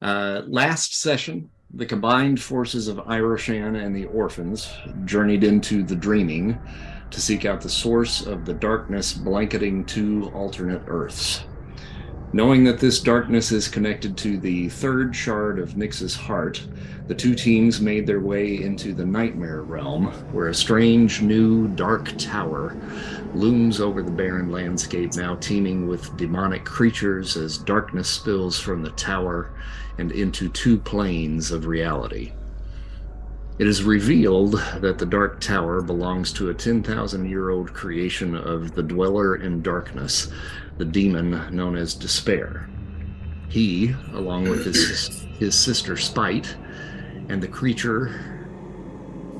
Last session, the combined forces of IROSHAN and the Orphans journeyed into the Dreaming to seek out the source of the darkness blanketing two alternate Earths. Knowing that this darkness is connected to the third shard of Nyx's heart, the two teams made their way into the Nightmare Realm, where a strange new dark tower looms over the barren landscape, now teeming with demonic creatures as darkness spills from the tower and into two planes of reality. It is revealed that the Dark Tower belongs to a 10,000-year-old creation of the Dweller in Darkness, the demon known as Despair. He, along with his sister Spite, and the creature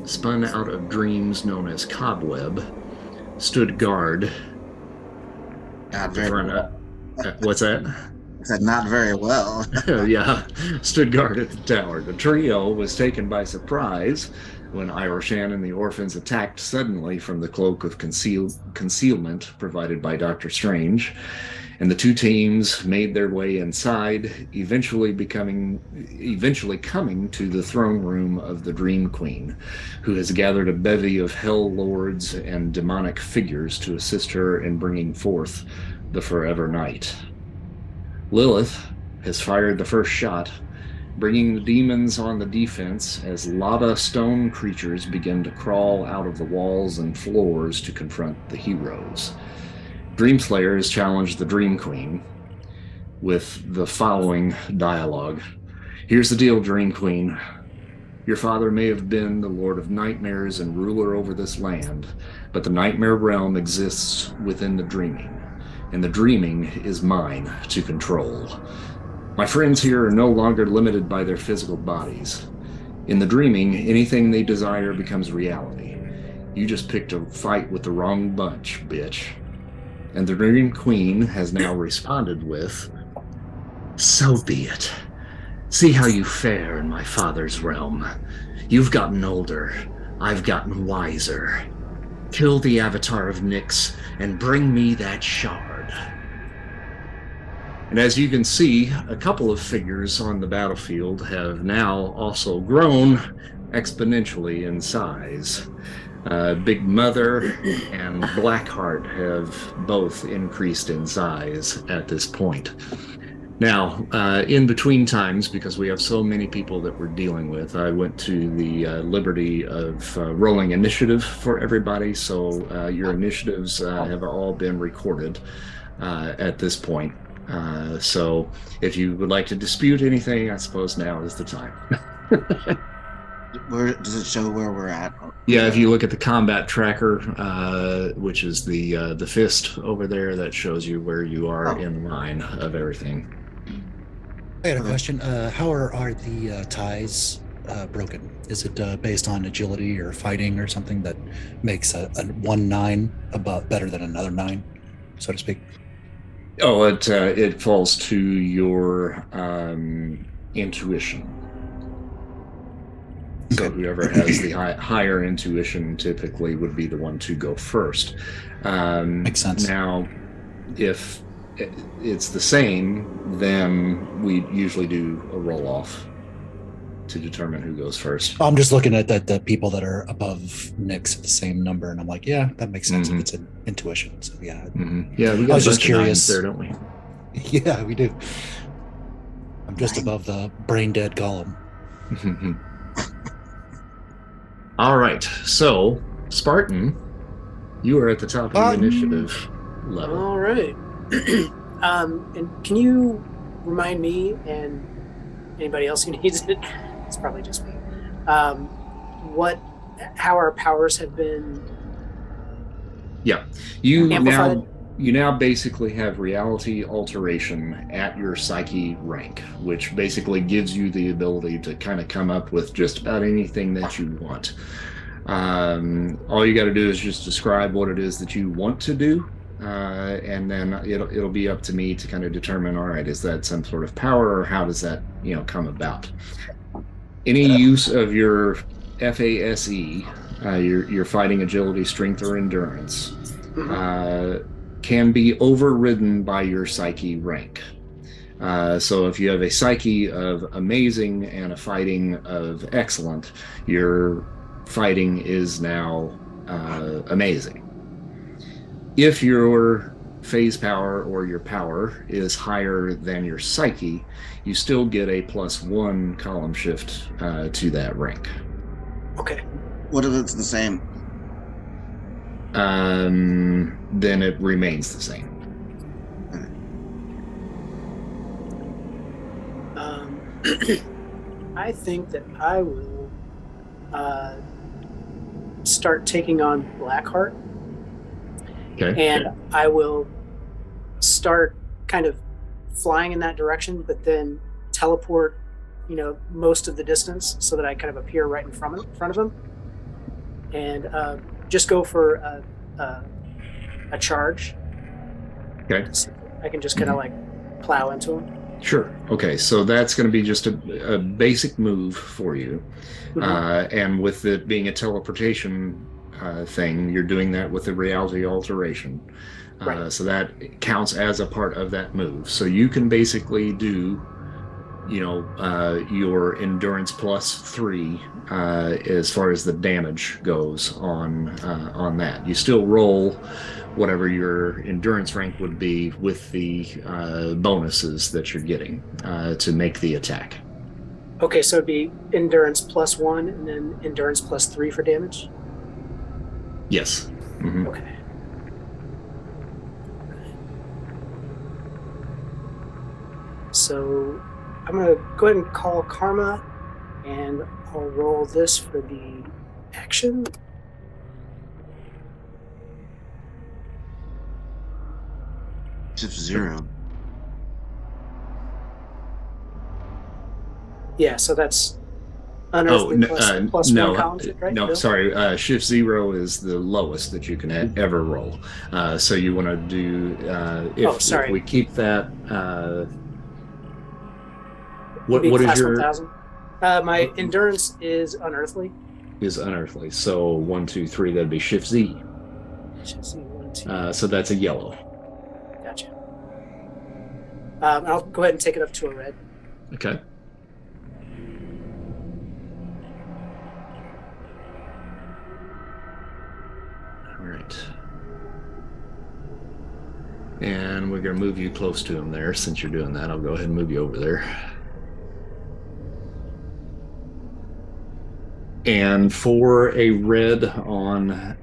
spun out of dreams known as Cobweb, stood guard. Not very well. What's that? I said not very well. Yeah, stood guard at the tower. The trio was taken by surprise when IROSHAN and the Orphans attacked suddenly from the cloak of concealment provided by Dr. Strange, and the two teams made their way inside, eventually coming to the throne room of the Dreamqueen, who has gathered a bevy of hell lords and demonic figures to assist her in bringing forth the forever night. Lilith has fired the first shot, bringing the demons on the defense as lava stone creatures begin to crawl out of the walls and floors to confront the heroes. Dreamslayer has challenged the Dreamqueen with the following dialogue. Here's the deal, Dreamqueen. Your father may have been the Lord of Nightmares and ruler over this land, but the Nightmare Realm exists within the Dreaming, and the Dreaming is mine to control. My friends here are no longer limited by their physical bodies. In the Dreaming, anything they desire becomes reality. You just picked a fight with the wrong bunch, bitch. And the Dreamqueen has now responded with, so be it. See how you fare in my father's realm. You've gotten older. I've gotten wiser. Kill the avatar of Nyx and bring me that shard. And as you can see, a couple of figures on the battlefield have now also grown exponentially in size. Big Mother and Blackheart have both increased in size at this point. Now, in between times, because we have so many people that we're dealing with, I went to the liberty of rolling initiative for everybody, so your initiatives have all been recorded at this point. So if you would like to dispute anything, I suppose now is the time. Where does it show where we're at? Yeah, if you look at the combat tracker, which is the fist over there, that shows you where you are in line of everything. I had a question. How are the ties broken? Is it based on agility or fighting or something that makes a 1-9 above better than another 9, so to speak? Oh, it falls to your intuition. So whoever has the higher intuition typically would be the one to go first. Makes sense. Now, if it's the same, then we usually do a roll-off to determine who goes first. I'm just looking at the people that are above Nyx at the same number, and I'm like, yeah, that makes sense if it's an intuition. So yeah. Yeah, we got I was just curious there, don't we? Yeah, we do. I'm just above the brain-dead golem. All right, so Spartan, you are at the top of the initiative level. All right. And can you remind me and anybody else who needs it? It's probably just me. How our powers have been? Yeah, you amplified? now basically have reality alteration at your psyche rank, which basically gives you the ability to kind of come up with just about anything that you want. All you got to do is just describe what it is that you want to do, and then it'll be up to me to kind of determine, all right, is that some sort of power, or how does that come about? Any use of your FASE, your fighting agility, strength, or endurance, can be overridden by your psyche rank. So if you have a psyche of amazing and a fighting of excellent, your fighting is now amazing. If your phase power or your power is higher than your psyche, you still get a +1 column shift to that rank. Okay. What if it's the same? Then it remains the same. I think that I will start taking on Blackheart, Okay. and I will start kind of flying in that direction, but then teleport, most of the distance so that I kind of appear right in front of him, and just go for a charge. Okay. I can just kind of like plow into him. Sure. Okay. So that's going to be just a basic move for you. And with it being a teleportation thing, you're doing that with the reality alteration. Right. So that counts as a part of that move. So you can basically do, your endurance +3 as far as the damage goes on that. You still roll whatever your endurance rank would be with the bonuses that you're getting to make the attack. Okay, so it'd be endurance +1 and then endurance +3 for damage? Yes. Mm-hmm. Okay. So I'm going to go ahead and call Karma, and I'll roll this for the action. Shift 0. Yeah, so that's unearthly plus no, 1 column shift, right? No, Bill? sorry. Shift 0 is the lowest that you can ever roll. So you want to do, if we keep that, what is class your... 1000? My endurance is unearthly. Is unearthly. So 1, 2, 3, that'd be Shift Z. Shift Z, 1, 2. So that's a yellow. Gotcha. I'll go ahead and take it up to a red. Okay. All right. And we're going to move you close to him there. Since you're doing that, I'll go ahead and move you over there. And for a red on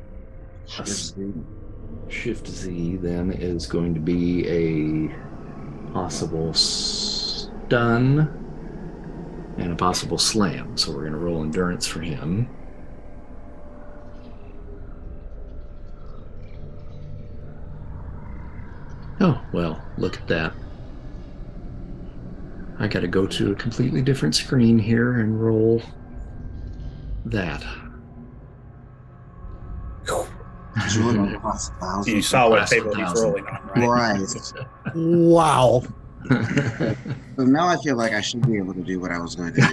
Shift Z, then is going to be a possible stun and a possible slam. So we're going to roll endurance for him. Oh, well, look at that. I got to go to a completely different screen here and roll that. You saw what table he's rolling on, right? Right. Wow. So now I feel like I should be able to do what I was going to do.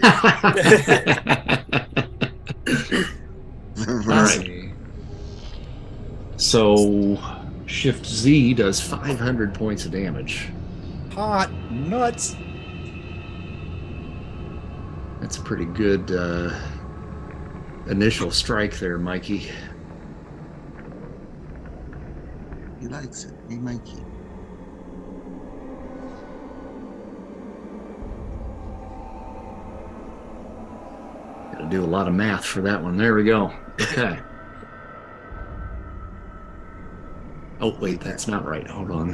All right. So Shift Z does 500 points of damage. Hot nuts. That's a pretty good initial strike there, Mikey. He likes it. Hey, Mikey. Got to do a lot of math for that one. There we go. Okay. Oh, wait, that's not right. Hold on.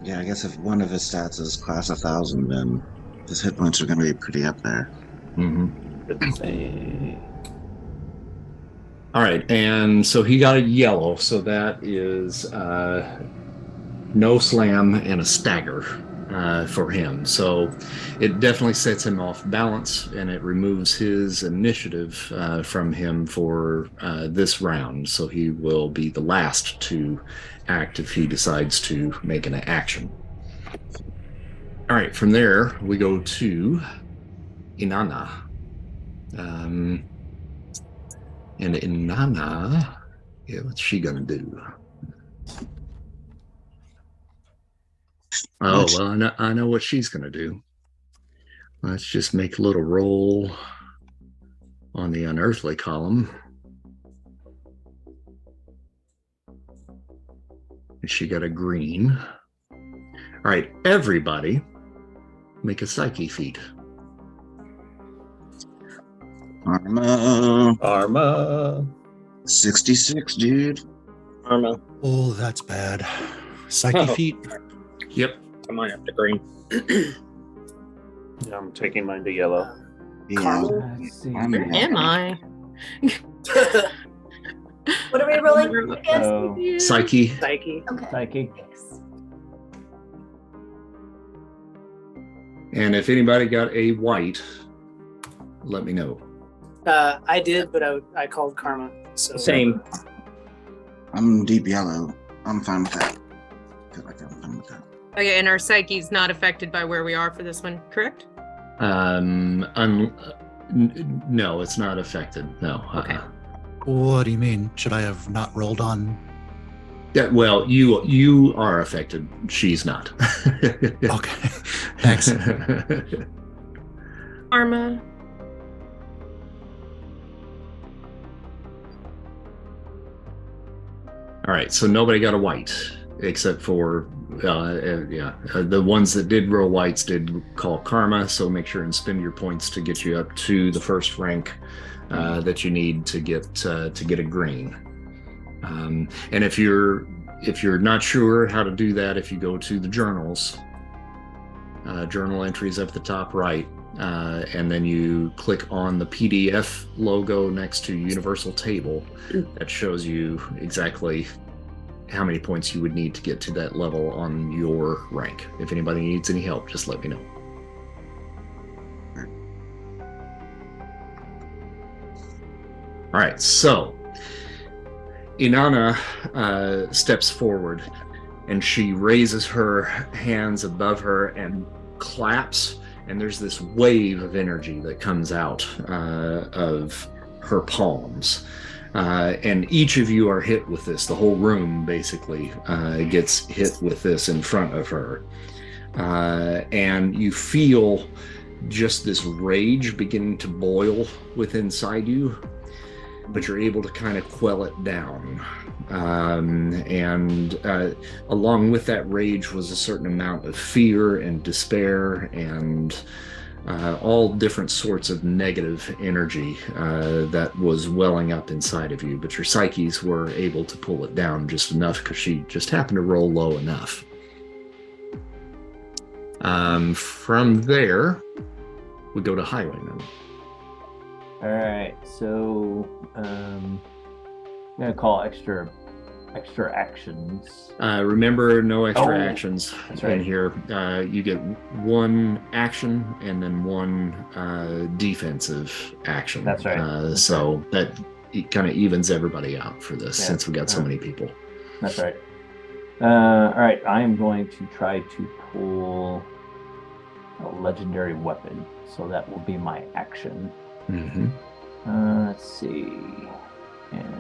Yeah, I guess if one of his stats is class 1000, then his hit points are going to be pretty up there. Mm-hmm. All right, and so he got a yellow, so that is no slam and a stagger for him. So it definitely sets him off balance, and it removes his initiative from him for this round. So he will be the last to act if he decides to make an action. All right, from there we go to Inanna. And Inanna, yeah, what's she gonna do? Oh, What? well, I know what she's going to do. Let's just make a little roll on the unearthly column. She got a green. All right, everybody make a psyche feat. Arma. 66, dude. Arma. Oh, that's bad. Psyche Oh. feat. Yep. I might have to green. Yeah, I'm taking mine to yellow. Yeah. Caramel? Let's see. I'm Where in am I? What are we rolling against? Oh, Psyche. Psyche. Okay. psychic. And if anybody got a white, let me know. I did, but I called karma. So Same. I'm deep yellow. I'm fine with that. I feel like I'm fine with that. Okay, and our psyche's not affected by where we are for this one, correct? No, it's not affected. No. Okay. What do you mean? Should I have not rolled on? Yeah, well, you are affected. She's not. Okay. Thanks. Arma. All right, so nobody got a white except for the ones that did roll whites did call karma. So make sure and spend your points to get you up to the first rank that you need to get a green. And if you're not sure how to do that, if you go to the journals, journal entries up at the top right, and then you click on the PDF logo next to Universal Table, that shows you exactly how many points you would need to get to that level on your rank. If anybody needs any help, just let me know. All right, so Inanna steps forward and she raises her hands above her and claps, and there's this wave of energy that comes out of her palms. And each of you are hit with this. The whole room basically gets hit with this in front of her. And you feel just this rage beginning to boil within inside you, but you're able to kind of quell it down. And along with that rage was a certain amount of fear and despair and all different sorts of negative energy that was welling up inside of you. But your psyches were able to pull it down just enough because she just happened to roll low enough. From there, we go to Highwayman. All right, so I'm gonna call extra actions. Remember, no extra Oh, actions that's in right. here. You get one action and then one defensive action. That's right. So that kind of evens everybody out for this, Yeah. since we got so many people. That's right. All right, I am going to try to pull a legendary weapon, so that will be my action. Mm-hmm. Let's see. And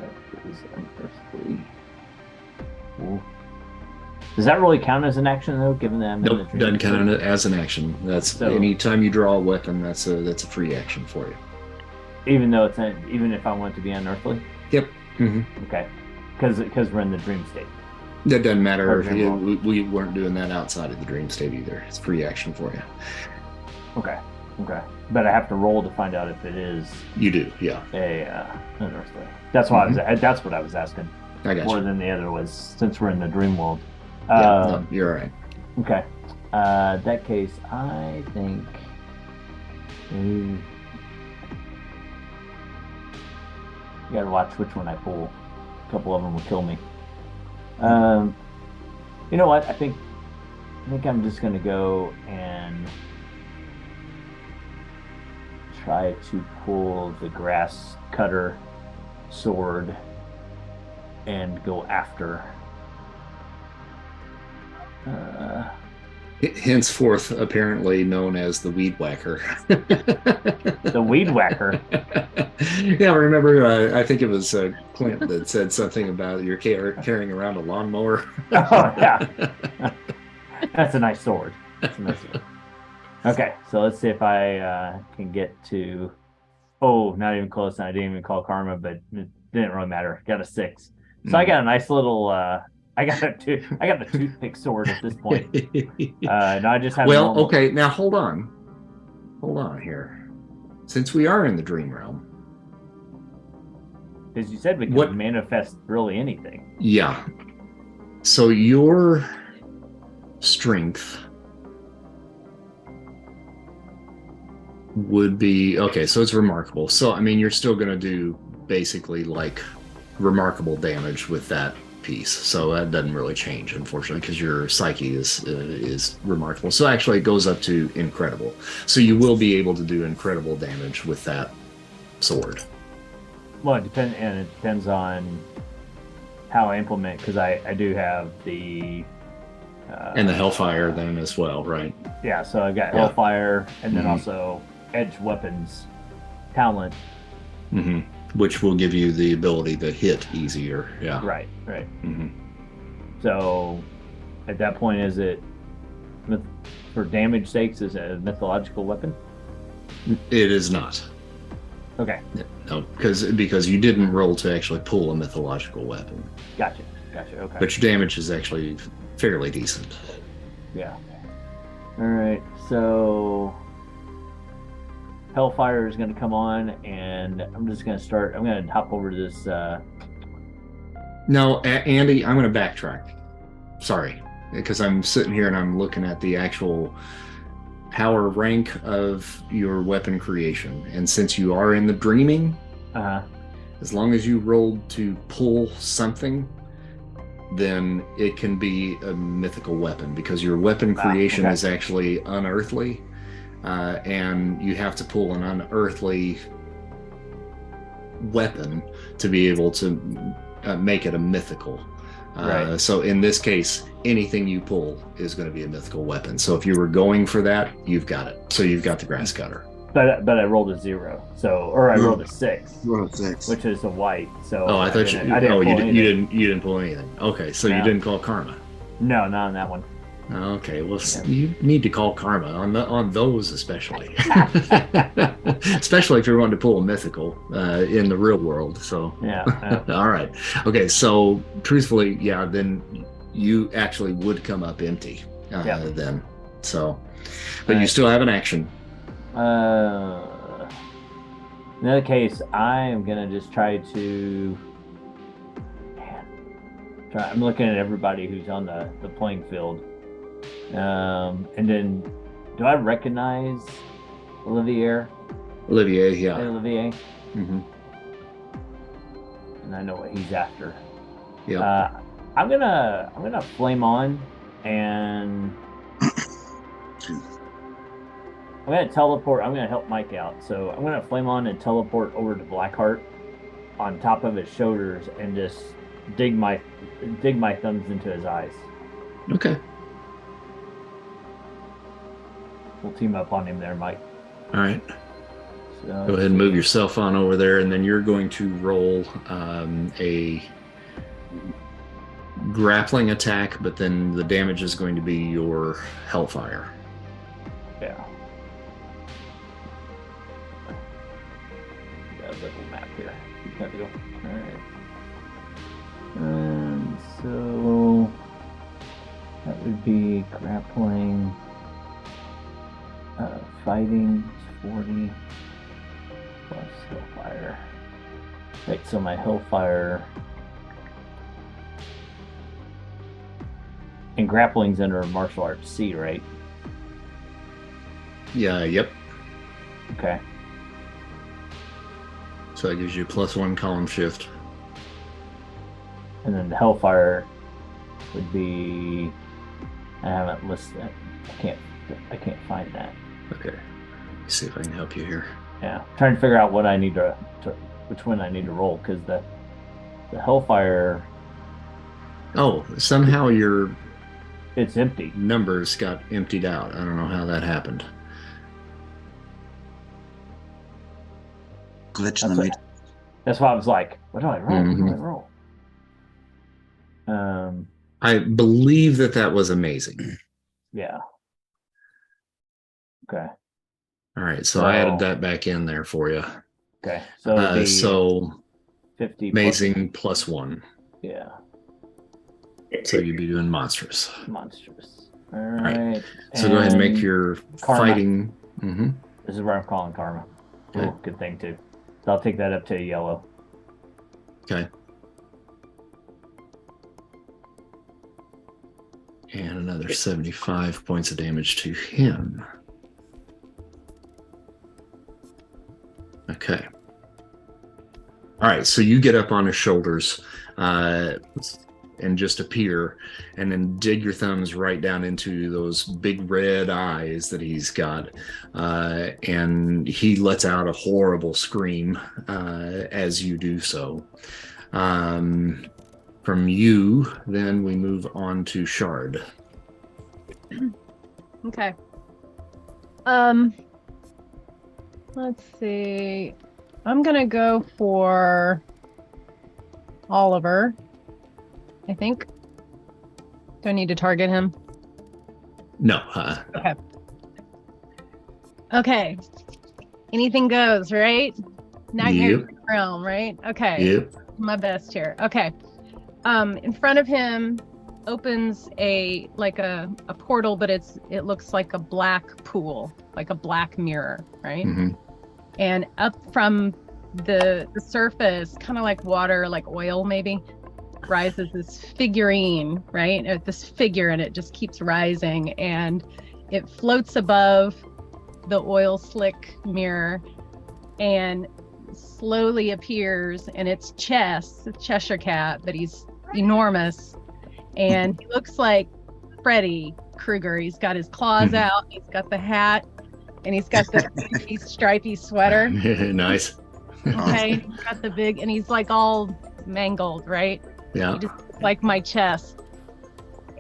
that is unearthly. Ooh. Does that really count as an action though, given that I'm in the Nope, dream? doesn't count it as an action. That's So- anytime you draw a weapon, that's a free action for you. Even though it's even if I want it to be unearthly. Yep. Mm-hmm. Okay. Because we're in the dream state. That doesn't matter. Okay, well. We weren't doing that outside of the dream state either. It's free action for you. Okay. But I have to roll to find out if it is You do, yeah. a unearthly. That's why that's what I was asking. I got More you. than the other was, since we're in the dream world. Yeah, no, you're all right. Okay. That case, I think. You gotta watch which one I pull. A couple of them will kill me. You know what? I think I'm just gonna go and try to pull the grass cutter sword and go after. Henceforth, apparently known as the Weed Whacker. The Weed Whacker. Yeah, remember, I think it was Clint that said something about you're carrying around a lawnmower. Oh, yeah. That's a nice sword. That's a nice sword. Okay, so let's see if I can get to. Oh, not even close. And I didn't even call karma, but it didn't really matter. Got a 6. So I got a nice little. I got the toothpick sword at this point. No, I just have. Well, okay. Now hold on here. Since we are in the dream realm, because you said we could manifest really anything. Yeah. So your strength would be okay. So it's remarkable. So I mean, you're still going to do basically like remarkable damage with that piece. So that doesn't really change, unfortunately, because your psyche is remarkable. So actually, it goes up to incredible. So you will be able to do incredible damage with that sword. Well, it depends on how I implement, because I do have the and the Hellfire then as well, right? Yeah, so I got Hellfire, and then also Edge Weapons talent, which will give you the ability to hit easier. Yeah. Right. So at that point, is it for damage sakes? Is it a mythological weapon? It is not. Okay. No, because you didn't roll to actually pull a mythological weapon. Gotcha. Okay. But your damage is actually fairly decent. Yeah. All right. So Hellfire is going to come on, and I'm just going to start. I'm going to hop over to this. No, Andy, I'm going to backtrack. Sorry, because I'm sitting here and I'm looking at the actual power rank of your weapon creation, and since you are in the dreaming, as long as you rolled to pull something, then it can be a mythical weapon, because your weapon creation is actually unearthly, and you have to pull an unearthly weapon to be able to make it a mythical. Right. So in this case, anything you pull is going to be a mythical weapon. So if you were going for that, you've got it. So you've got the grass cutter. But I rolled a 0. I rolled a 6. Roll a 6. Which is a white. So I thought you didn't pull anything. Okay, so you didn't call karma. No, not on that one. Okay, well, you need to call karma on those especially, especially if you're wanting to pull a mythical in the real world. So all right, okay. So truthfully, then you actually would come up empty then. So, but you still have an action. In that case, I am gonna just try to. I'm looking at everybody who's on the playing field. And then, do I recognize Olivier? Olivier. And I know what he's after. Yeah. I'm gonna flame on, and I'm gonna teleport. I'm gonna help Mike out, so I'm gonna flame on and teleport over to Blackheart on top of his shoulders, and just dig my thumbs into his eyes. Okay. We'll team up on him there, Mike. All right. So, go ahead and move yourself on over there, and then you're going to roll a grappling attack, but then the damage is going to be your Hellfire. Yeah. Got a little map here. Got to go. All right. And so that would be grappling. Fighting is 40 plus Hellfire. Right, so my Hellfire and grappling's under martial arts C, right? Yeah, yep. Okay. So that gives you +1 column shift. And then the Hellfire would be, I haven't listed it. I can't find that. Okay. Let's see if I can help you here. Yeah. Trying to figure out what I need to which one I need to roll, because the Hellfire. Oh, somehow your it's empty. Numbers got emptied out. I don't know how that happened. Glitch in the matrix. That's why I was like, what do I roll? What do I roll? I believe that was amazing. Yeah. Okay. All right, so I added that back in there for you. Okay. So it'd be So 50 amazing plus 1. Yeah. So you'd be doing monstrous. Monstrous. All right. right. So go ahead and make And your karma. fighting. Mm-hmm. This is where I'm calling karma. Okay. Ooh, good thing too. So I'll take that up to a yellow. Okay. And another 75 points of damage to him. Okay. All right, so you get up on his shoulders and just appear, and then dig your thumbs right down into those big red eyes that he's got, and he lets out a horrible scream as you do so. From you, then we move on to Shard. Okay. Let's see. I'm gonna go for Oliver, I think. Do I need to target him? No. Okay. Okay. Anything goes, right? Nightmare Yep. realm, right? Okay. Yep. My best here. Okay. In front of him opens a portal, but it looks like a black pool, like a black mirror, right? Mm-hmm. And up from the surface, kind of like water, like oil maybe, rises this figurine, right? This figure, and it just keeps rising, and it floats above the oil slick mirror and slowly appears, and it's Chess, a Cheshire cat, but he's enormous, and he looks like Freddy Krueger. He's got his claws out, he's got the hat, and he's got the stripy sweater. Nice. Okay, he's got the big, and he's like all mangled, right? Yeah. He just looks like my chest.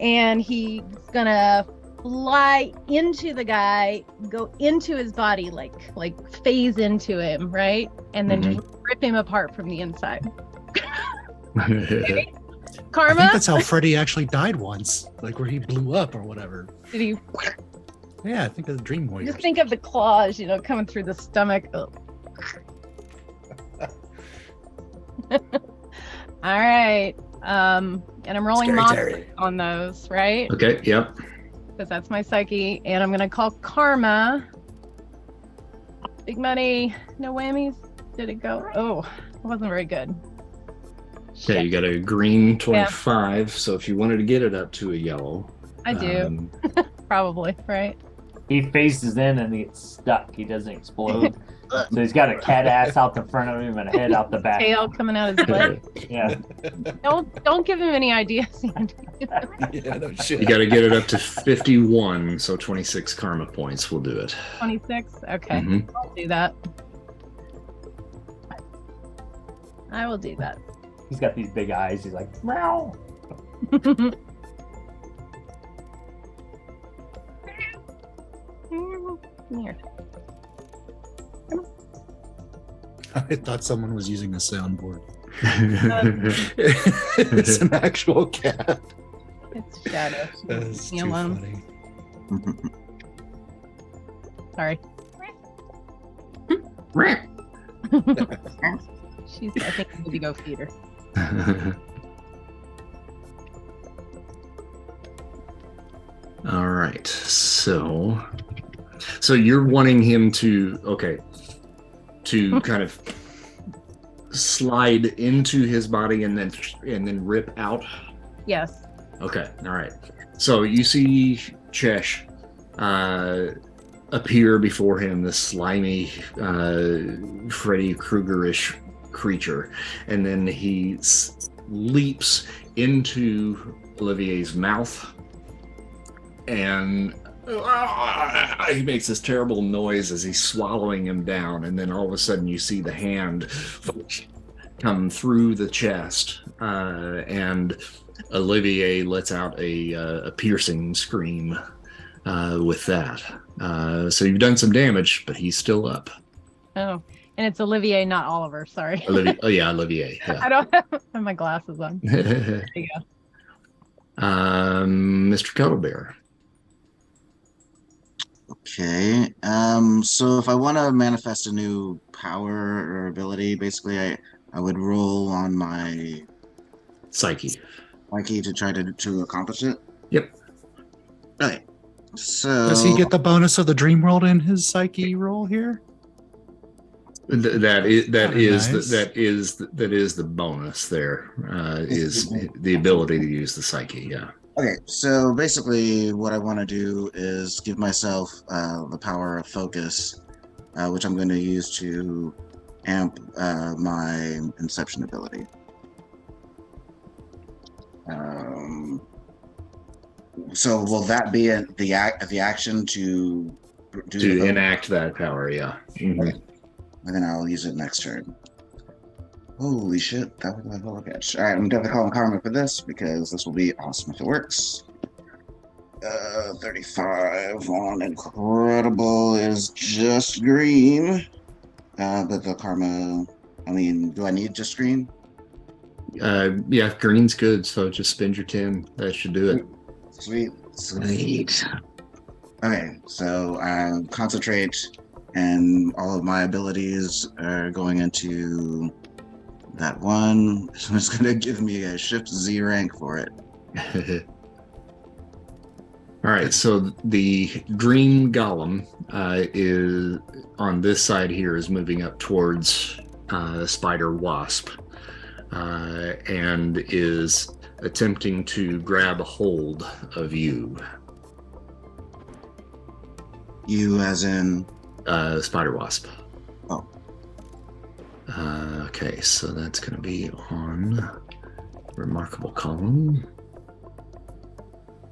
And he's gonna fly into the guy, go into his body, like phase into him, right? And then just rip him apart from the inside. Karma? I think that's how Freddy actually died once, like where he blew up or whatever. Did he? Yeah, I think of the Dream Warriors. Just think of the claws, coming through the stomach. All right. And I'm rolling Scary monsters Terry. on those, right? Okay. Yep. Because that's my psyche. And I'm gonna call karma. Big money. No whammies. Did it go? Oh, it wasn't very good. Okay, you got a green 25. So if you wanted to get it up to a yellow, I do. Probably, right? He faces in and he gets stuck. He doesn't explode. So he's got a cat ass out the front of him and a head out the back. Tail coming out his butt. Yeah. Don't give him any ideas, Andy. Yeah, no shit. you got to get it up to 51. So 26 karma points will do it. 26? Okay. Mhm. I'll do that. I will do that. He's got these big eyes. He's like, meow. Here. I thought someone was using a soundboard. It's an actual cat. It's Shadow. That's Me too alone. funny. Sorry. I think I need to go feed her. All right. So you're wanting him to kind of slide into his body and then rip out. Yes. Okay. All right. So you see Chesh appear before him, this slimy Freddy Krueger-ish creature, and then he leaps into Olivier's mouth, and he makes this terrible noise as he's swallowing him down, and then all of a sudden you see the hand come through the chest, and Olivier lets out a piercing scream with that. So you've done some damage, but he's still up. Oh, and it's Olivier, not Oliver. Sorry. Olivier, Olivier. Yeah. I don't have my glasses on. There you go. Mr. Cuddlebear. Okay. So if I want to manifest a new power or ability, basically I would roll on my Psyche. psyche to try to accomplish it. Yep. Okay. So Does he get the bonus of the dream world in his psyche roll here? That is Nice. that is the bonus. There is the ability to use the psyche. Yeah. okay, so basically what I want to do is give myself the power of focus, which I'm going to use to amp my inception ability. So will that be the action to do To the enact that power? Yeah. Mhm. Okay. And then I'll use it next turn. Holy shit, that was my whole catch. Alright, I'm definitely calling Karma for this because this will be awesome if it works. 35 on Incredible is just green. But the Karma, I mean, do I need just green? Yeah, green's good. So just spend your 10. That should do it. Sweet. Okay, so I concentrate, and all of my abilities are going into that one. So it's going to give me a shift Z rank for it. All right, so the Dream Golem is on this side here is moving up towards Spider Wasp and is attempting to grab a hold of you. You as in? Spider Wasp. Oh. Okay, so that's going to be on Remarkable Column.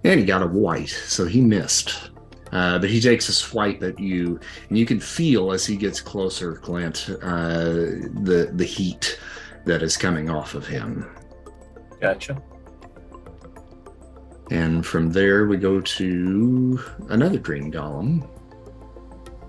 And he got a white, so he missed. But he takes a swipe at you, and you can feel as he gets closer, Clint, the heat that is coming off of him. Gotcha. And from there, we go to another Dream Golem.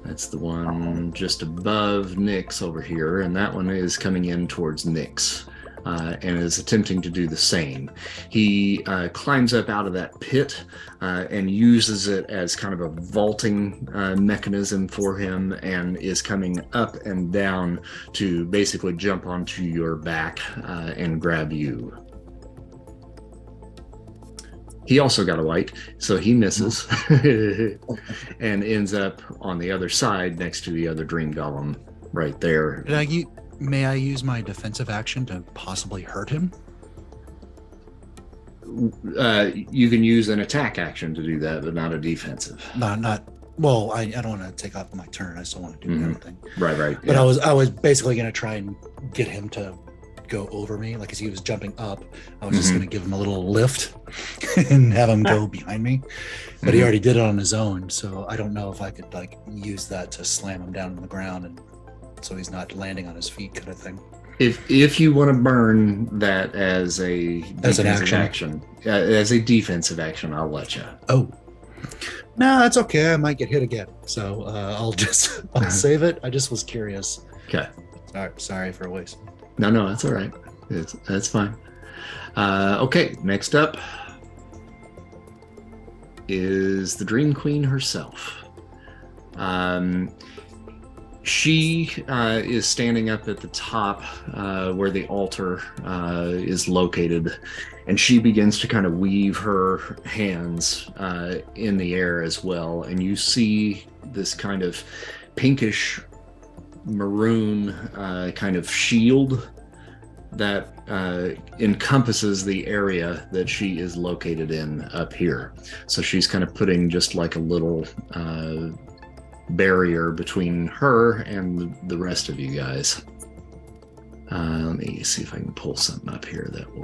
That's the one just above Nyx over here, and that one is coming in towards Nyx. And is attempting to do the same. He climbs up out of that pit and uses it as kind of a vaulting mechanism for him, and is coming up and down to basically jump onto your back and grab you. He also got a white, so he misses and ends up on the other side next to the other Dream Golem right there. May I use my defensive action to possibly hurt him? You can use an attack action to do that, but not a defensive. Well, I don't want to take off my turn. I still want to do everything. Right. But yeah. I was basically going to try and get him to go over me. Like as he was jumping up, I was just going to give him a little lift and have him go behind me. But he already did it on his own, so I don't know if I could like use that to slam him down on the ground and so he's not landing on his feet, kind of thing. If you want to burn that as a defensive action. As a defensive action, I'll let you. Oh, no, that's okay. I might get hit again, so I'll save it. I just was curious. Okay. Sorry for wasting. No, that's all right. That's fine. Okay, next up is the Dreamqueen herself. She is standing up at the top where the altar is located, and she begins to kind of weave her hands in the air as well. And you see this kind of pinkish maroon kind of shield that encompasses the area that she is located in up here. So she's kind of putting just like a little barrier between her and the rest of you guys. Let me see if I can pull something up here that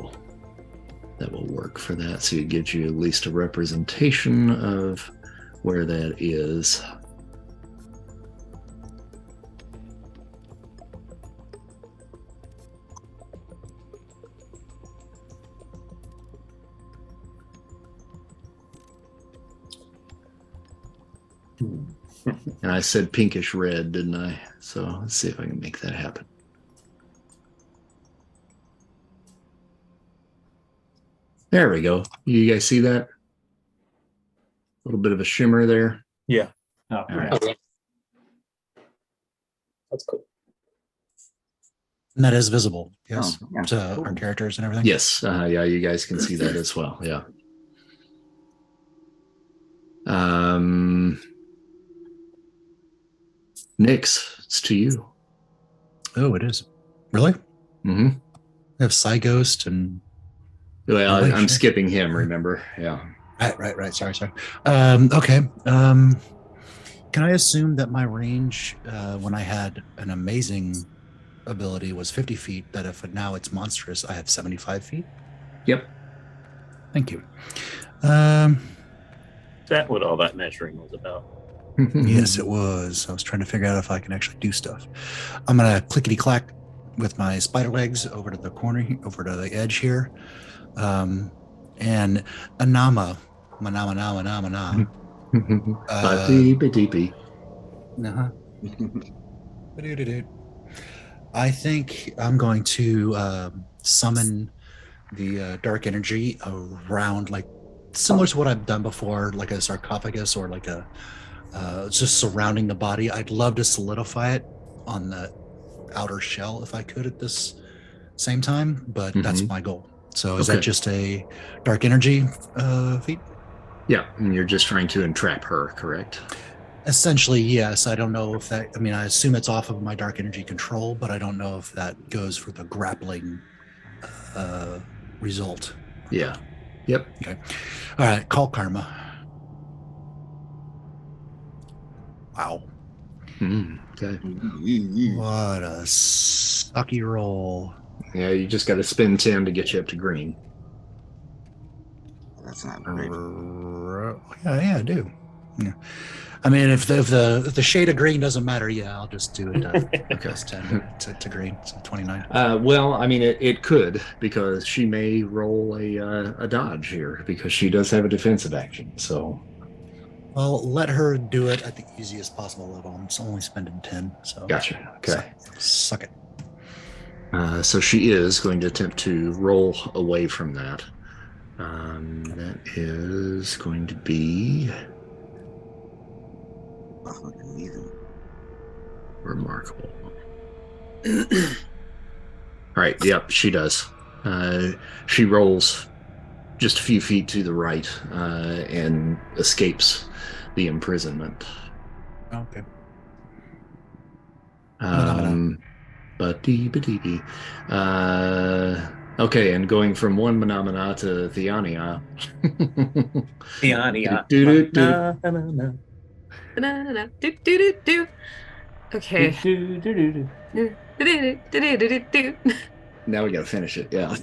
will work for that, so it gives you at least a representation of where that is. And I said pinkish red, didn't I? So let's see if I can make that happen. There we go. You guys see that? A little bit of a shimmer there. Yeah. Oh, All right. Oh, yeah. That's cool. And that is visible, yes, Oh, yeah. to Cool. our characters and everything. Yes, yeah, you guys can see that as well. Yeah. Nyx, it's to you. Oh, it is. Really? Mm-hmm. We have Psyghost and Well, Oh, wait, I'm shit. skipping him. Remember? Yeah. right. Sorry. Okay. Can I assume that my range, when I had an amazing ability, was 50 feet? That if now it's monstrous, I have 75 feet. Yep. Thank you. Is that what all that measuring was about? Yes, it was. I was trying to figure out if I can actually do stuff. I'm gonna clickety clack with my spider legs over to the corner, over to the edge here, and Anama, manama. Ba-dee-ba-dee-bee. I think I'm going to summon the dark energy around, like similar to what I've done before, like a sarcophagus or like a just surrounding the body. I'd love to solidify it on the outer shell if I could at this same time, but that's my goal. So is that just a dark energy feat? Yeah, and you're just trying to entrap her, correct? Essentially, yes. I don't know if that, I mean, I assume it's off of my dark energy control, but I don't know if that goes for the grappling result. Yeah. Yep. Okay. All right. Call karma. Wow. Okay. What a sucky roll. Yeah, you just got to spend 10 to get you up to green. That's not great. Yeah, I do. Yeah. I mean, if the shade of green doesn't matter, yeah, I'll just do it. Plus 10 to green, so 29. Well, I mean, it could, because she may roll a dodge here, because she does have a defensive action. So, well, let her do it at the easiest possible level. I'm only spending 10, so gotcha. Okay. Suck it. So she is going to attempt to roll away from that. That is going to be remarkable. All right. Yep, she does. She rolls just a few feet to the right and escapes the imprisonment. Okay. Okay, and going from one Manamana to Theania. Theania. Okay. Now we gotta finish it, yeah.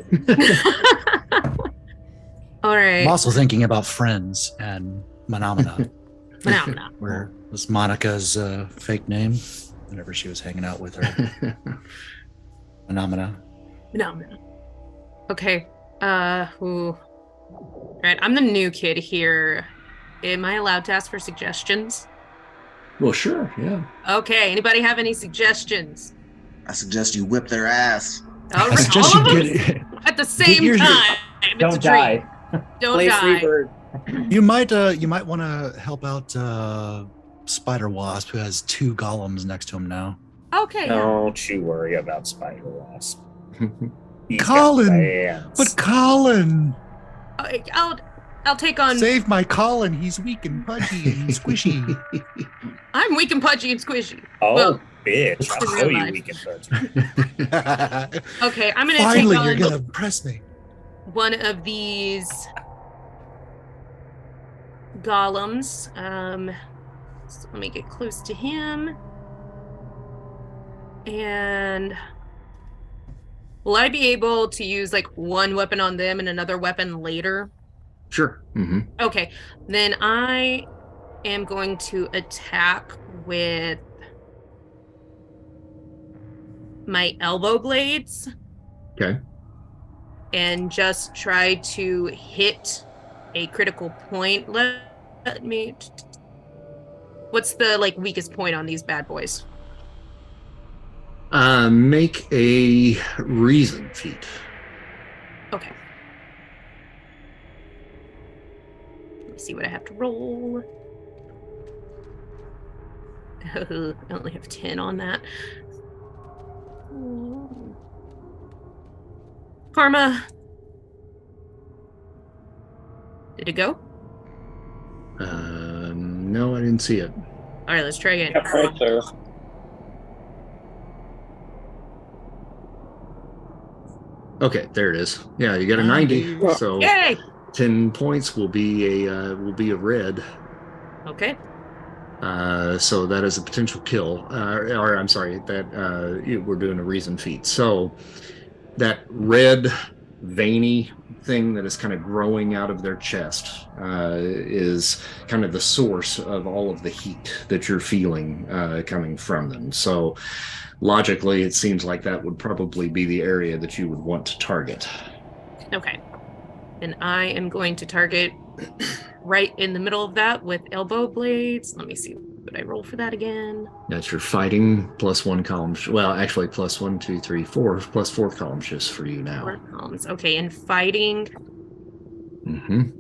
All right. I'm also thinking about Friends and Manamana. Phenomena. Where was Monica's fake name whenever she was hanging out with her? Phenomena. Okay. All right, I'm the new kid here. Am I allowed to ask for suggestions? Well, sure, yeah. Okay, anybody have any suggestions? I suggest you whip their ass. All I suggest all you of them get at the same time. It's Don't a dream. die. Don't Play die. Freebird. you might want to help out Spider Wasp, who has 2 golems next to him now. Okay. Don't you worry about Spider Wasp. He's Colin! got plans. But Colin, I'll take on. save my Colin. He's weak and pudgy and squishy. I'm weak and pudgy and squishy. Oh, Well, bitch! I'll in show real you life. we can touch. okay, I'm gonna Finally, take you're on gonna impress me. one of these golems. So let me get close to him. And will I be able to use like one weapon on them and another weapon later? Sure. Okay, then I am going to attack with my elbow blades. Okay. And just try to hit a critical point. Let me. What's the like weakest point on these bad boys? Make a reason feat. Okay. Let me see what I have to roll. I only have 10 on that. Karma. Did it go? No, I didn't see it. All right, let's try again. Yep, right there. Okay, there it is. Yeah, you got a 90. So Yay! 10 points will be a red. Okay. So that is a potential kill. Or I'm sorry, that we're doing a reason feat. So that red veiny thing that is kind of growing out of their chest is kind of the source of all of the heat that you're feeling coming from them. So logically, it seems like that would probably be the area that you would want to target. Okay. And I am going to target right in the middle of that with elbow blades. Let me see. Would I roll for that again? That's your fighting plus 1 column. Well, actually, plus 1, 2, 3, 4, plus 4 column shifts for you now. 4 columns. Okay, and fighting. Mm-hmm.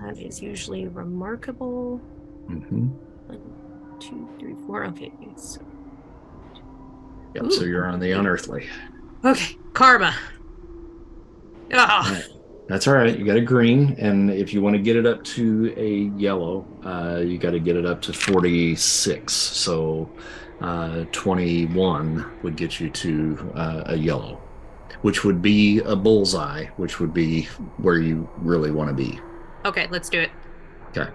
That is usually remarkable. Mm-hmm. 1, 2, 3, 4. Okay. So. Yep. So you're on the unearthly. Okay. Karma. Oh. Right. That's all right. You got a green, and if you want to get it up to a yellow, you got to get it up to 46. So 21 would get you to a yellow, which would be a bullseye, which would be where you really want to be. Okay, let's do it. Okay.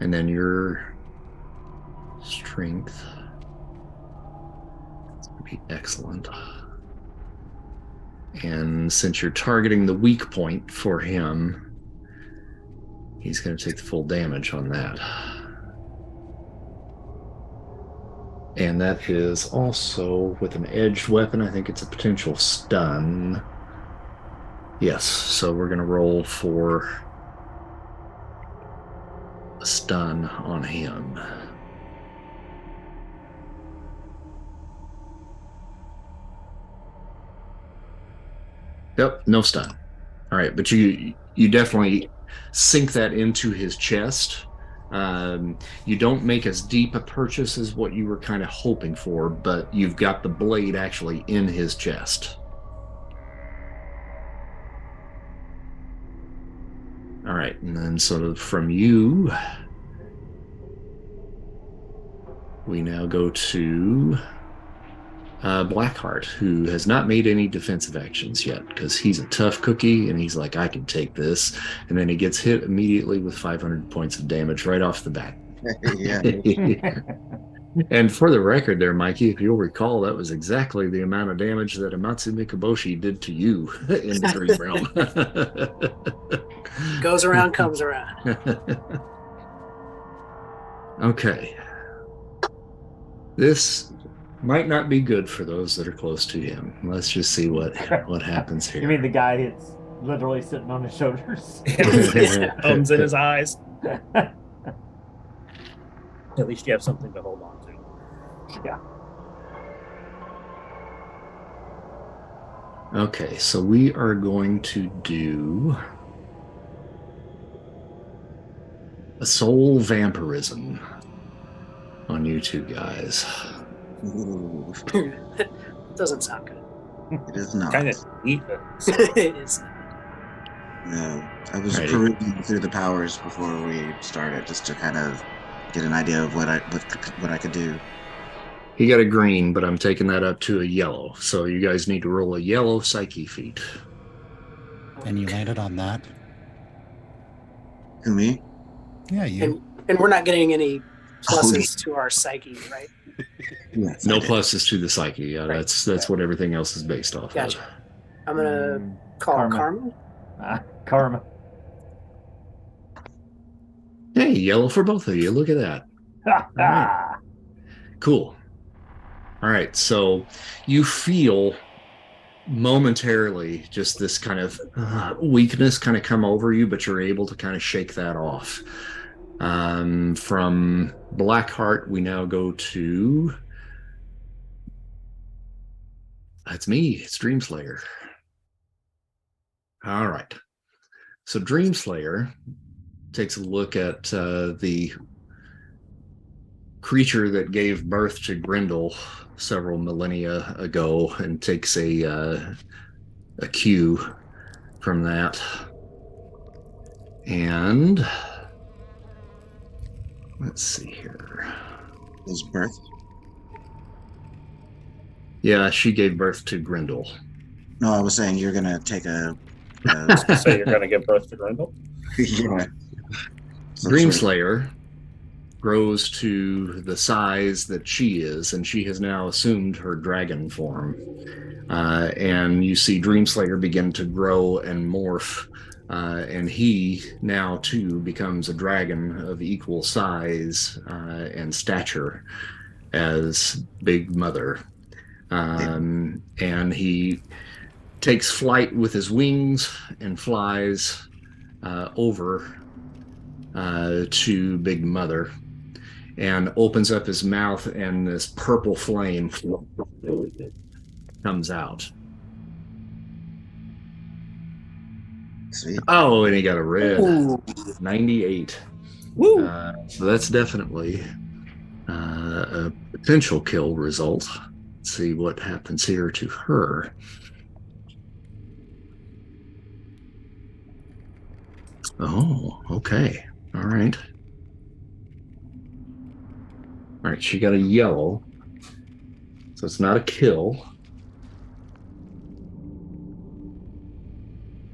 And then your strength. Be excellent. And since you're targeting the weak point for him, he's going to take the full damage on that. And that is also with an edged weapon. I think it's a potential stun. Yes, so we're going to roll for a stun on him. Yep, no stun. All right, but you definitely sink that into his chest. You don't make as deep a purchase as what you were kind of hoping for, but you've got the blade actually in his chest. All right, and then sort of from you, we now go to Blackheart, who has not made any defensive actions yet because he's a tough cookie and he's like, I can take this. And then he gets hit immediately with 500 points of damage right off the bat. Yeah. And for the record there, Mikey, if you'll recall, that was exactly the amount of damage that Amatsu Mikaboshi did to you in the Dream Realm. Goes around, comes around. Okay. This might not be good for those that are close to him. Let's just see what happens here. You mean the guy that's literally sitting on his shoulders? Thumbs in his eyes. At least you have something to hold on to. Yeah. Okay, so we are going to do a soul vampirism on you two guys. Ooh, Doesn't sound good. it is not. Kind of neat. It is. No, I was Alrighty. perusing through the powers before we started, just to kind of get an idea of what I could do. He got a green, but I'm taking that up to a yellow. So you guys need to roll a yellow psyche feat. And you landed on that? Who, me? Yeah, you. And we're not getting any Oh, pluses to our psyche, right? Yes, No I did. pluses to the psyche. Yeah, Right. that's what everything else is based off Gotcha. of. I'm gonna call Karma. Karma. Hey, yellow for both of you. Look at that. right. Cool. All right, so you feel momentarily just this kind of weakness kind of come over you, but you're able to kind of shake that off. From Blackheart, we now go to... That's me. It's Dreamslayer. All right. So Dreamslayer takes a look at the creature that gave birth to Grendel several millennia ago and takes a cue from that. And let's see here. His birth. Yeah, she gave birth to Grendel. No, I was saying you're gonna take a. So you're going to give birth to Grendel? Yeah. Dreamslayer grows to the size that she is, and she has now assumed her dragon form. And you see Dreamslayer begin to grow and morph, and he now too becomes a dragon of equal size and stature as Big Mother. And he takes flight with his wings and flies over to Big Mother and opens up his mouth, and this purple flame comes out. Sweet. Oh, and he got a red. Ooh. 98. Woo! So that's definitely a potential kill result. Let's see what happens here to her. Oh, okay. All right. All right, she got a yellow. So it's not a kill.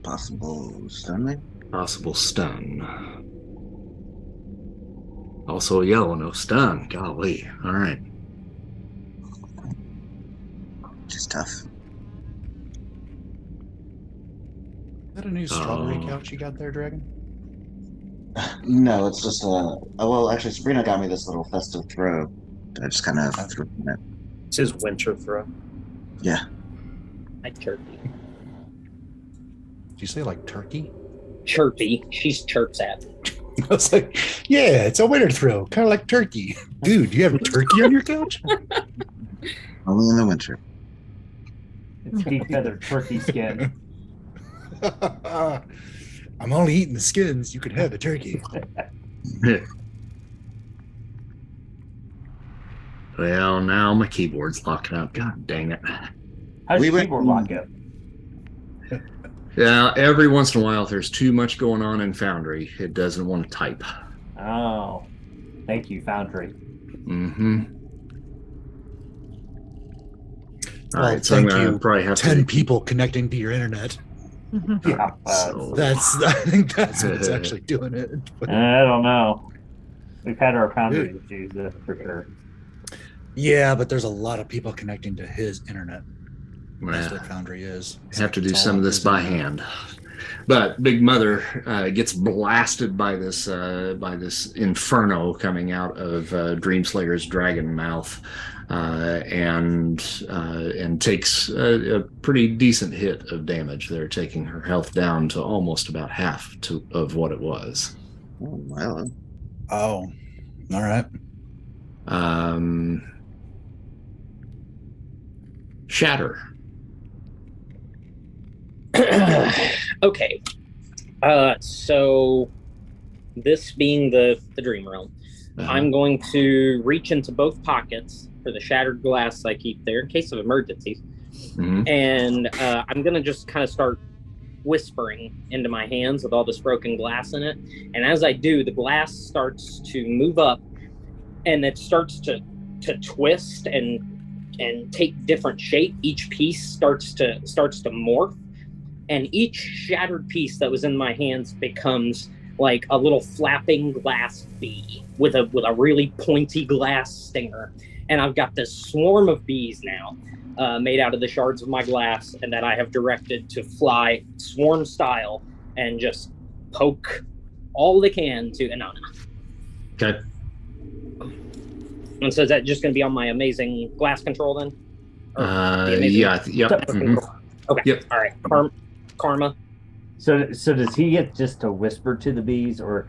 Possible stun. Possible stun. Also a yellow, no stun. Golly. All right. Just tough. Is that a new strawberry couch you got there, Dragon? No, it's just well, actually, Sabrina got me this little festive throw. I just kind of threw it. It's his winter throw. Yeah. Like turkey. Did you say like turkey? Chirpy. She's chirps at me. I was like, yeah, it's a winter throw, kind of like turkey. Dude, you have turkey on your couch? Only in the winter. It's deep feathered turkey skin. I'm only eating the skins. You could have the turkey. Well, now my keyboard's locking up. God dang it. How's your went- keyboard lock up? Yeah, every once in a while, if there's too much going on in Foundry, it doesn't want to type. Oh, thank you, Foundry. Mm-hmm. All Well, right, so I'm thank gonna you. probably have 10 to. people connecting to your internet. Yeah, So, I think that's what's actually doing it. I don't know. We've had our Foundry issues, for sure. Yeah, but there's a lot of people connecting to his internet. That's yeah, what Foundry is. have to do It's all some of on this his by internet. hand. But Big Mother gets blasted by this inferno coming out of Dreamslayer's dragon mouth, and takes a pretty decent hit of damage there, taking her health down to almost about half of what it was. Oh, wow. Oh, all right. Shatter. Okay. So this being the dream realm, I'm going to reach into both pockets for the shattered glass I keep there in case of emergencies. Mhm. And I'm going to just kind of start whispering into my hands with all this broken glass in it. And as I do, the glass starts to move up and it starts to twist and take different shape. Each piece starts to morph. And each shattered piece that was in my hands becomes like a little flapping glass bee with a really pointy glass stinger. And I've got this swarm of bees now made out of the shards of my glass, and that I have directed to fly swarm style and just poke all they can to Inanna. Okay. And so is that just going to be on my amazing glass control then? Or the amazing Yeah. Yep. Mhm. control? Okay. Yep. All right. Karma. So does he get just to whisper to the bees, or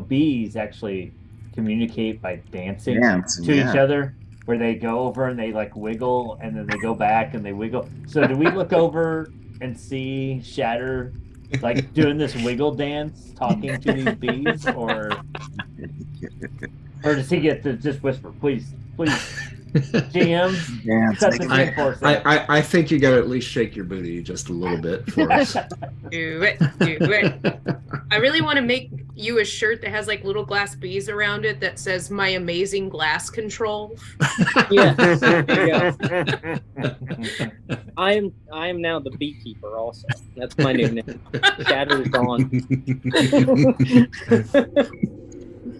bees actually communicate by dancing Dancing, to yeah. each other, where they go over and they like wiggle and then they go back and they wiggle. So do we look over and see Shatter Like doing this wiggle dance, talking to these bees, or does he get to just whisper, please, GM, Dance, cut make the it scene for us. I think you got to at least shake your booty just a little bit for us. Do it. I really want to make you a shirt that has like little glass bees around it that says "My amazing glass control." Yeah. I am now the beekeeper also. That's my new name. Shatter's gone.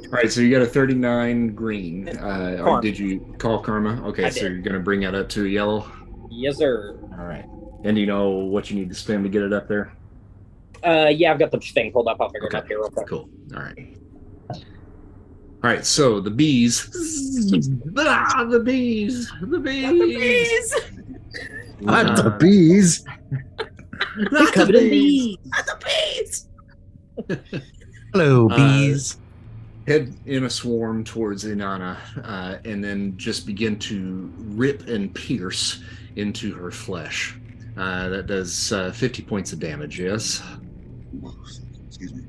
All right, so you got a 39 green. Or Karma. did you call Karma? Okay, I so did. you're going to bring that up to a yellow. Yes, sir. All right. And do you know what you need to spend to get it up there? Yeah, I've got the thing pulled up. I'll figure it Okay, out here real quick. cool. All right. All right, so the bees. The bees. The bees. I'm the bees. Not the bees. Not the bees. Hello, bees. Head in a swarm towards Inanna, and then just begin to rip and pierce into her flesh. That does 50 points of damage, yes? Excuse me.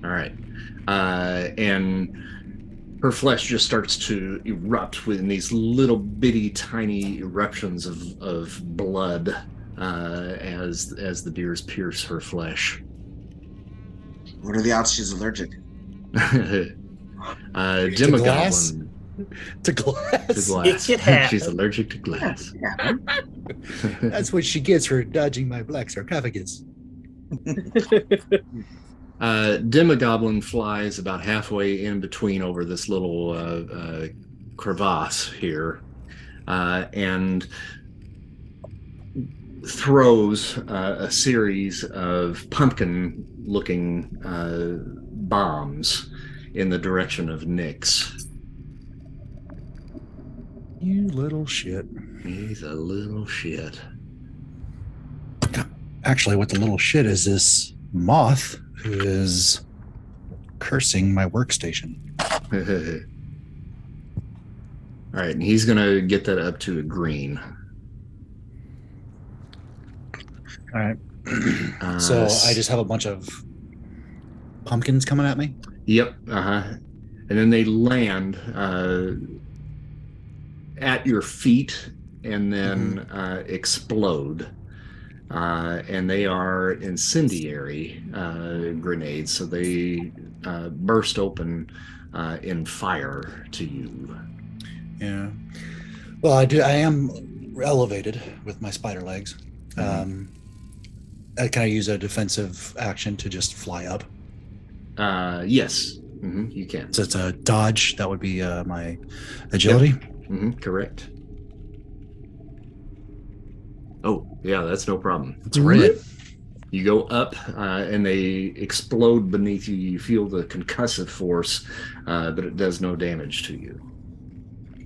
All right. And her flesh just starts to erupt within these little bitty tiny eruptions of blood as the beers pierce her flesh. What are the odds she's allergic? Demogoblin. To glass. To glass. It happens. She's allergic to glass. Yeah. That's what she gets for dodging my black sarcophagus. Demogoblin flies about halfway in between over this little crevasse here, and throws a series of pumpkin-looking bombs in the direction of Nyx. You little shit. He's a little shit. Actually, what the little shit is this moth who is cursing my workstation. All right, and he's gonna get that up to a green. All right. So I just have a bunch of pumpkins coming at me. Yep. And then they land at your feet and then explode. And they are incendiary grenades, so they burst open in fire to you. Yeah. Well, I am elevated with my spider legs. Can I use a defensive action to just fly up? Yes, you can. So it's a dodge. That would be my agility. Yep. Correct. Oh, yeah, that's no problem. It's red. You go up and they explode beneath you. You feel the concussive force, but it does no damage to you.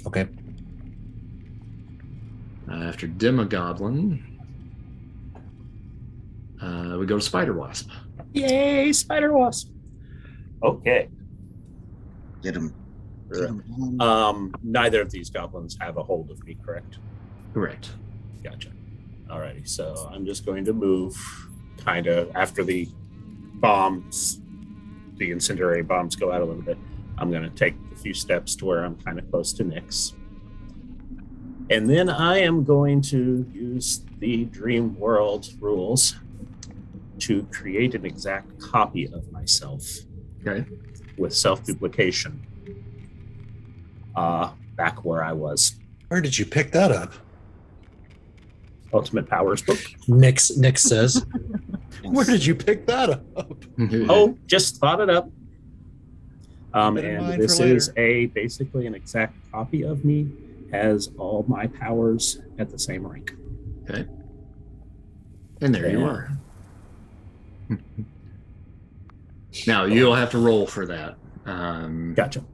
Okay. After Demogoblin, we go to Spider Wasp. Yay, Spider Wasp. Okay. Get him. Neither of these goblins have a hold of me, correct? Correct. Gotcha. Alrighty, so I'm just going to move kind of after the bombs, the incendiary bombs go out a little bit. I'm going to take a few steps to where I'm kind of close to Nyx. And then I am going to use the Dream World rules to create an exact copy of myself. Okay. With self-duplication. Back where I was. Where did you pick that up? Ultimate Powers book. Nick says. Where did you pick that up? Oh, just thought it up. Better And mind this for is later. basically an exact copy of me, has all my powers at the same rank. Okay. And there you Yeah. are. Now you'll have to roll for that. Gotcha.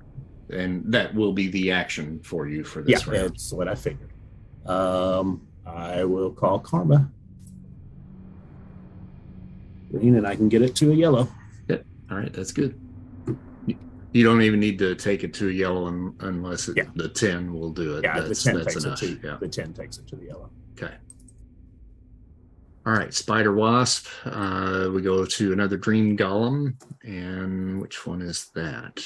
And that will be the action for you for this Yeah, round. that's what I figured. I will call Karma. Green, and I can get it to a yellow. Yep. All right, that's good. You don't even need to take it to a yellow unless the 10 will do it. Yeah, that's the 10 that's takes enough. it to Yeah. the 10 takes it to the yellow. Okay. All right, Spider Wasp. We go to another Dream Golem. And which one is that?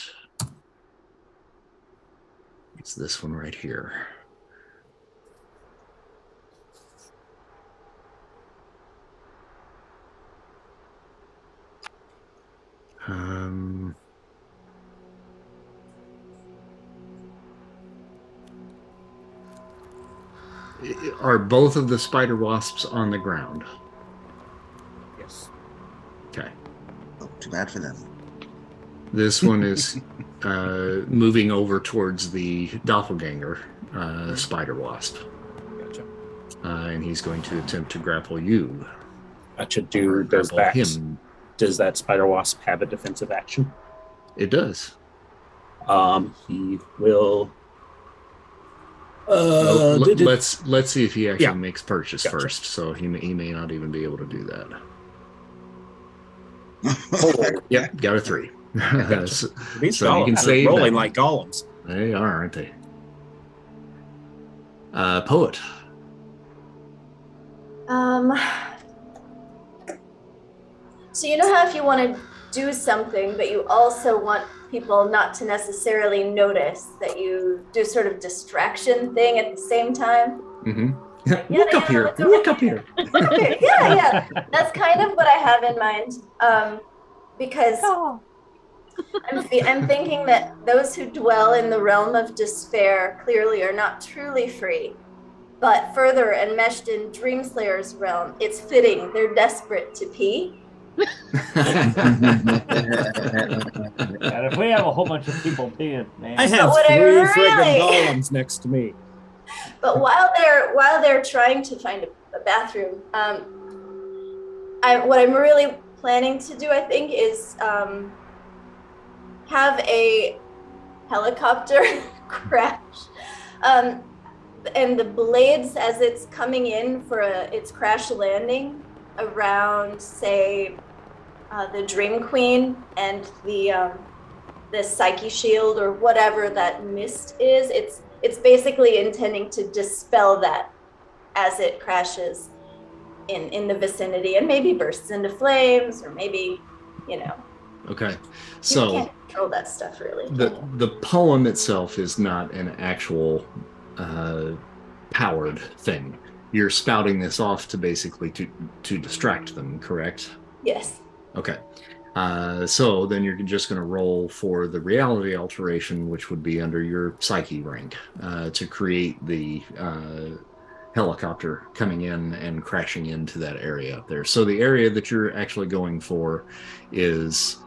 It's this one right here. Are both of the Spider Wasps on the ground? Yes. Okay. Oh, too bad for them. This one is moving over towards the doppelganger Spider Wasp. Gotcha. And he's going to attempt to grapple you. Gotcha. Does that Spider Wasp have a defensive action? It does. He will. Let's see if he actually makes purchase Gotcha. first. So he may not even be able to do that. Yep, got a 3. Gotcha. These So you can golems say are rolling that. like golems. They are, aren't they? Poet. So you know how if you want to do something, but you also want people not to necessarily notice that you do sort of distraction thing at the same time? Mm-hmm. Yeah, Look up here. Look up here. Okay, yeah. That's kind of what I have in mind. Because I'm thinking that those who dwell in the realm of despair clearly are not truly free. But further enmeshed in Dreamslayer's realm, it's fitting they're desperate to pee. And if we have a whole bunch of people peeing, man. I have what I 3 really- friggin' golems next to me. But while they're trying to find a bathroom, what I'm really planning to do, I think, is have a helicopter crash, and the blades as it's coming in for its crash landing around, say, the Dreamqueen and the Psyche Shield or whatever that mist is. It's basically intending to dispel that as it crashes in the vicinity and maybe bursts into flames, or maybe, Okay. you So can't control that stuff really. the poem itself is not an actual powered thing. You're spouting this off to basically to distract them, correct? Yes. Okay. So then you're just going to roll for the reality alteration, which would be under your psyche rank, to create the helicopter coming in and crashing into that area up there. So the area that you're actually going for is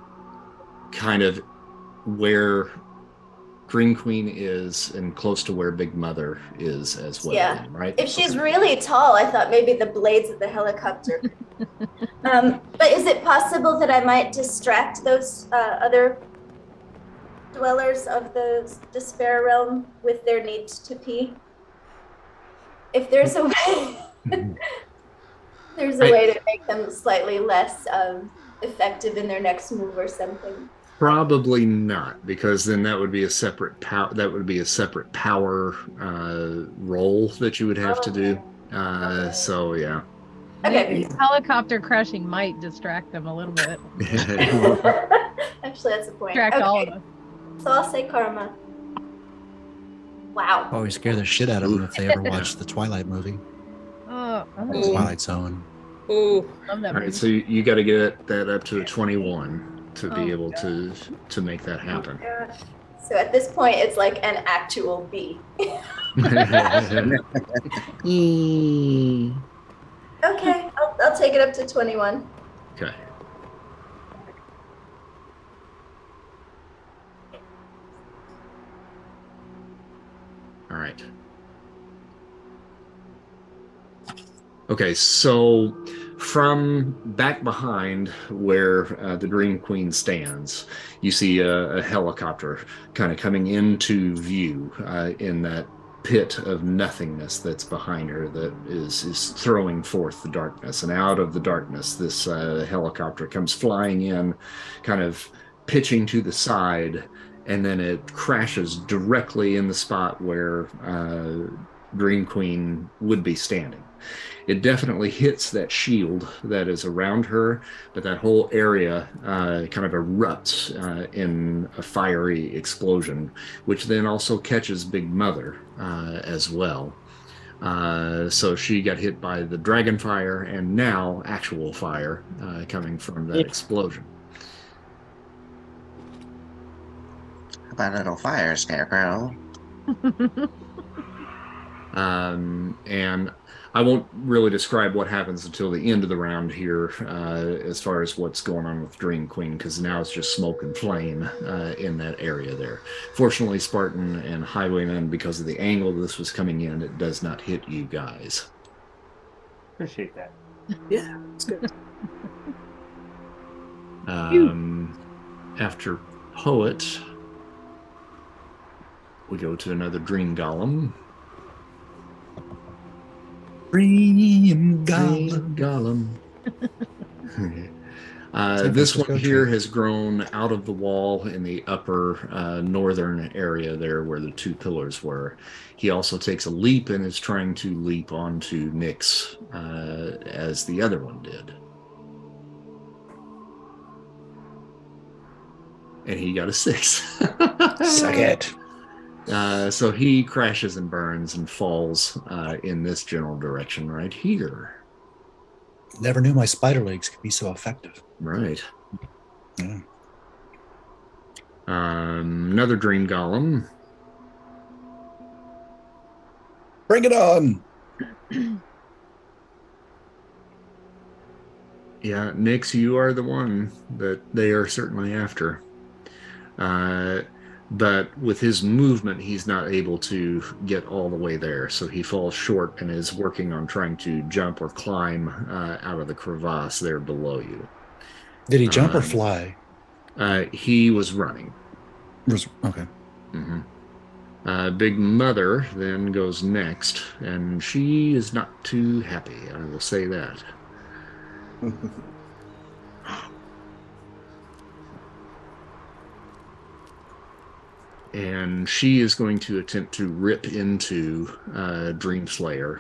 kind of where Dreamqueen is and close to where Big Mother is as well, Yeah. right? If she's really tall, I thought maybe the blades of the helicopter. But is it possible that I might distract those other dwellers of the despair realm with their need to pee? If there's a way, way to make them slightly less effective in their next move or something. Probably not, because then that would be a separate power. That would be a separate power roll that you would have to do. So yeah. Okay. Helicopter crashing might distract them a little bit. Actually, that's a point. Distract all of Okay. us. So I'll say karma. Wow. Always scare the shit out of them if they ever watch the Twilight movie, Oh, Twilight Zone. Ooh. love that All right, movie. so you got to get that up to a 21 to be able to make that happen. So at this point, it's like an actual B. Okay, I'll take it up to 21. Okay. All right. Okay, so from back behind where the Dreamqueen stands, you see a helicopter kind of coming into view in that pit of nothingness that's behind her that is throwing forth the darkness. And out of the darkness, this helicopter comes flying in, kind of pitching to the side and then it crashes directly in the spot where Dreamqueen would be standing. It definitely hits that shield that is around her, but that whole area kind of erupts in a fiery explosion, which then also catches Big Mother as well. So she got hit by the dragon fire and now actual fire coming from that explosion. How about a little fire, Scarecrow? And I won't really describe what happens until the end of the round here as far as what's going on with Dreamqueen, because now it's just smoke and flame in that area there. Fortunately, Spartan and Highwayman, because of the angle this was coming in, it does not hit you guys. Appreciate that. Yeah, it's good. After Poet, we go to another Dream Golem. Dream Golem. This one here has grown out of the wall in the upper northern area there where the two pillars were. He also takes a leap and is trying to leap onto Nyx as the other one did. And he got a 6. Suck it. So he crashes and burns and falls in this general direction right here. Never knew my spider legs could be so effective. Right. Yeah. Another Dream Golem. Bring it on. Yeah, Nyx, you are the one that they are certainly after. But with his movement, he's not able to get all the way there. So he falls short and is working on trying to jump or climb out of the crevasse there below you. Did he jump or fly? He was running. Okay. Mm-hmm. Big Mother then goes next, and she is not too happy, I will say that. And she is going to attempt to rip into Dreamslayer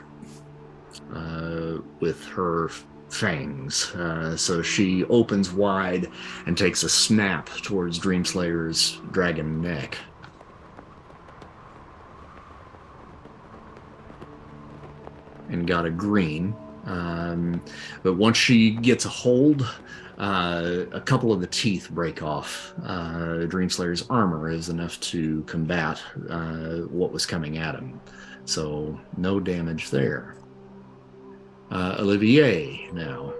with her fangs. So she opens wide and takes a snap towards Dreamslayer's dragon neck. And got a green. But once she gets a hold, a couple of the teeth break off. Dreamslayer's armor is enough to combat what was coming at him. So no damage there. Olivier now.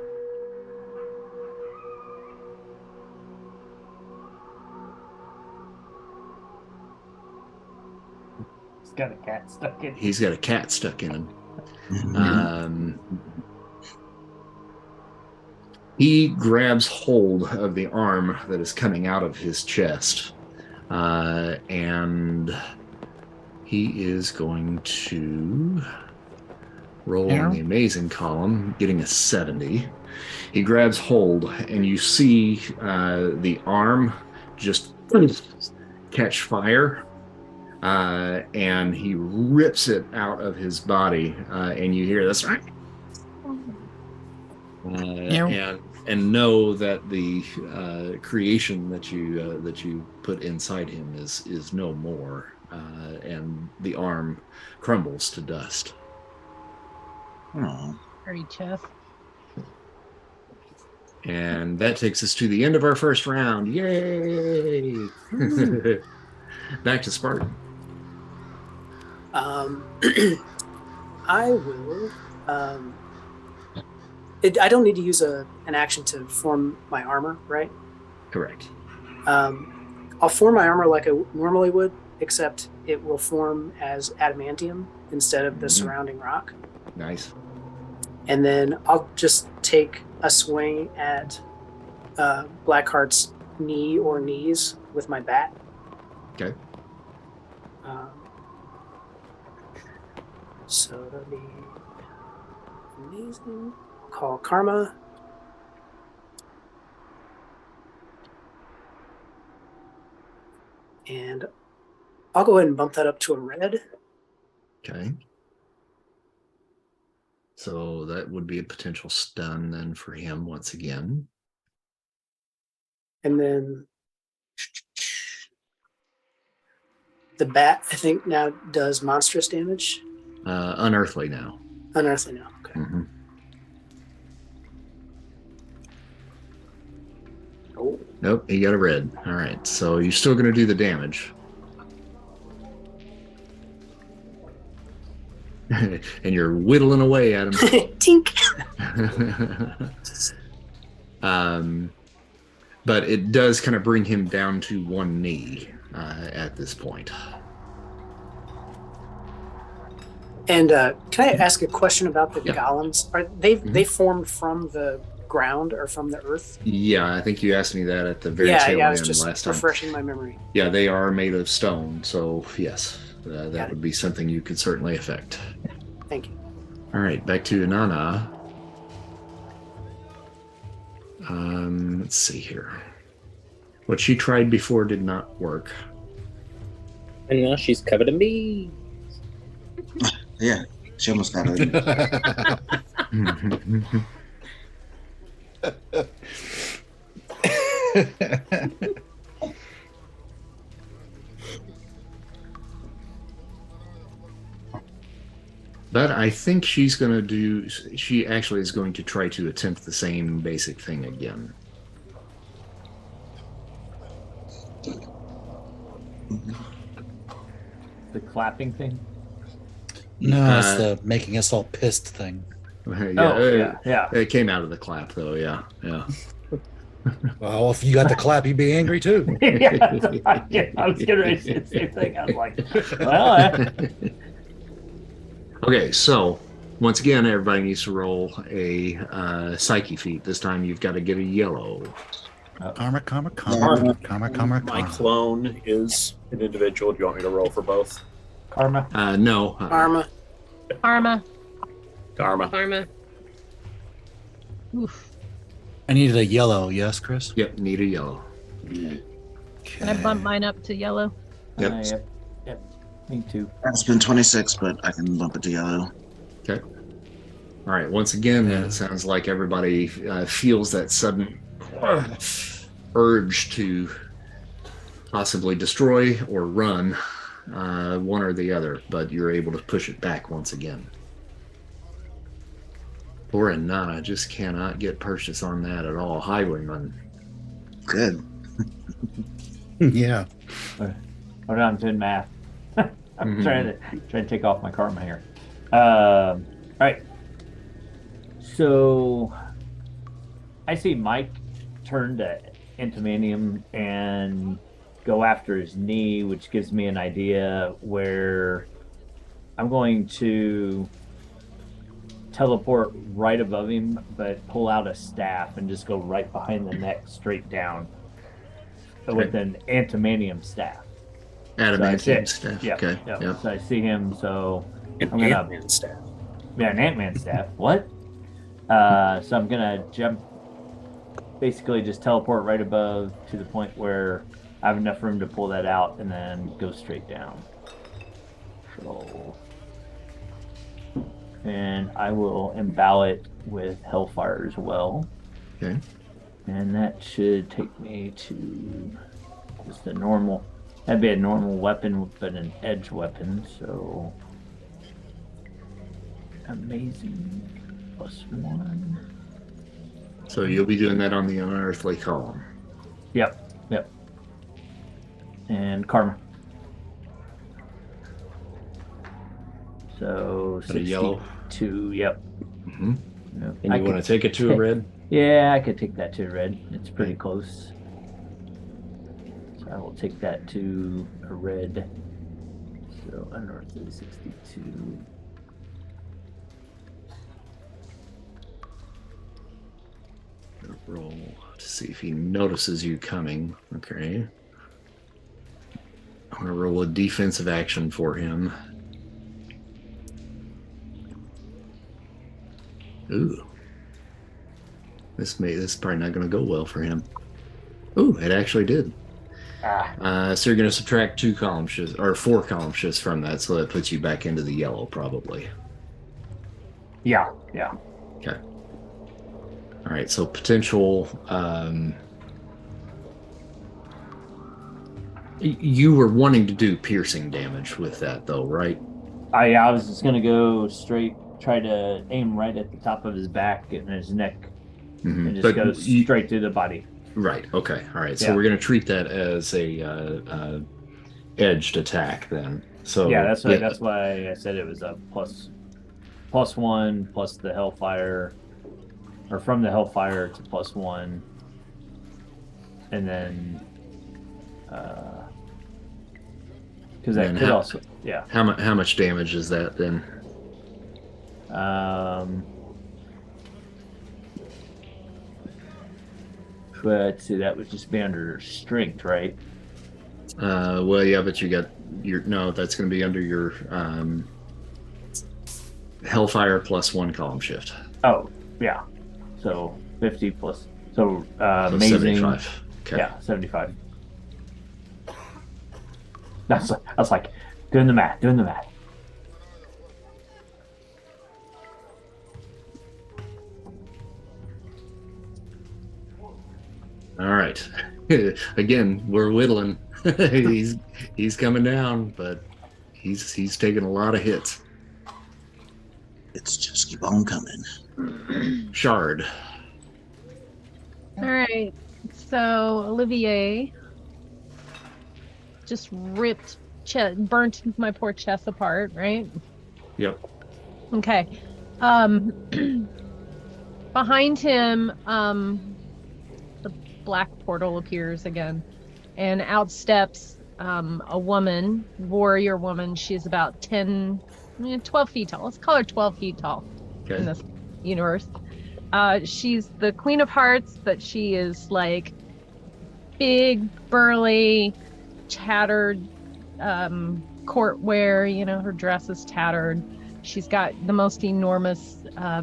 He's got a cat stuck in. He's got a cat stuck in him. He grabs hold of the arm that is coming out of his chest, and he is going to roll on the amazing column, getting a 70. He grabs hold, and you see the arm just catch fire, and he rips it out of his body, and you hear this. And know that the creation that you put inside him is no more, and the arm crumbles to dust. Hairy chest. And that takes us to the end of our first round. Yay! Back to Spartan. I will. I don't need to use an action to form my armor, right? Correct. I'll form my armor like I normally would, except it will form as adamantium instead of the surrounding rock. Nice. And then I'll just take a swing at Blackheart's knee or knees with my bat. Okay. So that'll be amazing. Call Karma. And I'll go ahead and bump that up to a red. Okay. So that would be a potential stun then for him once again. And then the bat, I think, now does monstrous damage. Unearthly now. Unearthly now. Okay. Mm-hmm. Oh. Nope, he got a red. All right, so you're still going to do the damage. And you're whittling away at him. Tink. But it does kind of bring him down to one knee at this point. And can I ask a question about the Yeah. golems? Are they formed from the ground or from the earth? Yeah, I think you asked me that at the very Yeah, tail I was end just last time. refreshing my memory. Yeah, they are made of stone, so yes, that would be something you could certainly affect. Thank you. All right, back to Inanna. Let's see here. What she tried before did not work. And now she's covered in bees. Yeah, she almost got it. But I think she's going to do, she actually is going to try to attempt the same basic thing again. The clapping thing. No, it's the making us all pissed thing. Yeah. It came out of the clap, though. Yeah. Well, if you got the clap, you'd be angry too. Yeah, I was getting ready to say the same thing. I was like, well, Okay, so once again, everybody needs to roll a psyche feat. This time you've got to get a yellow. Karma. My clone is an individual. Do you want me to roll for both? karma. No. Karma. Karma. Karma. Oof. I needed a yellow, yes, Chris? Yep, need a yellow. Can I bump mine up to yellow? Yep. Yep. Me too. It's been 26, but I can bump it to yellow. Okay. All right. Once again, it sounds like everybody feels that sudden urge to possibly destroy or run, one or the other, but you're able to push it back once again. Poor Inanna just cannot get purchase on that at all. Highwayman. Good. Yeah. Hold on, I'm doing math. I'm trying to take off my karma here. All right. So I see Mike turn to Antimanium and go after his knee, which gives me an idea where I'm going to teleport right above him, but pull out a staff and just go right behind the neck straight down with an Antimanium staff. Adamantium staff. Yeah. Okay. Yep. Yep. So I see him. So An I'm gonna Ant-Man staff. an Ant-Man staff. What? So I'm gonna jump, basically just teleport right above to the point where I have enough room to pull that out and then go straight down. So, and I will embowel it with Hellfire as well. Okay. And that should take me to just a normal. That'd be a normal weapon, but an edge weapon. So amazing +1. So you'll be doing that on the unearthly column. Yep. And karma. So Got a yellow? 62. Yep. Mm-hmm. Yep. And you want to take it to a red? Yeah, I could take that to red. It's pretty close. So I will take that to a red. So unearthly 62. Roll to see if he notices you coming. Okay. I'm gonna roll a defensive action for him. Ooh. This is probably not gonna go well for him. Ooh, it actually did. So you're going to subtract 2 column shifts or 4 column shifts from that, so that puts you back into the yellow probably. Yeah. Okay. All right. So potential. You were wanting to do piercing damage with that, though, right? I was just gonna go straight, try to aim right at the top of his back and his neck, and just go straight through the body. Right. Okay. All right. So we're going to treat that as a edged attack then. So yeah, that's why I said it was a +1 plus the hellfire, or from the hellfire to +1, and then because that could also How much damage is that then? But see, that would just be under strength, right? Well, yeah, but you got that's going to be under your hellfire +1 column shift. Oh, yeah. So 50 plus. So amazing. 75. Okay. Yeah, 75. I was like doing the math. All right. Again, we're whittling. he's coming down, but he's taking a lot of hits. It's just keep on coming. Shard. All right. So Olivier just burnt my poor chest apart, right? Yep. Okay. Behind him, the black portal appears again, and out steps a woman, warrior woman. She's about 12 feet tall. Let's call her 12 feet tall in this universe. She's the Queen of Hearts, but she is like big, burly, tattered court wear. Her dress is tattered. She's got the most enormous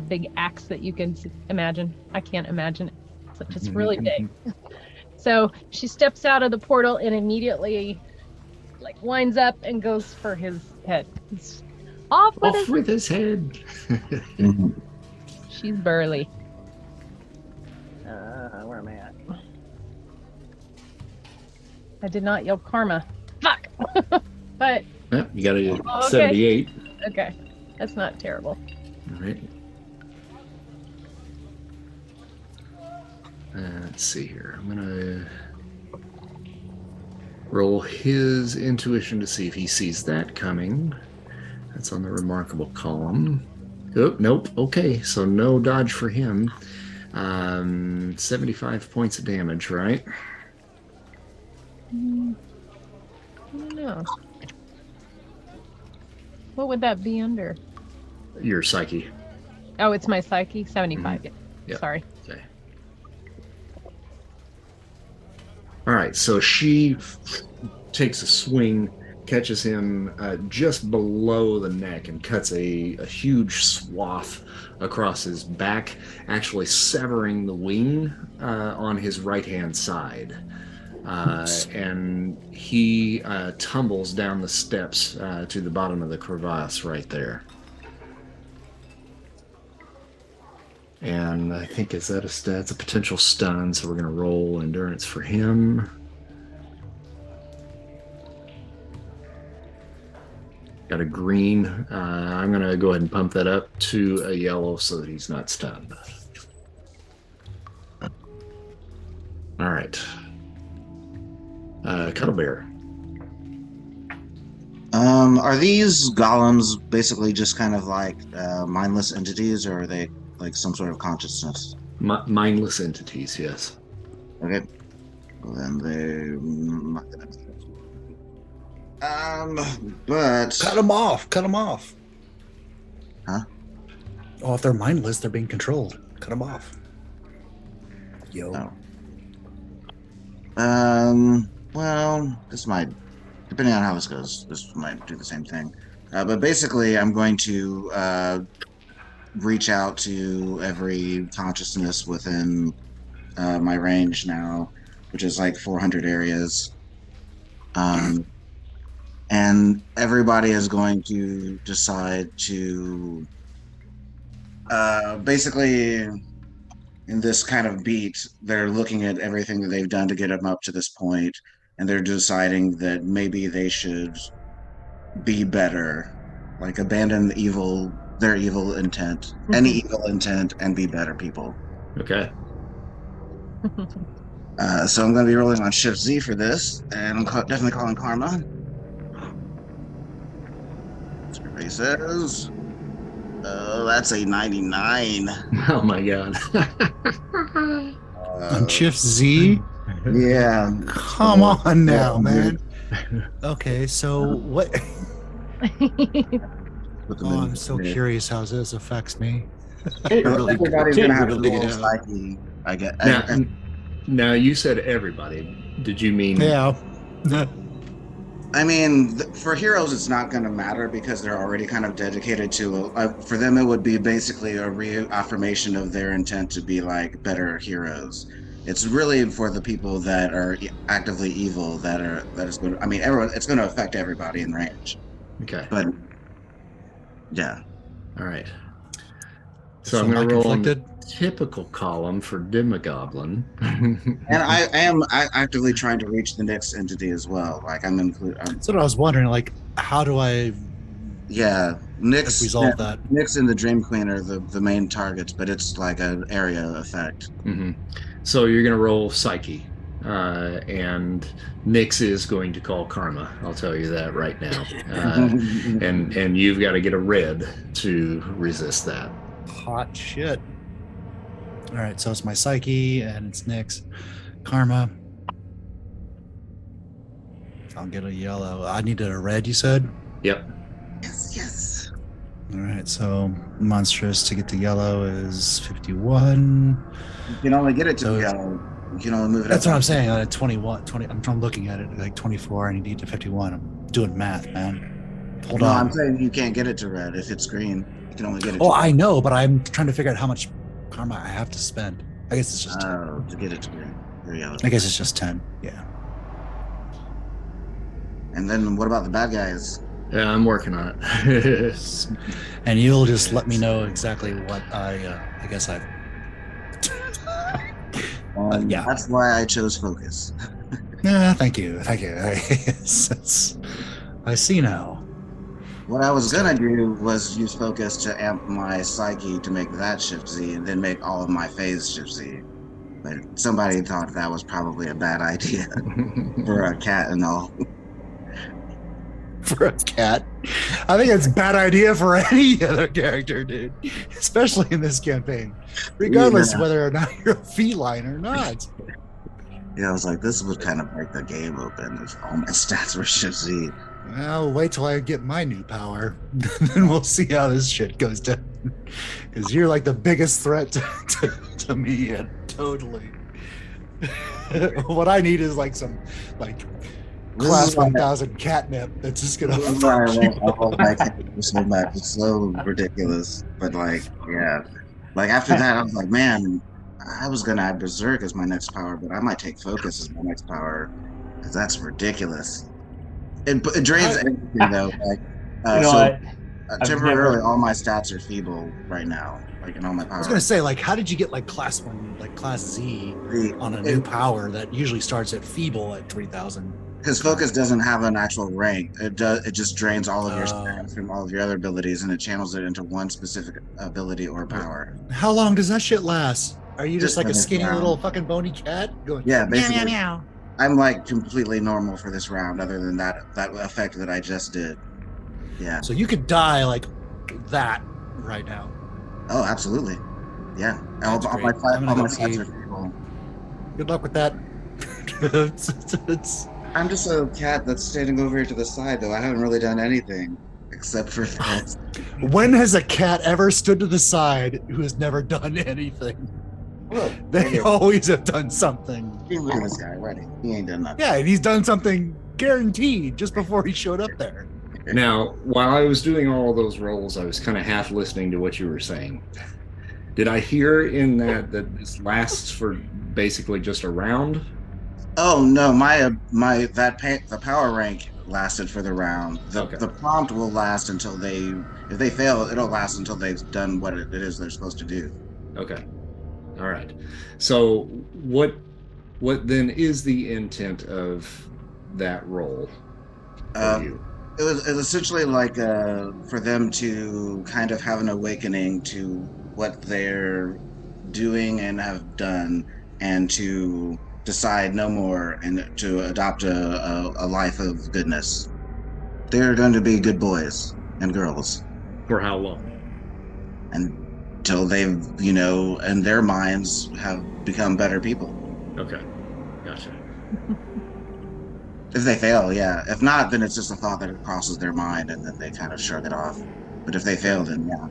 big axe that you can imagine. I can't imagine it. It's just really big. So she steps out of the portal and immediately winds up and goes for his head. It's off with his head. She's burly. Where am I at? I did not yell karma. Fuck. But you got a 78. Okay, that's not terrible. All right. Let's see here. I'm gonna roll his intuition to see if he sees that coming. That's on the remarkable column. Oh, nope. Okay, so no dodge for him. 75 points of damage, right? I don't know. What would that be under? Your psyche. Oh, it's my psyche? 75. Yep. Sorry. Okay. All right, so she takes a swing, catches him just below the neck, and cuts a huge swath across his back, actually severing the wing on his right-hand side. And he tumbles down the steps to the bottom of the crevasse right there. And I think, that's a potential stun, so we're going to roll endurance for him. Got a green. I'm going to go ahead and pump that up to a yellow so that he's not stunned. All right. Cuddlebear. Are these golems basically just kind of like mindless entities, or are they like some sort of consciousness? Mindless entities, yes. Okay. Well, then they're not gonna. But Cut them off. Huh? Oh, if they're mindless, they're being controlled. Cut them off. Yo. Oh. Well, this might, depending on how this goes, this might do the same thing. But basically, I'm going to reach out to every consciousness within my range now, which is like 400 areas. And everybody is going to decide to basically in this kind of beat, they're looking at everything that they've done to get them up to this point, and they're deciding that maybe they should be better, like abandon their evil intent, any evil intent, and be better people. Okay. So I'm going to be rolling on Shift Z for this, and I'm definitely calling Karma. Survey says, that's a 99. Oh my god. On Shift Z? Yeah. Come on now, man. Okay, so what? Oh, I'm so curious how this affects me. Everybody's going to have to roll psyche, I guess. Now, you said everybody. Did you mean? Yeah. I mean, for heroes, it's not going to matter because they're already kind of dedicated to. For them, it would be basically a reaffirmation of their intent to be like better heroes. It's really for the people that are actively evil that is going to. I mean, everyone. It's going to affect everybody in range. Okay. But yeah. All right. So I'm going to roll on the typical column for Demogoblin. And I am actively trying to reach the Nyx entity as well. Like that's what I was wondering. Like, how do I? Yeah, Nyx resolve that. Nyx and the Dreamqueen are the main targets, but it's like an area effect. Mm-hmm. So you're going to roll Psyche, and Nyx is going to call Karma. I'll tell you that right now. And you've got to get a red to resist that. Hot shit. All right, so it's my Psyche and it's Nyx. Karma. I'll get a yellow. I needed a red, you said? Yep. Yes. All right, so monstrous to get the yellow is 51. You can only get it to yellow. You can only move it. That's what I'm saying. 21, 20. I'm looking at it like 24, and you need to 51. I'm doing math, man. Hold on. I'm saying you can't get it to red if it's green. You can only get it. Oh, I know, but I'm trying to figure out how much karma I have to spend. I guess it's just 10. To get it to green. Yellow. I guess it's just 10. Yeah. And then what about the bad guys? Yeah, I'm working on it. And you'll just let me know exactly what I guess I've. Yeah. That's why I chose focus. Yeah, thank you. I see now. What I was gonna do was use focus to amp my psyche to make that Shift Z, and then make all of my phase Shift Z. But somebody thought that was probably a bad idea for a cat and all. For a cat, I think it's a bad idea for any other character, dude. Especially in this campaign, regardless of whether or not you're a feline or not. Yeah, I was like, this would kind of break the game open if all my stats were Shift Z. Well, wait till I get my new power, then we'll see how this shit goes down. Because you're like the biggest threat to me, and totally. What I need is like some class 1000 catnip that's just gonna. It's so ridiculous, but yeah, after that, I was like, man, I was gonna add Berserk as my next power, but I might take Focus as my next power because that's ridiculous. It drains everything though. Temporarily, all my stats are feeble right now. And all my power. I was gonna say, how did you get class 1, class Z on a new power that usually starts at feeble at 3000? Because Focus doesn't have an actual rank. It just drains all of your stats from all of your other abilities, and it channels it into one specific ability or power. How long does that shit last? Are you just like a skinny little fucking bony cat going? Yeah, basically. Meow, meow, meow. I'm completely normal for this round, other than that effect that I just did. Yeah. So you could die like that right now. Oh, absolutely. Yeah. All my stats are feeble. Good luck with that. I'm just a cat that's standing over here to the side, though. I haven't really done anything except for that. When has a cat ever stood to the side who has never done anything? Look, they always have done something. Look at this guy already. He ain't done nothing. Yeah, and he's done something guaranteed just before he showed up there. Now, while I was doing all of those rolls, I was kind of half listening to what you were saying. Did I hear in that this lasts for basically just a round? Oh no, the power rank lasted for the round. Okay. The prompt will last until if they fail, it'll last until they've done what it is they're supposed to do. Okay. All right. So what then is the intent of that role for Um, you? it was essentially like for them to kind of have an awakening to what they're doing and have done, and to decide no more and to adopt a life of goodness. They're going to be good boys and girls For how long? until they've, in their minds have become better people. Okay. Gotcha. If they fail, yeah. If not, then it's just a thought that crosses their mind and then they kind of shrug it off. But if they fail, then yeah,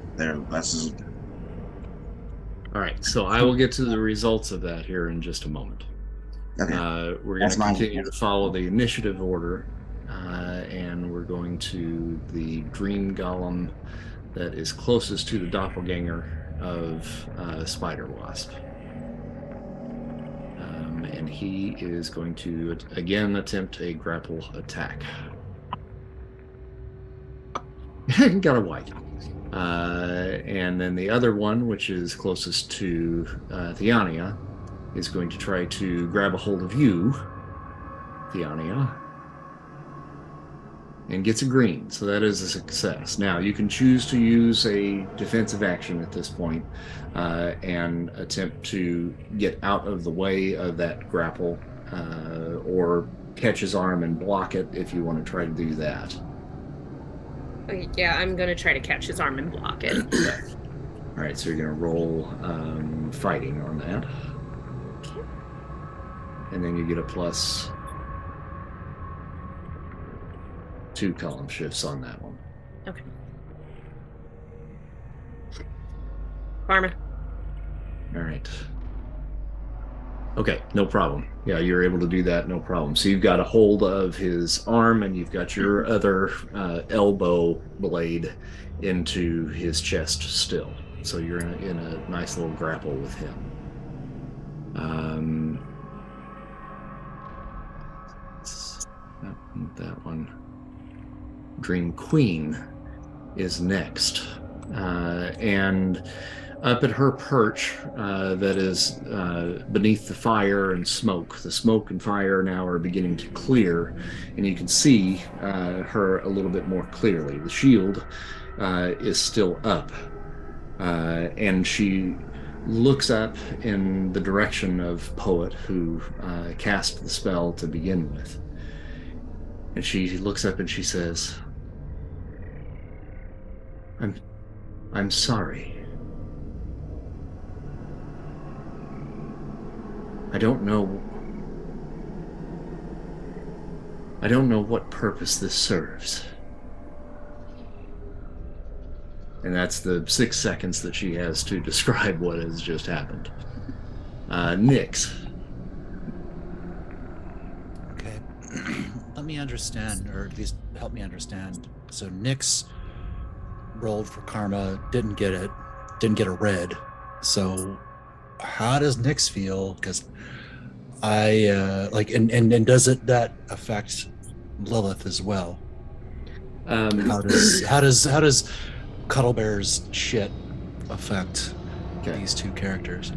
that's All right. So I will get to the results of that here in just a moment. okay. We're going That's to mine. continue to follow the initiative order, and we're going to the dream golem that is closest to the doppelganger of Spider Wasp. And he is going to again attempt a grapple attack. Got a white. And then the other one, which is closest to Theania, is going to try to grab a hold of you, Theania, and gets a green. So that is a success. Now, you can choose to use a defensive action at this point and attempt to get out of the way of that grapple or catch his arm and block it if you want to try to do that. Okay, yeah, I'm gonna try to catch his arm and block it. Okay. All right, so you're going to roll fighting on that. Okay. And then you get a plus 2 column shifts on that one. Okay. Karma. All right. Okay, no problem. Yeah, you're able to do that, no problem. So you've got a hold of his arm and you've got your other elbow blade into his chest still. So you're in a nice little grapple with him. That one. Dreamqueen is next. And up at her perch that is beneath the fire and smoke. The smoke and fire now are beginning to clear, and you can see her a little bit more clearly. The shield is still up, and she looks up in the direction of Poet, who cast the spell to begin with. And she looks up and she says, I'm sorry. I don't know what purpose this serves. And that's the 6 seconds that she has to describe what has just happened. Nyx. Okay. Let me understand, or at least help me understand. So Nyx rolled for karma, didn't get a red. So how does Nyx feel? Because I and does that affect Lilith as well? How does Cuddlebear's shit affect these two characters?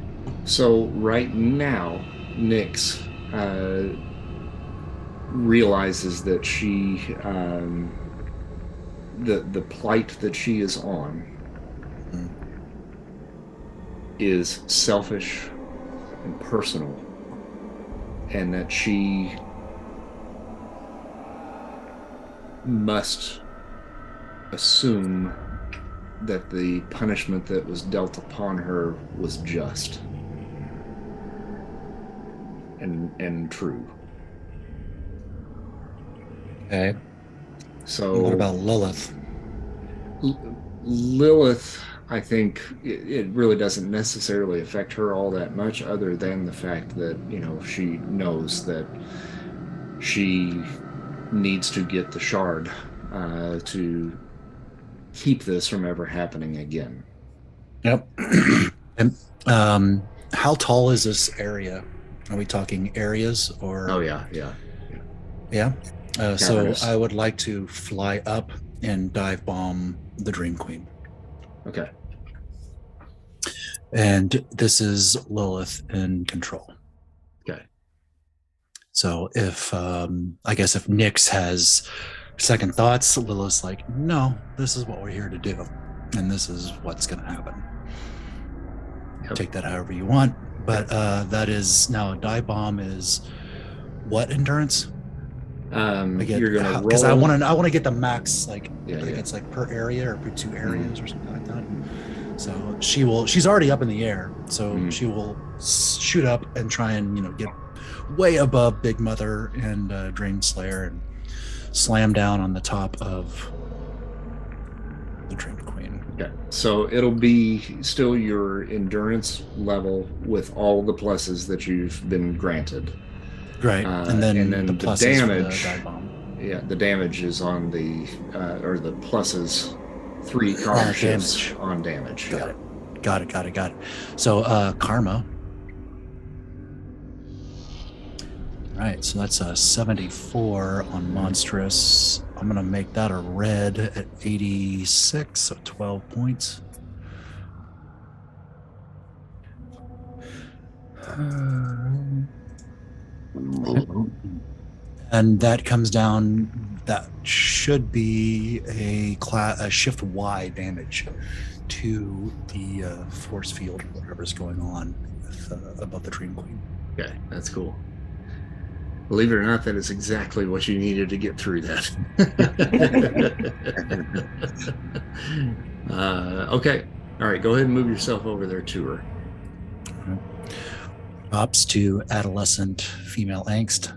So right now, Nyx realizes that she the plight that she is on is selfish and personal, and that she must assume that the punishment that was dealt upon her was just and true. Okay. So what about Lilith? Lilith, I think it really doesn't necessarily affect her all that much, other than the fact that, she knows that she needs to get the shard to keep this from ever happening again. Yep. And how tall is this area Are we talking areas or? Oh yeah, yeah. Yeah. So Cavernous. I would like to fly up and dive bomb the Dreamqueen. Okay. And this is Lilith in control. Okay. So if I guess if Nyx has second thoughts, Lilith's like, no, this is what we're here to do, and this is what's going to happen. Yep. Take that however you want, but that is now a dive bomb is what endurance? You're gonna roll because I want to get the max, like Yeah, I think yeah. it's like per area or per 2 areas or something like that. So she's already up in the air, so she will shoot up and try and get way above Big Mother and Dream Slayer and slam down on the top of the Dream Queen. Okay. So it'll be still your endurance level with all the pluses that you've been granted. Right, and then the pluses for the dive bomb. Yeah, the damage is on the or the pluses 3 karma shifts on damage. Got it. So karma. All right, so that's a 74 on monstrous. I'm gonna make that a red at 86, so 12 points. And that comes down, that should be a shift Y damage to the force field, whatever's going on with, above the Dream Queen. Okay, that's cool. Believe it or not, that is exactly what you needed to get through that. Okay, all right, go ahead and move yourself over there to her. Ops to adolescent female angst.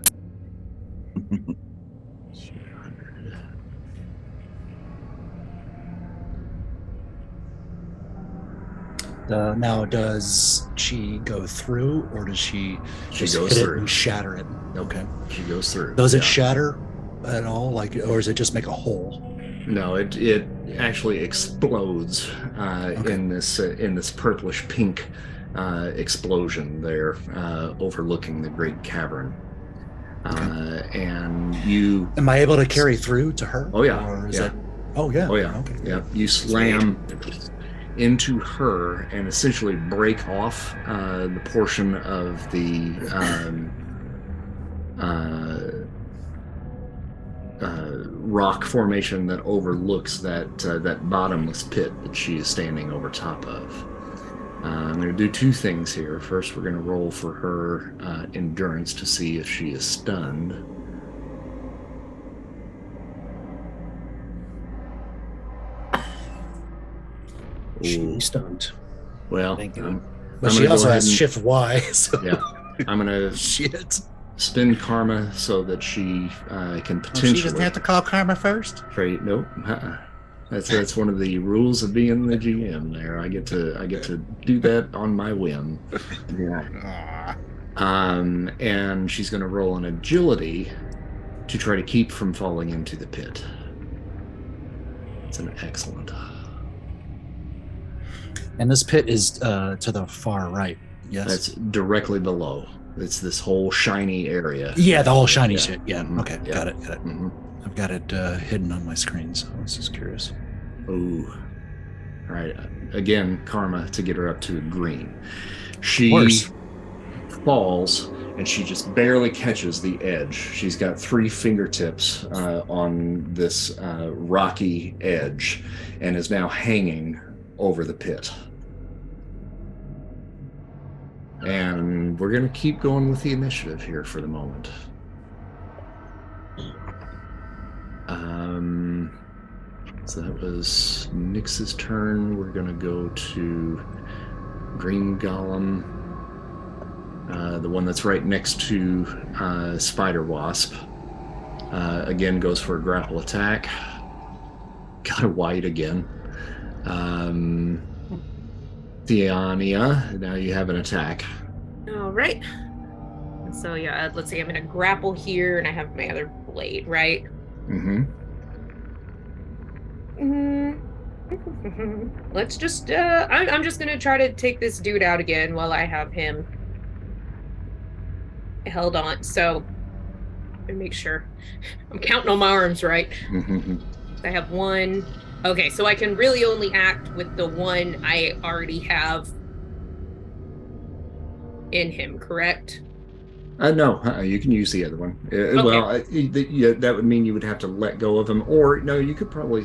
Now, does she go through, or does she just goes hit it through. and shatter it? Okay, she goes through. Does it Yeah. shatter at all, like, or does it just make a hole? No, it actually explodes in this purplish pink explosion there, overlooking the great cavern. And you. Am I able to carry through to her? Oh yeah. Or is yeah. it? Oh yeah. Oh yeah. Okay. Yeah. You slam into her and essentially break off the portion of the rock formation that overlooks that bottomless pit that she is standing over top of. I'm going to do 2 things here. First, we're going to roll for her endurance to see if she is stunned. She's stunned. Well, Thank you. But I'm she gonna also go has ahead and- shift Y. So. Yeah, I'm going to Shit. spend karma so that she can Oh, potentially. she doesn't have to call karma first. Trade. Nope. That's one of the rules of being the GM. There, I get to do that on my whim. Yeah. And she's going to roll an agility to try to keep from falling into the pit. It's an excellent. And this pit is to the far right. Yes. That's directly below. It's this whole shiny area. Yeah, the whole shiny Yeah. shit. Yeah. Mhm. Okay. Yeah. Got it. Mm-hmm. I've got it hidden on my screen, so I was just curious. Ooh. All right. Again, karma to get her up to a green. Of She course. falls and she just barely catches the edge. She's got 3 fingertips on this rocky edge and is now hanging over the pit. And we're going to keep going with the initiative here for the moment. So that was Nyx's turn. We're going to go to Green Golem, the one that's right next to Spider Wasp. Again, goes for a grapple attack. Got a white again. Theania, now you have an attack. All right. So yeah, let's see. I'm gonna grapple here, and I have my other blade, right? Mm-hmm. Let's just. I'm just gonna try to take this dude out again while I have him. Held on. So let me make sure I'm counting on my arms right. I have one. Okay, so I can really only act with the one I already have in him, correct? No, you can use the other one. Okay. Well, that would mean you would have to let go of him, or no, you could probably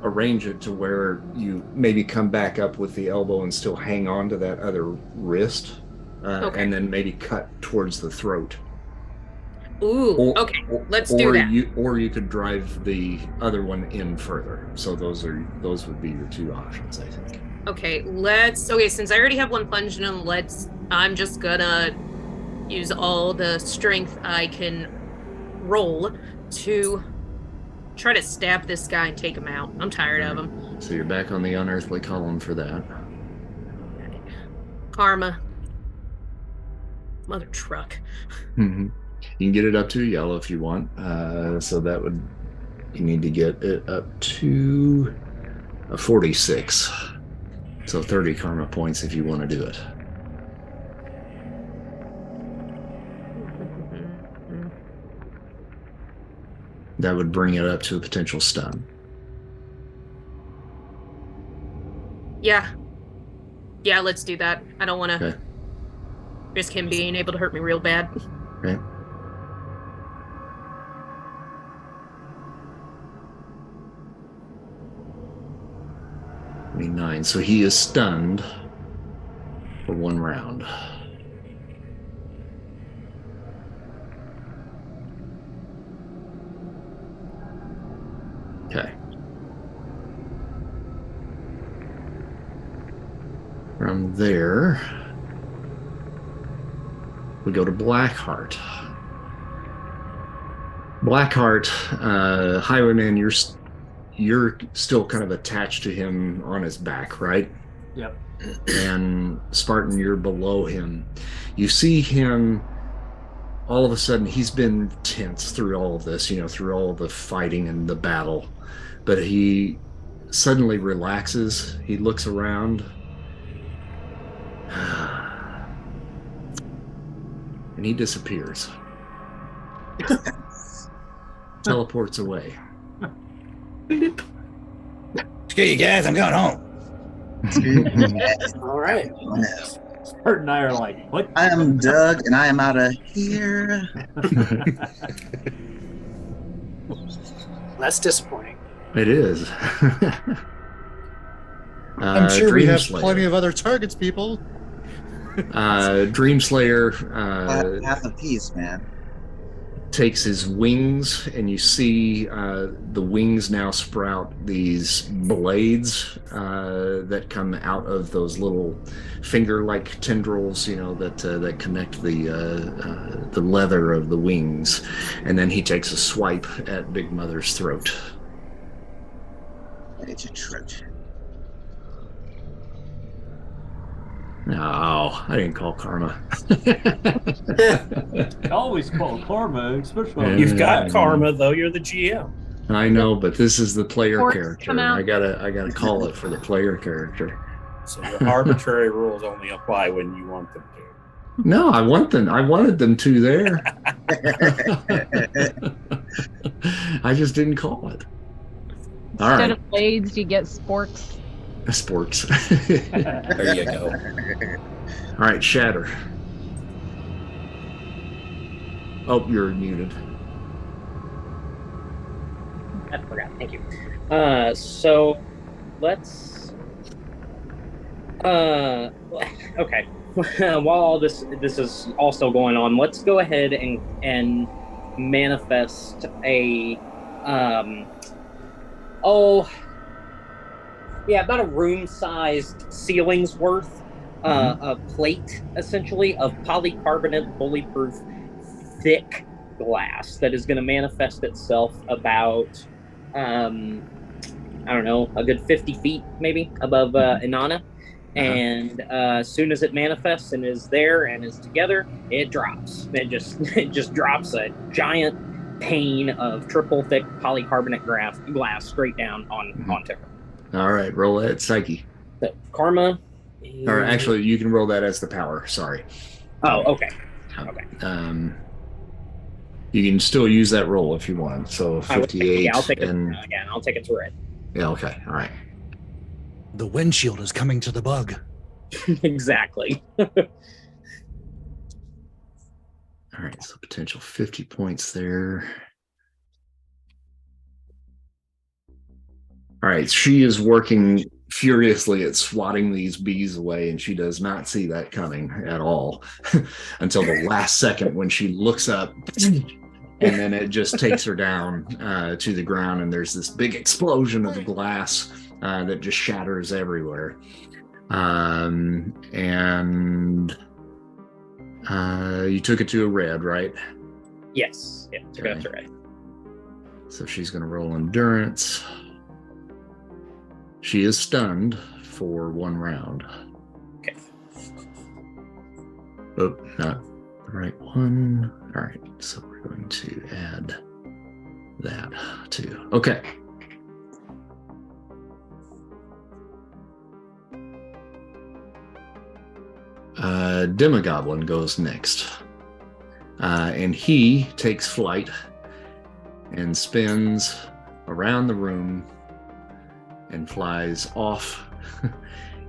arrange it to where you maybe come back up with the elbow and still hang on to that other wrist, and then maybe cut towards the throat. Ooh, okay, let's do that. Or you could drive the other one in further. So those would be your two options, I think. Okay, since I already have one plunged in him, I'm just gonna use all the strength I can roll to try to stab this guy and take him out. I'm tired of him. So you're back on the unearthly column for that. Karma. Mother truck. Mm-hmm. You can get it up to a yellow if you want. So you need to get it up to a 46. So 30 karma points if you want to do it. That would bring it up to a potential stun. Yeah, let's do that. I don't want to risk him being able to hurt me real bad. Okay. Nine. So he is stunned for 1 round. Okay. From there, we go to Blackheart. Blackheart, Highwayman, you're still kind of attached to him on his back, right? Yep. And Spartan, you're below him. You see him, all of a sudden, he's been tense through all of this, through all of the fighting and the battle. But he suddenly relaxes. He looks around. And he disappears. Teleports away. Screw you guys, I'm going home. All right. Bert and I are like, what? I am Doug, and I am out of here. That's disappointing. It is. I'm sure we have Dreamslayer. plenty of other targets, people. Dreamslayer Half a piece, man. takes his wings, and you see the wings now sprout these blades that come out of those little finger-like tendrils, that connect the leather of the wings. And then he takes a swipe at Big Mother's throat. It's a throat. No, I didn't call karma. I always call karma, especially. You've got karma, though. You're the GM. I know, but this is the player Forks character. come out. I gotta call it for the player character. So your arbitrary rules only apply when you want them to. No, I wanted them to there. I just didn't call it. All Instead right. of blades, you get sporks. Sports. There you go. All right, Shatter. Oh, you're muted. I forgot. Thank you. So let's. Okay. While all this is all still going on, let's go ahead and manifest a about a room-sized ceiling's worth a plate, essentially, of polycarbonate, bulletproof, thick glass that is going to manifest itself about, I don't know, a good 50 feet, maybe, above Inanna. And as soon as it manifests and is there and is together, it drops. It just drops a giant pane of triple thick polycarbonate glass straight down onto her. All right, roll that Psyche. So karma. Or actually, you can roll that as the power. Sorry. Oh, okay. Okay. You can still use that roll if you want. So 58 I'll take and it again. I'll take it to red. yeah, okay, all right. The windshield is coming to the bug. Exactly. All right, so potential 50 points there. All right, she is working furiously at swatting these bees away, and she does not see that coming at all until the last second when she looks up, and then it just takes her down to the ground, and there's this big explosion of the glass that just shatters everywhere. And you took it to a red, right? Yes. Yeah, took it to red. So she's going to roll endurance. She is stunned for 1 round. Okay. Oh, not the right one. All right, so we're going to add that too. Okay. Demogoblin goes next. And he takes flight and spins around the room and flies off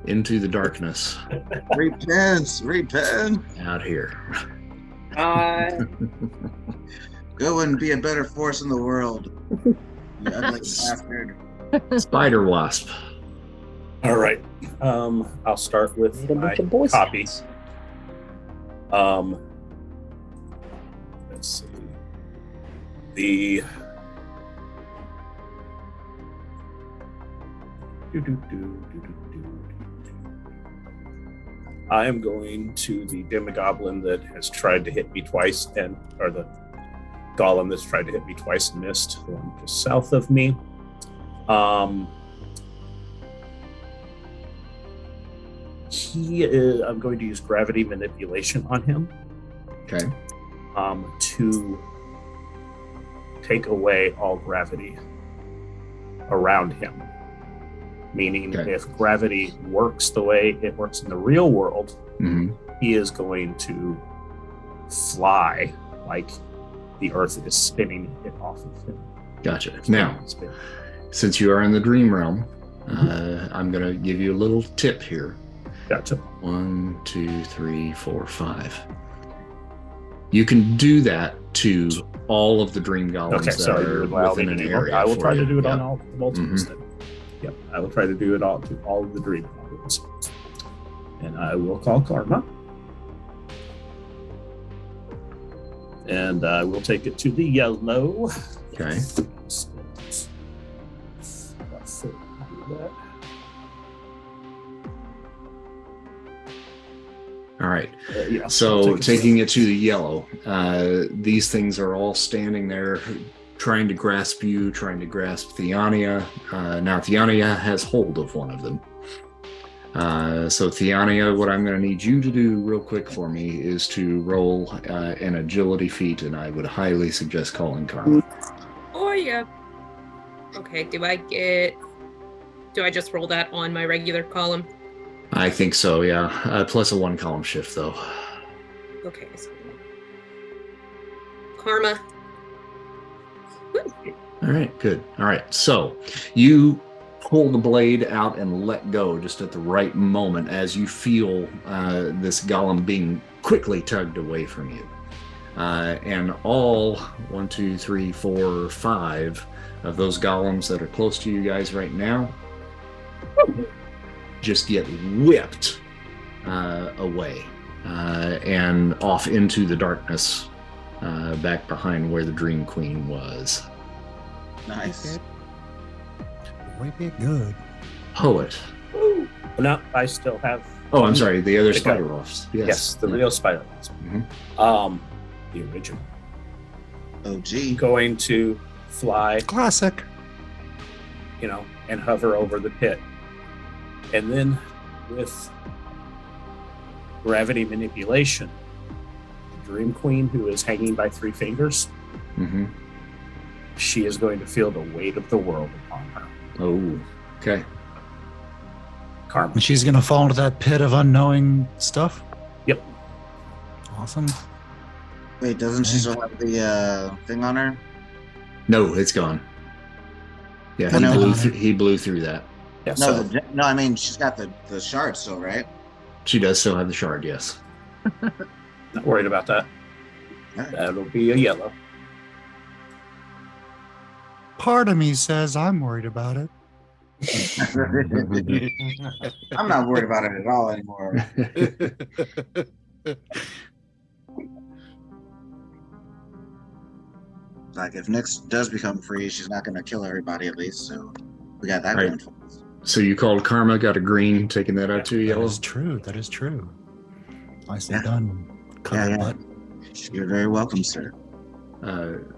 into the darkness. Repent. Out here. Go and be a better force in the world. You ugly bastard. Spider wasp. All right. I'll start with my copy. Let's see. The I am going to the Demogoblin that has tried to hit me twice, or the Golem that's tried to hit me twice and missed, the one just south of me. I'm going to use gravity manipulation on him. Okay. To take away all gravity around him. Meaning, if gravity works the way it works in the real world, he is going to fly like the Earth is spinning it off of him. Gotcha. Now, since you are in the dream realm, I'm going to give you a little tip here. Gotcha. 1, 2, 3, 4, 5. You can do that to all of the dream golems that are within an area. I will try to do it on all the multiples then. Yep, I will try to do it all to all of the dream golems. And I will call Karma. And I will take it to the yellow. Okay. All right. Yeah, so taking it to the yellow, these things are all standing there trying to grasp you, trying to grasp Theania. Now Theania has hold of one of them. So Theania, what I'm going to need you to do real quick for me is to roll an agility feat, and I would highly suggest calling Karma. Oh, yeah. Okay, do I just roll that on my regular column? I think so, yeah. Plus a 1 column shift, though. Okay. So Karma. Woo. All right, good. All right, so you pull the blade out and let go just at the right moment as you feel this golem being quickly tugged away from you. And all 1, 2, 3, 4, 5 of those golems that are close to you guys right now just get whipped away and off into the darkness back behind where the Dreamqueen was. Nice. Wicked good. Poet. No, I still have. Oh, I'm sorry. The other spider wasps. Yes, the real spider wasp. The original. OG. Going to fly, Classic. and hover over the pit. And then with gravity manipulation, the Dreamqueen, who is hanging by 3 fingers, she is going to feel the weight of the world upon her. Oh, okay. Karma. And she's gonna fall into that pit of unknowing stuff. Yep. Awesome. Wait, doesn't she still have the thing on her? No, it's gone. Yeah, I know. he blew through that. Yeah, No, so no, I mean she's got the shard still, right? She does still have the shard, yes. not worried about that. That'll be a yellow. Part of me says I'm worried about it. I'm not worried about it at all anymore. Like if Nyx does become free, she's not going to kill everybody at least. So we got that Right. going for us. So you called Karma, got a green, taking that out to That yellow. is true. That is true. Nicely Yeah. done. Yeah, yeah. Butt. You're very welcome, sir.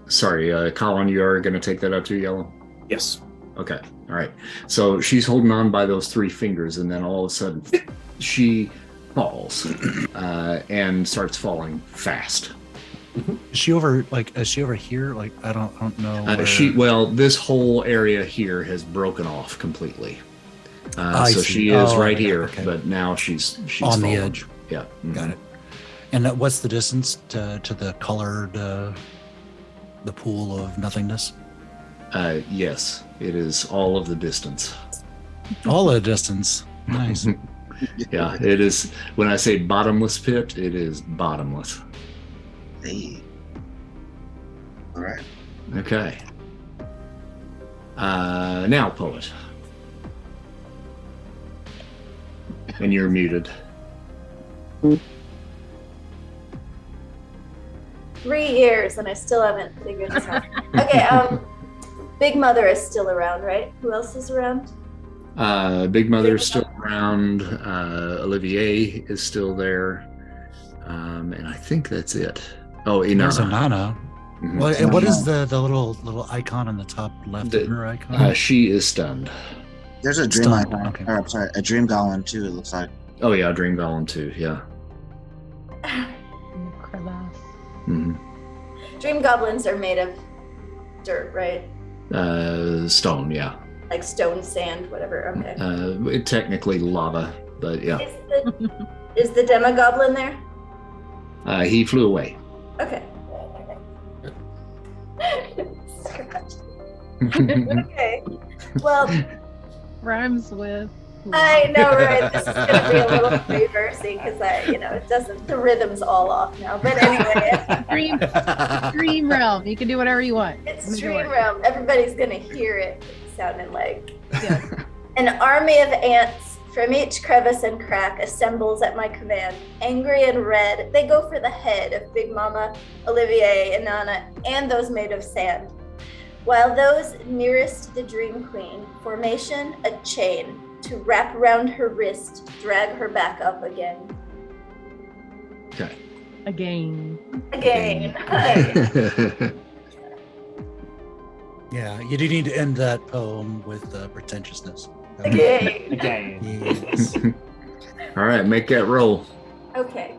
Sorry, Colin, you are going to take that out to yellow? Yes. Okay, all right. So she's holding on by those 3 fingers, and then all of a sudden she falls and starts falling fast. Is she over here? Like I don't know. This whole area here has broken off completely. I So see. she is Oh, right okay, here, okay. but now she's On the fallen. edge. Yeah, Got it. And what's the distance to the colored the pool of nothingness? Yes, it is all of the distance. All the distance. Nice. Yeah, it is. When I say bottomless pit, it is bottomless. Hey. All right. Okay. Now, poet. And you're muted. 3 years and I still haven't figured this out. Okay, Big Mother is still around, right? Who else is around? Big Mother's still around. Olivier is still there. And I think that's it. Oh, There's Inanna. Inanna. Mhm. Well, and what is the little icon on the top left of her icon? She is stunned. There's a dream Stunned, icon. okay. Or, I'm sorry, a dream golem too. It looks like. Oh yeah, Dream Golem too. Yeah. Crevasse. hmm Dream goblins are made of dirt, right? Stone. Yeah. Like stone, sand, whatever. Okay. Technically lava, but yeah. Is the demo goblin there? He flew away. Okay. Scratch. Okay. Well, Rhymes with. I know, right? This is gonna be a little reversing because it doesn't. The rhythm's all off now. But anyway, Dream realm. You can do whatever you want. it's Enjoy. Dream Realm. Everybody's gonna hear it sounding like Yeah. an army of ants from each crevice and crack assembles at my command. Angry and red, they go for the head of Big Mama, Olivier, Inanna, and those made of sand. While those nearest the Dreamqueen, formation a chain to wrap around her wrist, drag her back up again. Okay. Again. Again. Yeah, you do need to end that poem with pretentiousness. Again. Again. Yes. All right, make that roll. Okay.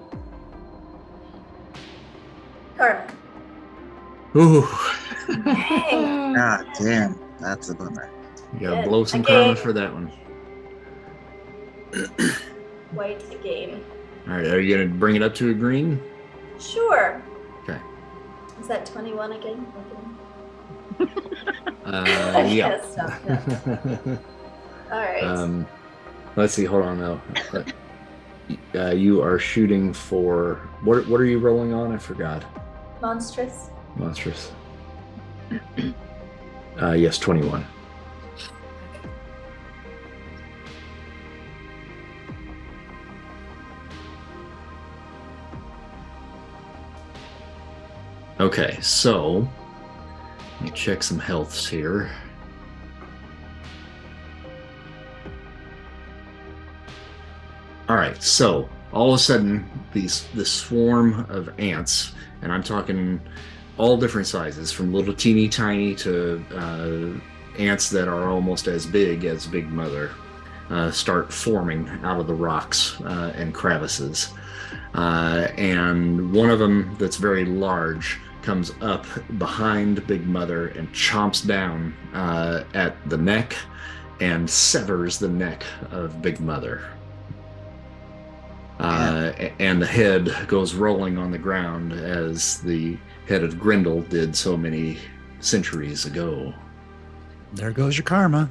Carmen. Ooh, Dang. God damn, that's a bummer. you gotta Good. blow some Okay. karma for that one. White again. All right, are you gonna bring it up to a green? Sure. Okay. Is that 21 again? Yeah. Yes, All right. Let's see. Hold on now. You are shooting for what? What are you rolling on? I forgot. Monstrous. Monstrous. Yes, 21. Okay, so let me check some healths here. All right, so all of a sudden, this swarm of ants, and I'm talking all different sizes, from little teeny tiny to ants that are almost as big as Big Mother, start forming out of the rocks and crevices. And one of them that's very large comes up behind Big Mother and chomps down at the neck and severs the neck of Big Mother. and the head goes rolling on the ground as the head of Grendel did so many centuries ago. There goes your karma.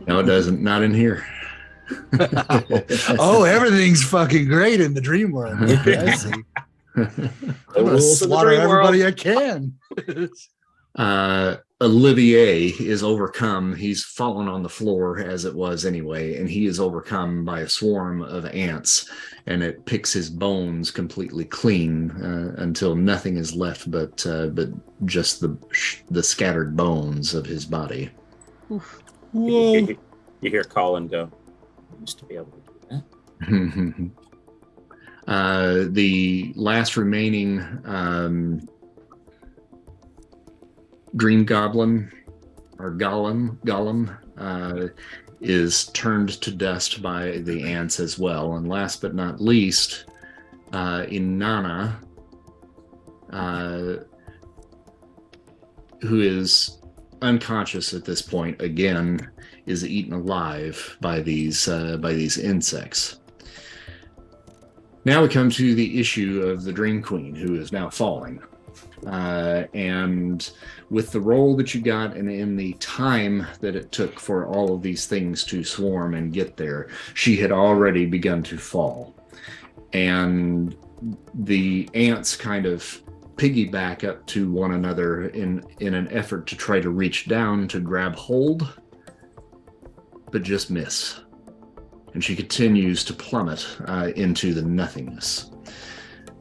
No, it doesn't. Not in here. Oh, everything's fucking great in the dream world. Okay, I see. I'm gonna rules of the slaughter dream everybody world. I can. Olivier is overcome. He's fallen on the floor as it was anyway, and he is overcome by a swarm of ants, and it picks his bones completely clean until nothing is left but just the scattered bones of his body. Oof. Whoa. You hear Colin go, I used to be able to do that. The last remaining dream goblin or golem is turned to dust by the ants as well. And last but not least, Inanna, who is unconscious at this point again, is eaten alive by these insects. Now we come to the issue of the Dream Queen, who is now falling. And with the roll that you got and in the time that it took for all of these things to swarm and get there, she had already begun to fall. And the ants kind of piggyback up to one another in an effort to try to reach down to grab hold, but just miss. And she continues to plummet into the nothingness.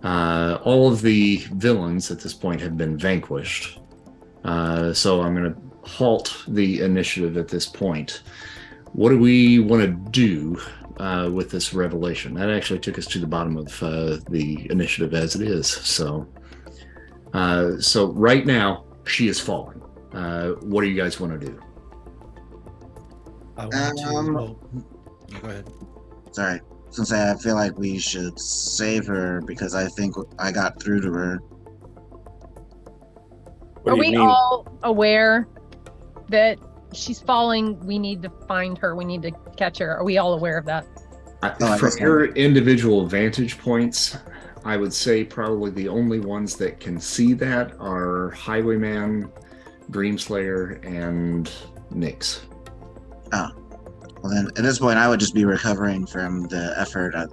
All of the villains at this point have been vanquished. So I'm going to halt the initiative at this point. What do we want to do with this revelation? That actually took us to the bottom of the initiative as it is. So right now, she is falling. What do you guys want to do? I want to. Go ahead. Sorry. Since I feel like we should save her because I think I got through to her. What Are do you we mean? all aware that she's falling? We need to find her. We need to catch her. Are we all aware of that? From your individual vantage points, I would say probably the only ones that can see that are Highwayman, Dreamslayer, and Nyx. Oh. Well, then at this point, I would just be recovering from the effort of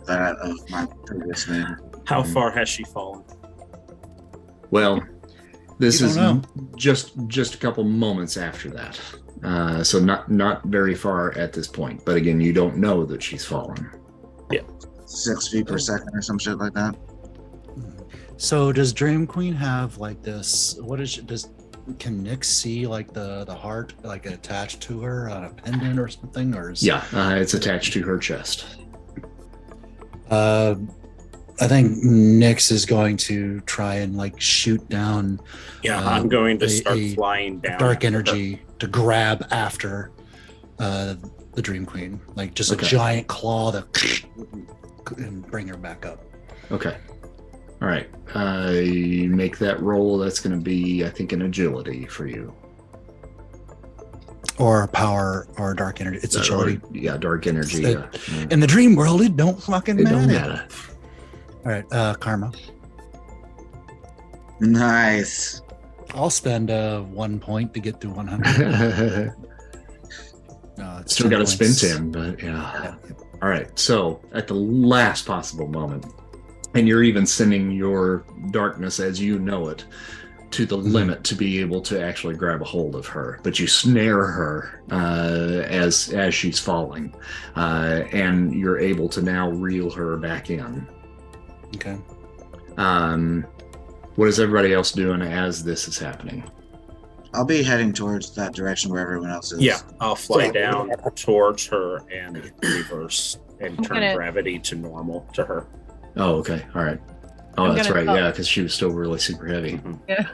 my previous move. How far has she fallen? Well, this You is don't just a couple moments after that. So not very far at this point. But again, you don't know that she's fallen. 6 feet per second or some shit like that. So does Dream Queen have like this? What is it? Can Nyx see like the heart like attached to her on a pendant or something? Or is it's attached to her chest. I think Nyx is going to try and like shoot down. I'm going to start a flying down. Dark energy to grab after the Dream Queen, like just Okay. a giant claw that and bring her back up. Okay. All right. Make that roll. That's going to be, I think, an agility for you. Or power or dark energy. It's agility. Dark energy. In the dream world, it don't fucking It matter. don't matter. All right, karma. Nice. I'll spend 1 point to get to 100. It's Still got to 10 spend points. 10, but yeah. All right. So at the last possible moment, and you're even sending your darkness as you know it to the limit to be able to actually grab a hold of her, but you snare her as she's falling, and you're able to now reel her back in. Okay. What is everybody else doing as this is happening? I'll be heading towards that direction where everyone else is. Yeah, I'll fly down towards her and reverse and I'm turn gonna- gravity to normal to her. Oh, okay. All right. Oh, I'm that's gonna right. tell- Yeah, because she was still really super heavy. Yeah.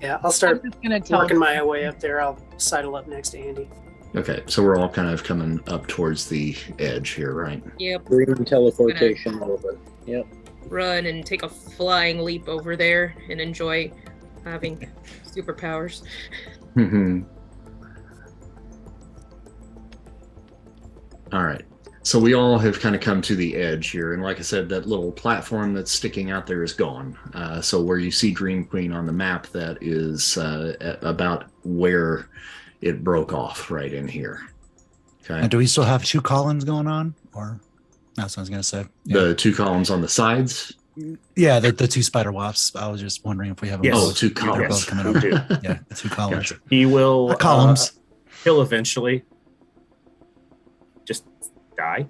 Yeah, I'll I'm start just gonna tell working my way up there. I'll sidle up next to Andy. Okay, so we're all kind of coming up towards the edge here, right? Yep. Green teleportation over. Yep. Run and take a flying leap over there and enjoy having superpowers. All right. So we all have kind of come to the edge here, and like I said, that little platform that's sticking out there is gone. So where you see Dreamqueen on the map, that is about where it broke off, right in here. Okay. And do we still have 2 columns going on, or that's what I was gonna say? The 2 columns on the sides. Yeah, the 2 spider wasps. I was just wondering if we have them Yes. both. Oh, 2 They're columns. both coming We up. do. Yeah, the 2 columns. Gotcha. He will Columns. He'll eventually just die,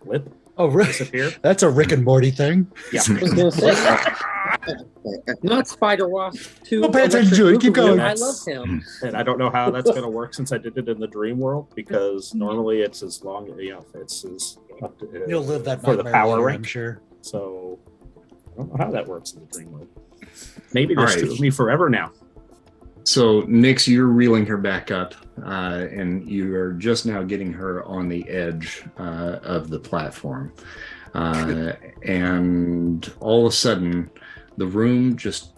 blip, Oh, really? disappear. That's a Rick and Morty thing. Yeah. I was gonna say, not Spider Wasp. Don't pay attention to it. Keep going. I love him. And I don't know how that's going to work since I did it in the dream world, because normally it's as long, it's as You'll live that for the nightmare power later, rank. I'm sure. So I don't know how that works in the dream world. Maybe there's All right. 2 of me forever now. So, Nyx, you're reeling her back up, and you are just now getting her on the edge of the platform. And all of a sudden, the room just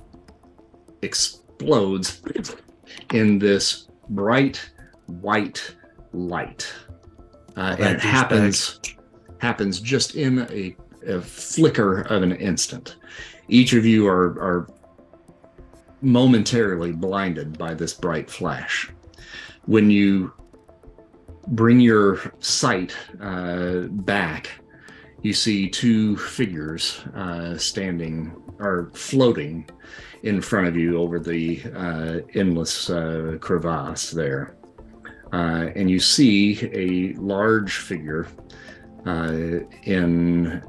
explodes in this bright white light. And it happens just in a flicker of an instant. Each of you are momentarily blinded by this bright flash. When you bring your sight back, you see 2 figures standing or floating in front of you over the endless crevasse there. And you see a large figure in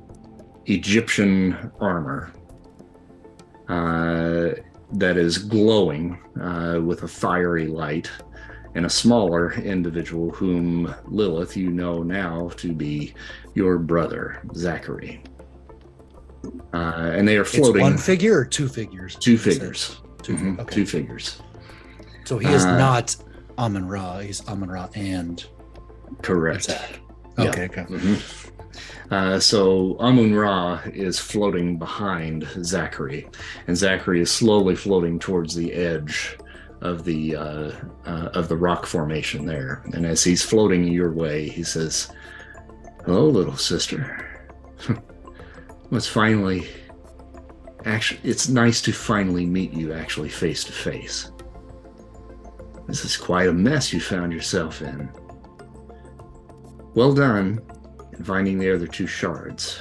Egyptian armor that is glowing with a fiery light, and a smaller individual whom Lilith, you know now to be your brother, Zachary. And they are floating. It's 1 figure or 2 figures? 2 figures. 2 Mhm, okay. 2 figures. So he is not Amun-Ra. He's Amun-Ra and Correct. Zach. Yeah. Okay, okay. So Amun-Ra is floating behind Zachary, and Zachary is slowly floating towards the edge of the rock formation there. And as he's floating your way, he says, "Hello, little sister. It's nice to finally meet you actually face to face. This is quite a mess you found yourself in. Well done in finding the other 2 shards.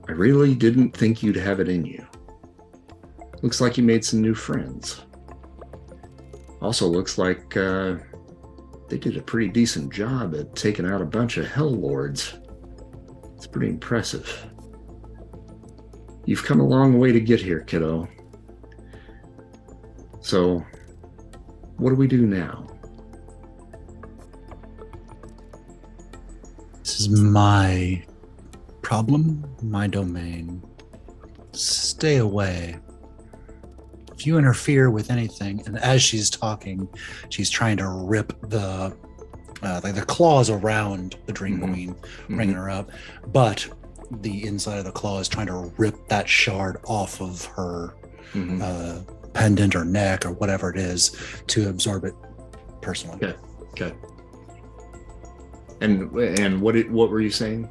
I really didn't think you'd have it in you. Looks like you made some new friends. Also looks like they did a pretty decent job at taking out a bunch of hell lords. It's pretty impressive. You've come a long way to get here, kiddo. So, what do we do now?" This is my problem, my domain. Stay away. If you interfere with anything, and as she's talking, she's trying to rip the claws around the Dreamqueen, bringing her up, but the inside of the claw is trying to rip that shard off of her pendant or neck or whatever it is to absorb it personally. Okay. Okay. And what were you saying?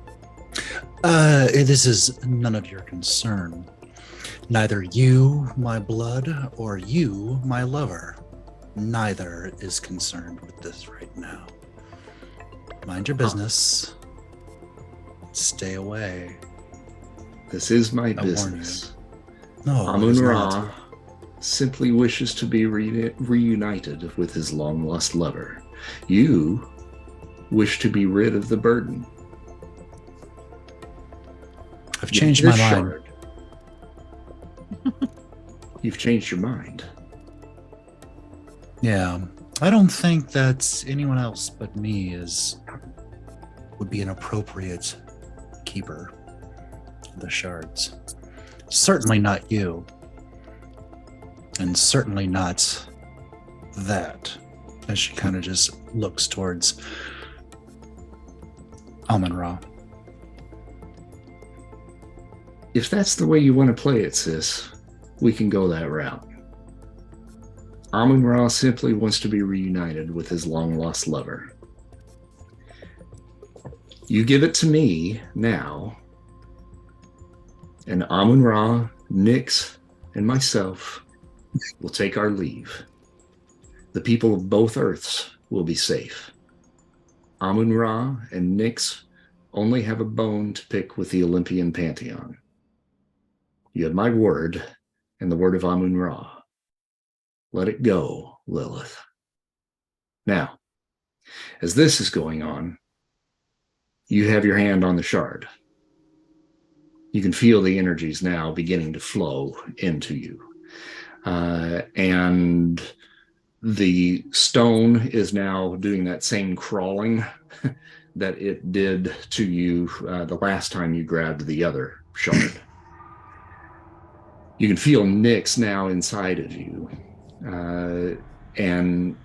This is none of your concern. Neither you, my blood, or you, my lover. Neither is concerned with this right now. Mind your business. Stay away. This is my I warn business. No, it's Amun-Ra not. simply wishes to be reunited with his long-lost lover. You wish to be rid of the burden. I've changed This my mind. shard. You've changed your mind. Yeah, I don't think that anyone else but me would be an appropriate keeper of the shards. Certainly not you, and certainly not that. As she kind of just looks towards Amun-Ra. If that's the way you want to play it, sis, we can go that route. Amun-Ra simply wants to be reunited with his long-lost lover. You give it to me now, and Amun-Ra, Nyx, and myself will take our leave. The people of both Earths will be safe. Amun-Ra and Nyx only have a bone to pick with the Olympian pantheon. You have my word and the word of Amun-Ra. Let it go, Lilith. Now, as this is going on, you have your hand on the shard. You can feel the energies now beginning to flow into you. And the stone is now doing that same crawling that it did to you the last time you grabbed the other shard. You can feel Nyx now inside of you. And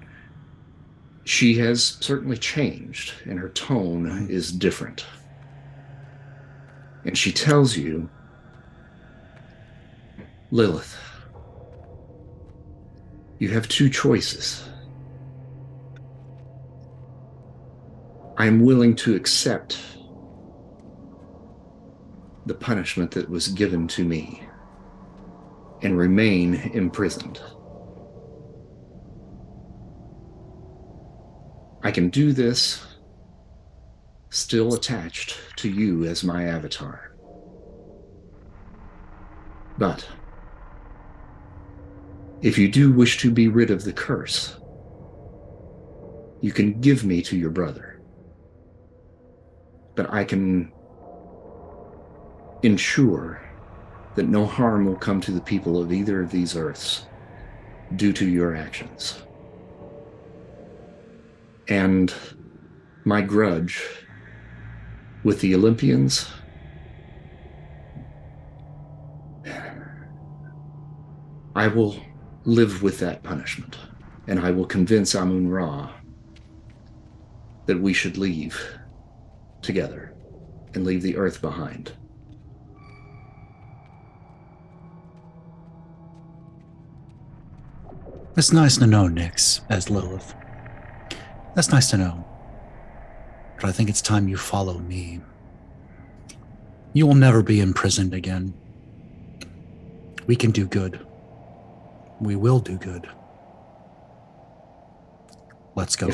she has certainly changed, and her tone is different. And she tells you, Lilith, you have two choices. I am willing to accept the punishment that was given to me and remain imprisoned. I can do this still attached to you as my avatar. But if you do wish to be rid of the curse, you can give me to your brother. But I can ensure that no harm will come to the people of either of these Earths due to your actions. And my grudge with the Olympians, I will live with that punishment, and I will convince Amun-Ra that we should leave together and leave the Earth behind. It's nice to know, Nyx, as Lilith. That's nice to know. But I think it's time you follow me. You will never be imprisoned again. We can do good. We will do good. Let's go.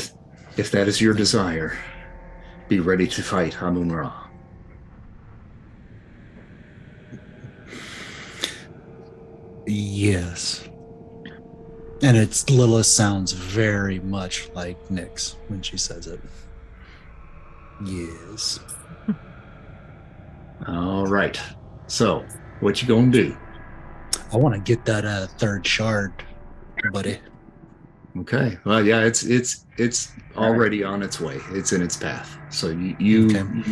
If that is your desire, be ready to fight Amun-Ra. Yes. And Lilith sounds very much like Nyx when she says it. Yes. All right. So, what you gonna do? I want to get that third shard, buddy. Okay. Well, yeah, it's already on its way. It's in its path. So you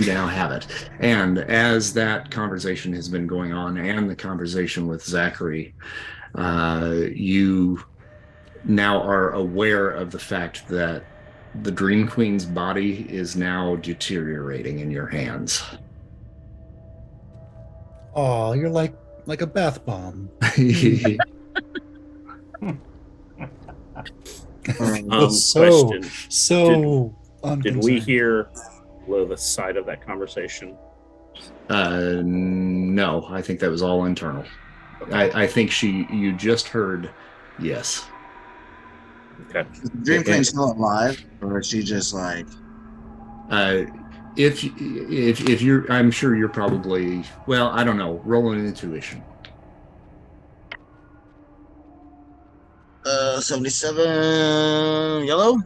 now have it. And as that conversation has been going on, and the conversation with Zachary, you now are aware of the fact that the Dreamqueen's body is now deteriorating in your hands. Oh, you're like a bath bomb. Question. Did we hear Lilith's side of that conversation? No, I think that was all internal. I think you just heard yes. Okay. Dreamqueen's still alive, or is she just like? If you're, I'm sure you're probably, well, I don't know. Roll an intuition. 77 yellow.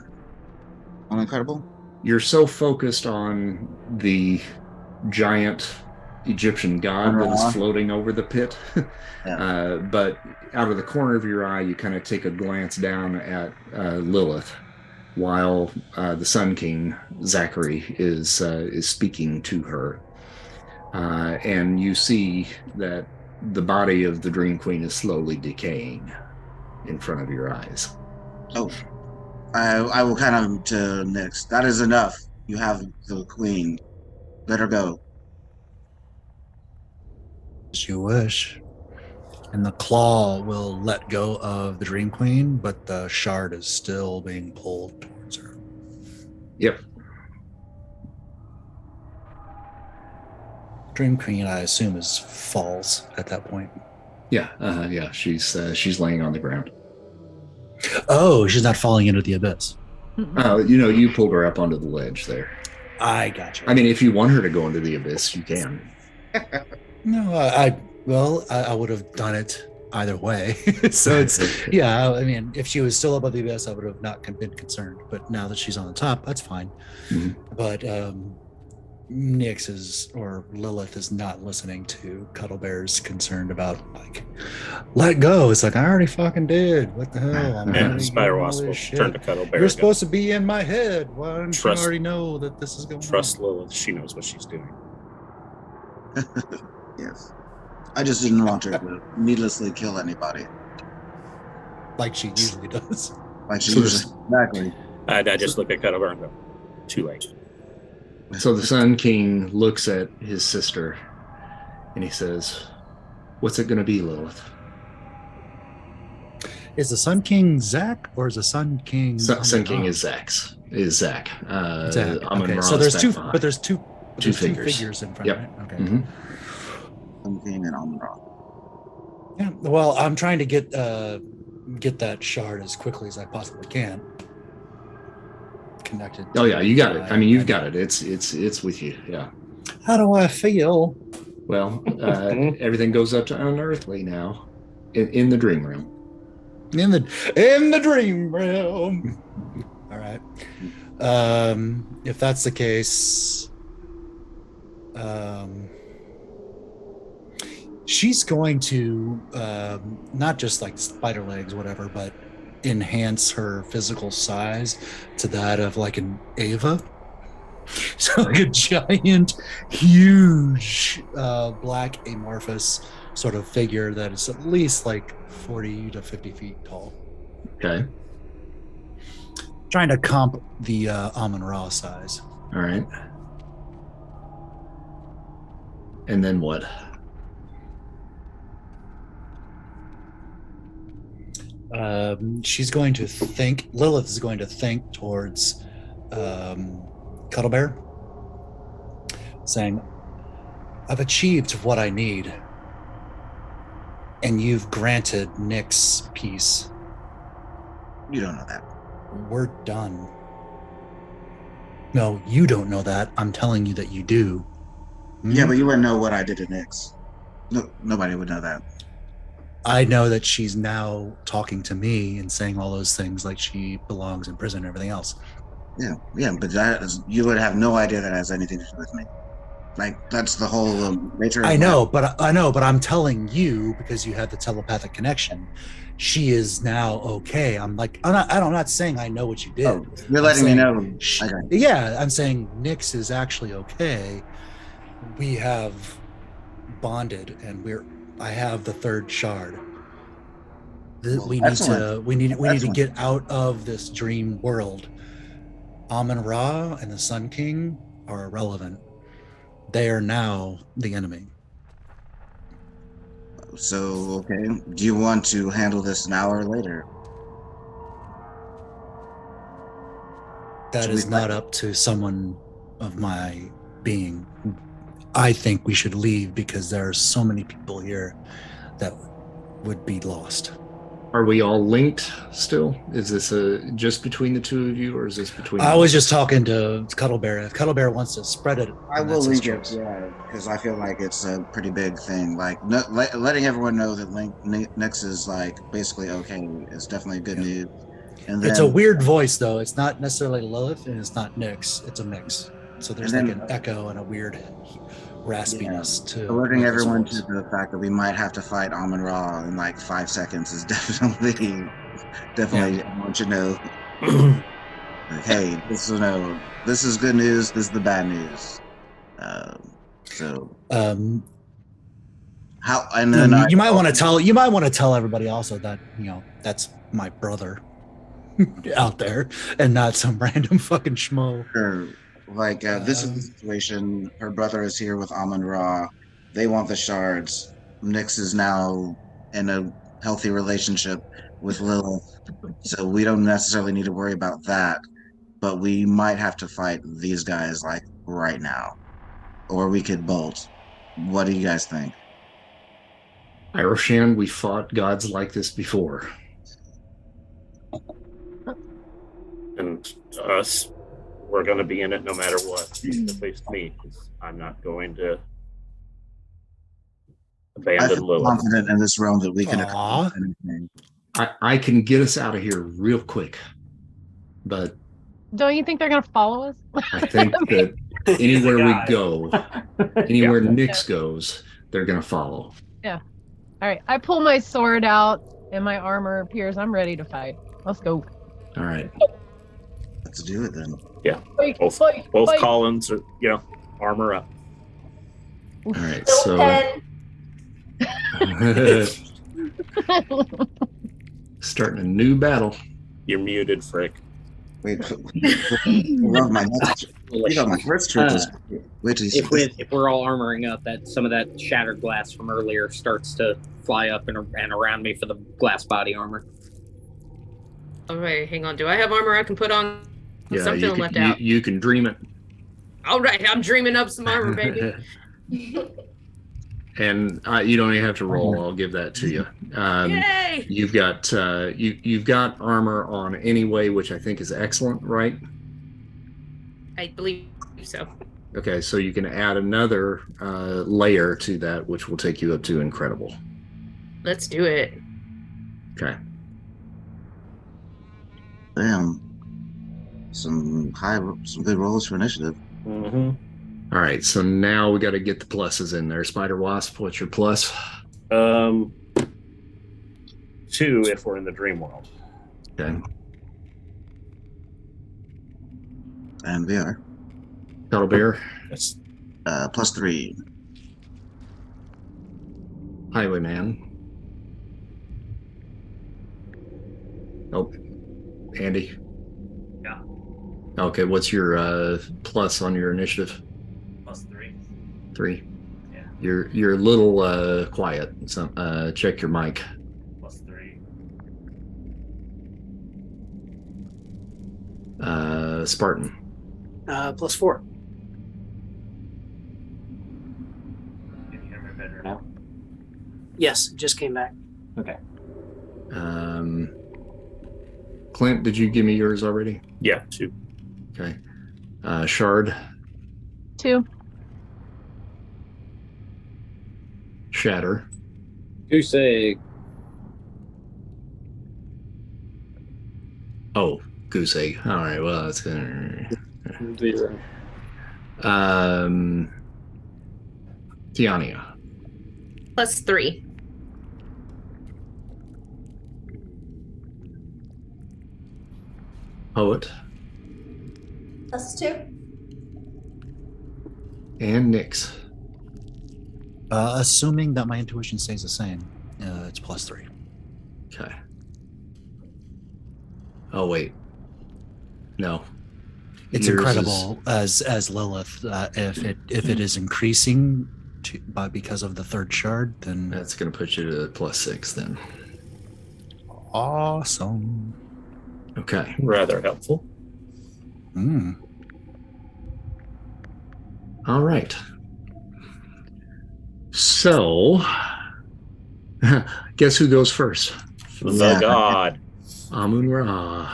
Incredible. You're so focused on the giant Egyptian god that is floating over the pit. Yeah. But out of the corner of your eye, you kind of take a glance down at Lilith, while the Sun King Zachary is speaking to her, and you see that the body of the Dreamqueen is slowly decaying in front of your eyes. Oh, I will kind of to Nyx. That is enough. You have the queen. Let her go. As you wish. And the claw will let go of the Dreamqueen, but the shard is still being pulled towards her. Yep. Dreamqueen, I assume, is falls at that point. Yeah, she's laying on the ground. Oh, she's not falling into the abyss. You pulled her up onto the ledge there. I got you. I mean, if you want her to go into the abyss, you can. No, I would have done it either way. So it's, yeah, I mean, if she was still above the abyss, I would have not been concerned. But now that she's on the top, that's fine. Mhm. But Nyx or Lilith is not listening to Cuddlebear's concerned about, like, let go. It's like, I already fucking did. What the hell? I'm And already Spider doing all Wasp will this shit. turn to Cuddle Bear. You're and go, supposed to be in my head. Why don't you Trust- already know that this is going Trust on? Lilith. She knows what she's doing. Yes. I just didn't want her to needlessly kill anybody. Like she usually does. Like she So usually. Exactly. I just look at Cuddle Bear and go, too late. So the Sun King looks at his sister and he says, "What's it going to be, Lilith?" Is the Sun King Zach or is the Sun King? Sun King is Zach. Zach. Zach. Okay, so there's two, but there's two figures in front Yep. of it. Okay. Mhm. Something and Amon-Ra. Yeah. Well, I'm trying to get that shard as quickly as I possibly can. Connected. Oh yeah, you got it. I mean, you've got it. It's with you. Yeah. How do I feel? Well, everything goes up to unearthly now, in the dream realm. In the dream realm. All right. If that's the case, she's going to not just like spider legs, whatever, but enhance her physical size to that of like an Ava. So like a giant, huge, black amorphous sort of figure that is at least like 40 to 50 feet tall. Okay. Trying to comp the Amon-Ra size. All right. And then what? She's going to think, Lilith is going to think towards Cuddlebear, saying, I've achieved what I need, and you've granted Nyx peace. You don't know that. We're done. No, you don't know that. I'm telling you that you do. Yeah, but you wouldn't know what I did to Nyx. No, nobody would know that. I know that she's now talking to me and saying all those things like she belongs in prison and everything else. Yeah, but you would have no idea that has anything to do with me. Like, that's the whole nature of I know, but I'm telling you because you have the telepathic connection. She is now okay. I'm not saying I know what you did. Oh, you're letting me know. Yeah, I'm saying Nyx is actually okay. We have bonded, and I have the third shard. We need to get out of this dream world. Amon-Ra and the Sun King are irrelevant. They are now the enemy. So, okay. Do you want to handle this now or later? That is not up to someone of my being. I think we should leave because there are so many people here that would be lost. Are we all linked still? Is this just between the two of you, or is this between? I was just talking to Cuddlebear. If Cuddlebear wants to spread it, I will link it, yeah, because I feel like it's a pretty big thing. Like, letting everyone know that Nyx is like basically okay is definitely good news. And then, it's a weird voice though. It's not necessarily Lilith, and it's not Nyx. It's a mix. So there's like an echo and a weird raspiness to alerting everyone to the fact that we might have to fight Amon-Ra in like 5 seconds is definitely I want you to know. Like, hey, this is good news. This is the bad news. How? And then you might want to tell everybody also that that's my brother out there and not some random fucking schmo. Sure. Like, this is the situation. Her brother is here with Amon-Ra. They want the shards. Nyx is now in a healthy relationship with Lilith. So we don't necessarily need to worry about that. But we might have to fight these guys, like, right now. Or we could bolt. What do you guys think? IROSHAN, we fought gods like this before. And us, we're going to be in it no matter what. At least me, 'cause I'm not going to I abandon feel Lilith. confident in this realm that we can Aw. accomplish anything. I can get us out of here real quick, but Don't you think they're gonna follow us? I think that anywhere we guy. go, anywhere Yeah. Nyx goes, they're going to follow. All right, I pull my sword out and my armor appears. I'm ready to fight. Let's go. All right. Let's do it then. Fight, Both- fight, Both fight. Collins are, All armor up. right. Don't So starting a new battle. You're muted, Frick. Wait, well, my next, you know, my first trip was. Wait till you see this. If we're all armoring up, that some of that shattered glass from earlier starts to fly up and around me for the glass body armor. All right, hang on. Do I have armor I can put on? Yeah, I'm you feeling can, left out. you can dream it. All right, I'm dreaming up some armor, baby. And you don't even have to roll. I'll give that to you. Yay! You've got you've got armor on anyway, which I think is excellent, right? I believe so. Okay, so you can add another layer to that, which will take you up to incredible. Let's do it. Okay. Damn. Some good rolls for initiative. Mm-hmm. All right, so now we got to get the pluses in there. Spider Wasp, what's your plus? 2 if we're in the dream world. Okay. And we are. Cuddle Bear, That's +3. Highwayman. Oh, Andy. Yeah. Okay, what's your plus on your initiative? +3. 3. Yeah. You're a little quiet. So check your mic. +3. Spartan. +4. Can you hear me better now? Yes, it just came back. Okay. Clint, did you give me yours already? yeah, 2. Okay. Shard, 2. Shatter, Goose egg. oh, Goose Egg. All right, well, that's gonna. 0. Tiania, +3. Poet, +2. and Nyx. Assuming that my intuition stays the same, it's +3. Okay. Oh wait. No. It's Yours incredible as Lilith. If it is increasing because of the third shard, then That's gonna put you to +6 then. awesome. Okay. Rather helpful. Mm. All right. So, guess who goes first? The Yeah. god. Amun-Ra.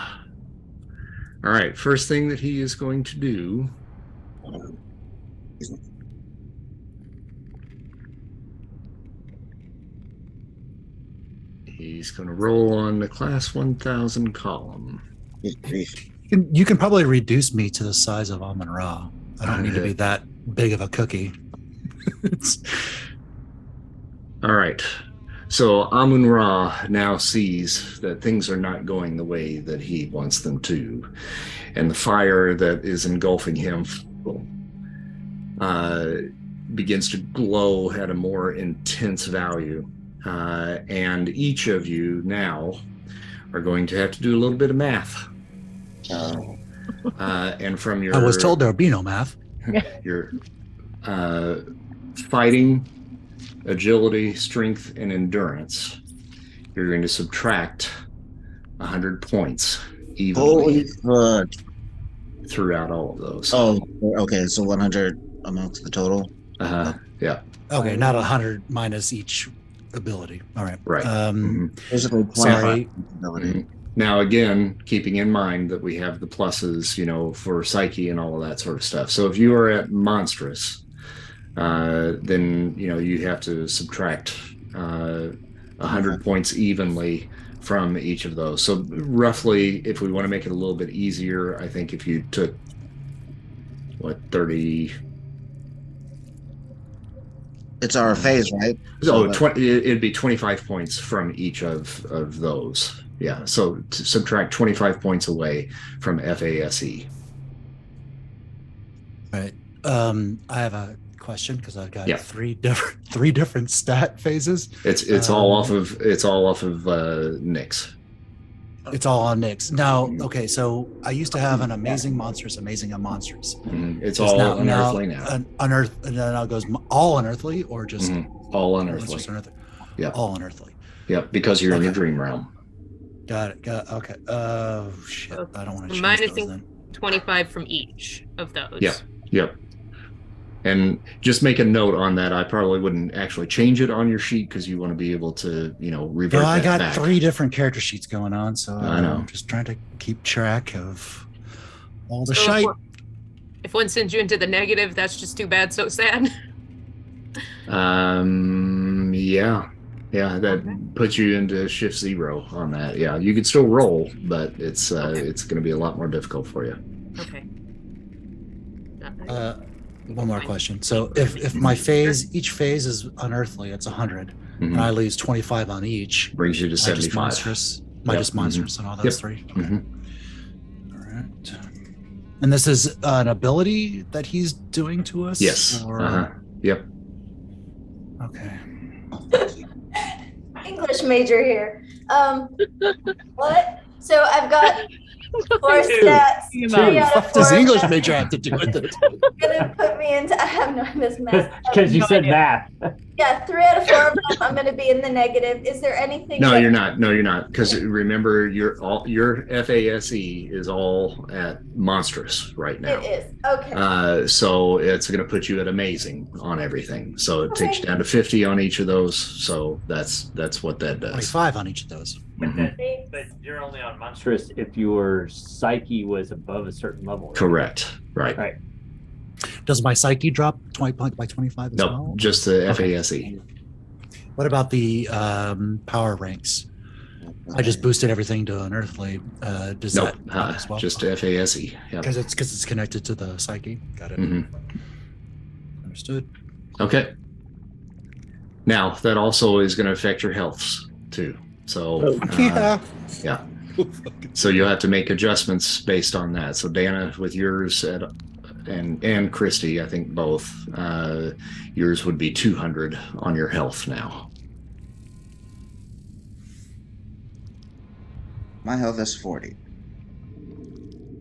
All right. First thing that he is going to do. He's going to roll on the class 1000 column. You can probably reduce me to the size of Amun-Ra. I don't need to be that big of a cookie. All right. So Amun-Ra now sees that things are not going the way that he wants them to. And the fire that is engulfing him begins to glow at a more intense value. And each of you now are going to have to do a little bit of math. And from your... I was told there would be no math. Your fighting, agility, strength, and endurance, you're going to subtract 100 points evenly Holy fuck. throughout all of those. Oh, okay. So 100 amongst the total. Yeah. Okay, not 100 minus each ability. All right. Right. Basically, 25 Sorry. ability. Now, again, keeping in mind that we have the pluses, for psyche and all of that sort of stuff. So if you are at monstrous, then you have to subtract 100 points evenly from each of those. So roughly, if we want to make it a little bit easier, I think if you took 30. It's our phase, right? So 20, it'd be 25 points from each of those. Yeah. So to subtract 25 points away from FASE. Right. I have a question because I've got Yeah. three different stat phases. It's all off of Nyx. It's all on Nyx. Now, okay, so I used to have an amazing monstrous, amazing and monstrous. It's all unearthly now. Unearth, and then it goes all unearthly or just all monstrous, unearthly. unearthly? Yeah. All unearthly. Yeah, because you're in the dream realm. Got it. Okay. Oh shit! I don't want to We're change those minusing then. 25 from each of those. Yep. And just make a note on that. I probably wouldn't actually change it on your sheet because you want to be able to, revert I that got back. 3 different character sheets going on, so I know. I'm just trying to keep track of all the So shite. if one sends you into the negative, that's just too bad, so sad. Yeah, that puts you into shift 0 on that. Yeah, you could still roll, but it's going to be a lot more difficult for you. Okay. One more question. So if my phase, each phase is unearthly, it's 100, and I lose 25 on each. Brings you to 75. Monstrous, just monstrous on all those Yep. 3. Okay. All right. And this is an ability that he's doing to us? Yes. Or... Yep. Okay. English major here. What? So I've got 4 stats. 3 out of 4. What does the English major have to do with it? Gonna put me into. I have no this math. Because you said math. Yeah, 3 out of 4 of them. I'm gonna be in the negative. Is there anything? No, that- you're not. No, you're not. Because remember, your FASE is all at monstrous right now. It is. Okay. So it's going to put you at amazing on everything. So it takes you down to 50 on each of those. So that's what that does. 25 on each of those. But you're only on monstrous if your psyche was above a certain level. Right? Correct. Right. Does my psyche drop 20 point by 25 as No, well? just the FASE. What about the power ranks? I just boosted everything to unearthly. Does Nope, that count as well? just FASE. Yeah. Because it's connected to the psyche. Got it. Understood. Okay. Now that also is going to affect your healths too. So yeah. So you'll have to make adjustments based on that. So Dana, with yours and Christy, I think both, yours would be 200 on your health now. My health is 40.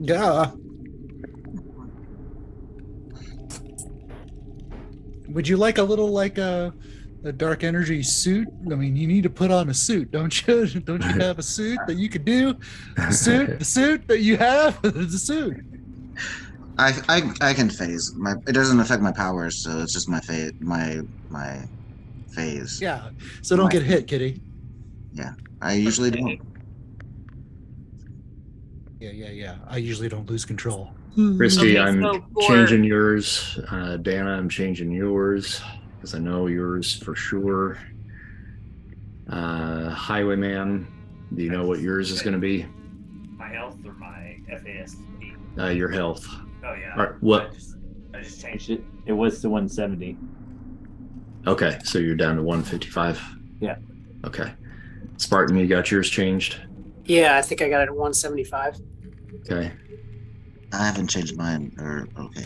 Yeah. Would you like a little a dark energy suit? I mean, you need to put on a suit, don't you? Don't you have a suit that you could do? The suit that you have is a suit. I can phase. It doesn't affect my powers, so it's just my phase. My phase. Yeah. So don't get hit, kitty. Yeah, I usually don't. Yeah. I usually don't lose control. Christy, Okay, I'm so for- changing yours. Dana, I'm changing yours because I know yours for sure. Highwayman, do you know what yours is going to be? My health or my FASE? Your health. Oh yeah. All right, what? I just changed it. It was to 170. Okay, so you're down to 155. Yeah. Okay. Spartan, you got yours changed? Yeah, I think I got it at 175. Okay. I haven't changed mine. Okay.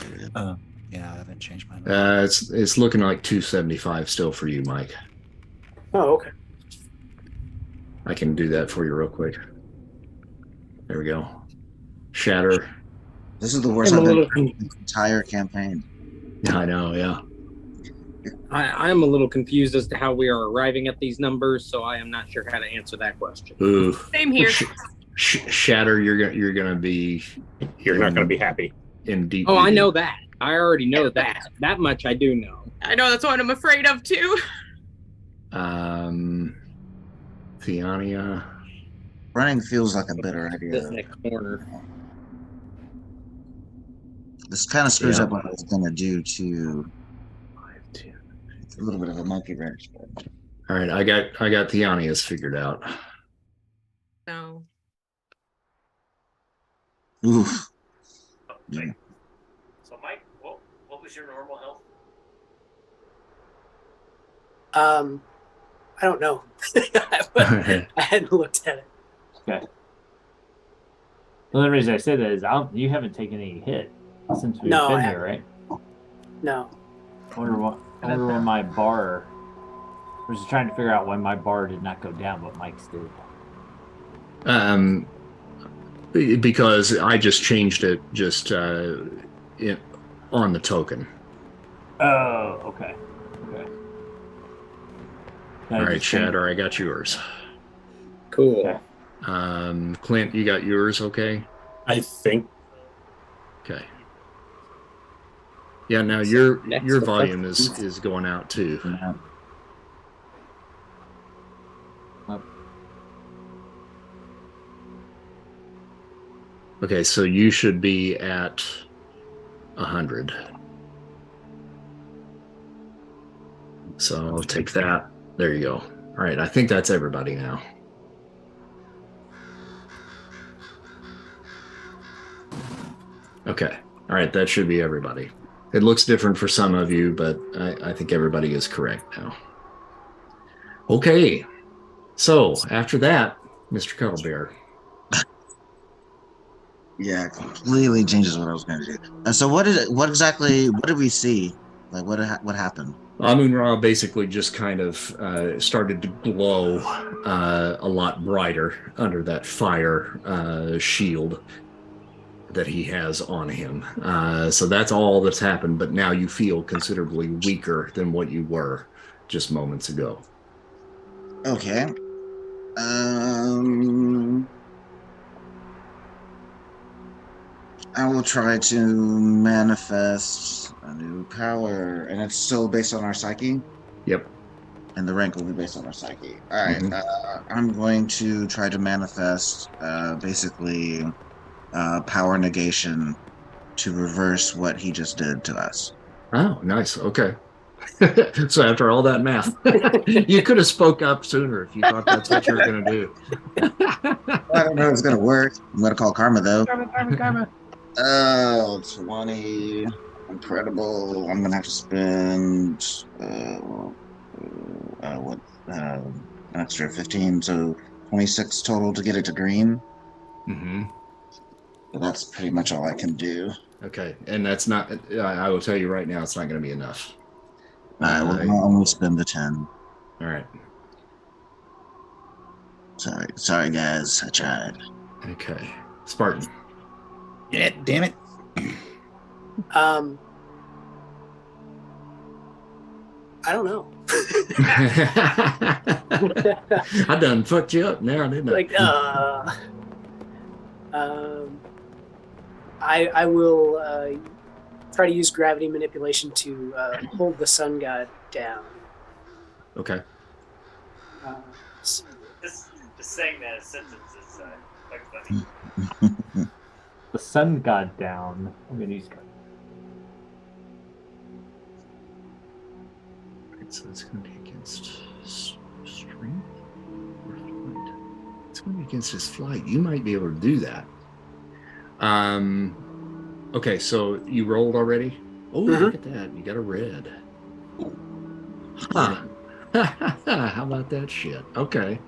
Yeah, I haven't changed mine. It's looking like 275 still for you, Mike. Oh, okay. I can do that for you real quick. There we go. Shatter. This is the worst I'm I've a been little in the entire campaign. I know, yeah. I'm a little confused as to how we are arriving at these numbers, so I am not sure how to answer that question. Ooh. Same here. Shatter, you're gonna be. You're not going to be happy. In deep. Oh, I know that. I already know that. That much I do know. I know that's what I'm afraid of too. Theania. Running feels like a better This idea. next corner. This kind of screws Yeah. up what I was gonna do to 5, 10. it's a little bit of a monkey wrench. But... All right, I got Theania's figured out. No. Oof. Okay. So, Mike, what was your normal health? I don't know. I hadn't looked at it. Okay. The only reason I say that is you haven't taken any hit since we've No, been I here, right? No. I wonder when my bar. I was just trying to figure out why my bar did not go down, but Mike's did. Because I just changed it on the token. Oh, okay. Okay. All right, Shatter, I got yours. Cool. Okay. Clint, you got yours, okay? I think. Okay. Yeah, now your next volume is going out too. Yeah. Okay, so you should be at 100. So I'll take that. There you go. All right, I think that's everybody now. Okay. All right, that should be everybody. It looks different for some of you, but I think everybody is correct now. Okay. So after that, Mr. Cuddlebear. Yeah, completely changes what I was going to do. So what did we see? Like what happened? Amun-Ra basically just kind of started to glow a lot brighter under that fire shield that he has on him. So that's all that's happened, but now you feel considerably weaker than what you were just moments ago. Okay. I will try to manifest a new power, and it's still based on our psyche. Yep. And the rank will be based on our psyche. All right. I'm going to try to manifest basically power negation to reverse what he just did to us. Oh, nice. Okay. So after all that math, you could have spoke up sooner if you thought that's what you were going to do. I don't know if it's going to work. I'm going to call Karma, though. Karma. Oh, 20. Incredible. I'm going to have to spend an extra 15, so 26 total to get it to green. Mm-hmm. So that's pretty much all I can do. Okay, and that's not, I will tell you right now, it's not going to be enough. All right, I'll only spend the 10. All right. Sorry, guys. I tried. Okay. Spartan. Yeah, damn it. I don't know. I done fucked you up now, didn't I? I will try to use gravity manipulation to hold the sun god down. Okay. Just saying that a sentence is quite funny. The sun god down. I'm gonna use. Right, so it's going to be against strength or flight. It's going to be against his flight. You might be able to do that. Okay, so you rolled already? Oh, look at that. You got a red. Huh. How about that shit? Okay.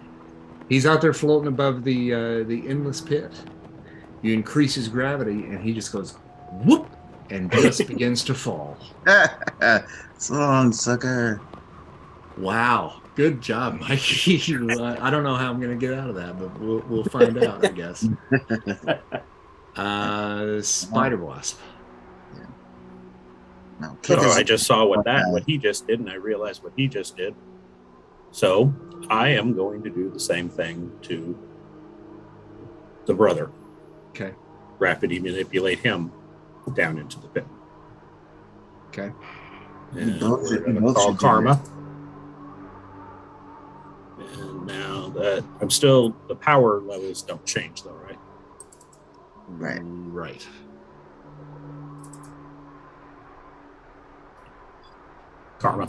He's out there floating above the endless pit. You increase his gravity, and he just goes whoop and just begins to fall. So long, sucker. Wow. Good job, Mikey. I don't know how I'm going to get out of that, but we'll find out, I guess. Spider Wasp. No, I just saw what he just did, and I realized what he just did. So I am going to do the same thing to the brother. Okay. Rapidly manipulate him down into the pit. Okay. And both we're should- going to both call should do Karma. And now that I'm still, the power levels don't change though, right? Right. Right. Karma.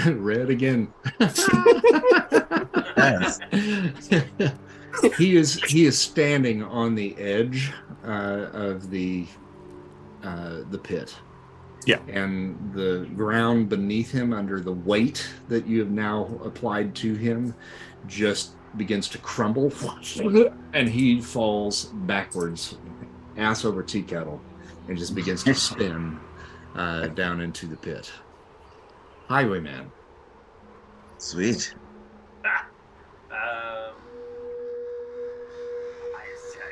Red again. Yes. He is standing on the edge of the pit. Yeah. And the ground beneath him, under the weight that you have now applied to him, just begins to crumble, and he falls backwards, ass over tea kettle, and just begins to spin down into the pit. Highwayman. Sweet.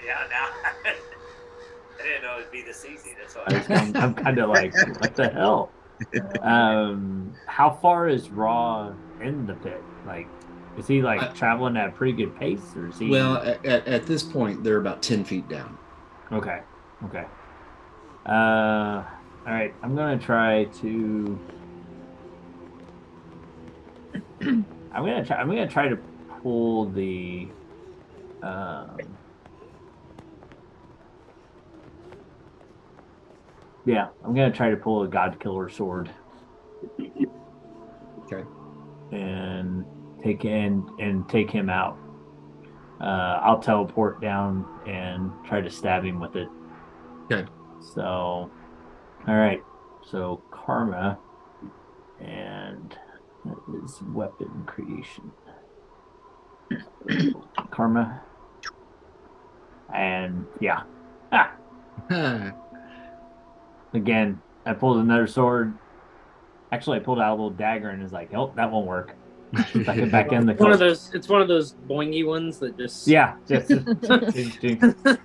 Yeah, now I didn't know it'd be this easy. That's why I'm kind of like, what the hell? How far is Raw in the pit? Like, is he like traveling at a pretty good pace, or is he? Well, at this point, they're about 10 feet down. Okay. All right. I'm gonna try to. I'm gonna try to pull the. Yeah, I'm gonna try to pull a God Killer sword. Okay. And take him out. I'll teleport down and try to stab him with it. Okay. So, all right. So Karma, and that is weapon creation. Karma, and yeah. Again, I pulled another sword. Actually, I pulled out a little dagger and is like, "Oh, that won't work." Stuck it back in the. It's one of those boingy ones that just. Yeah, just The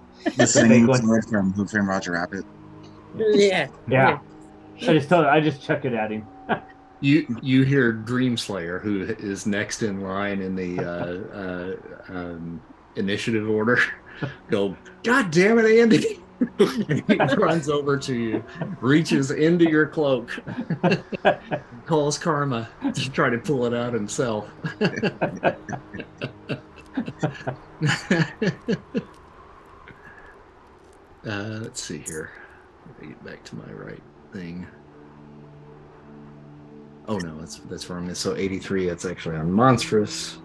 same sword from Who Framed Roger Rabbit. Yeah. I just chuck it at him. You hear Dreamslayer, who is next in line in the initiative order, go, "God damn it, Andy!" He runs over to you, reaches into your cloak, calls Karma to try to pull it out himself. Let's see here. Let me get back to my right thing. Oh no, that's wrong. So 83, that's actually on monstrous.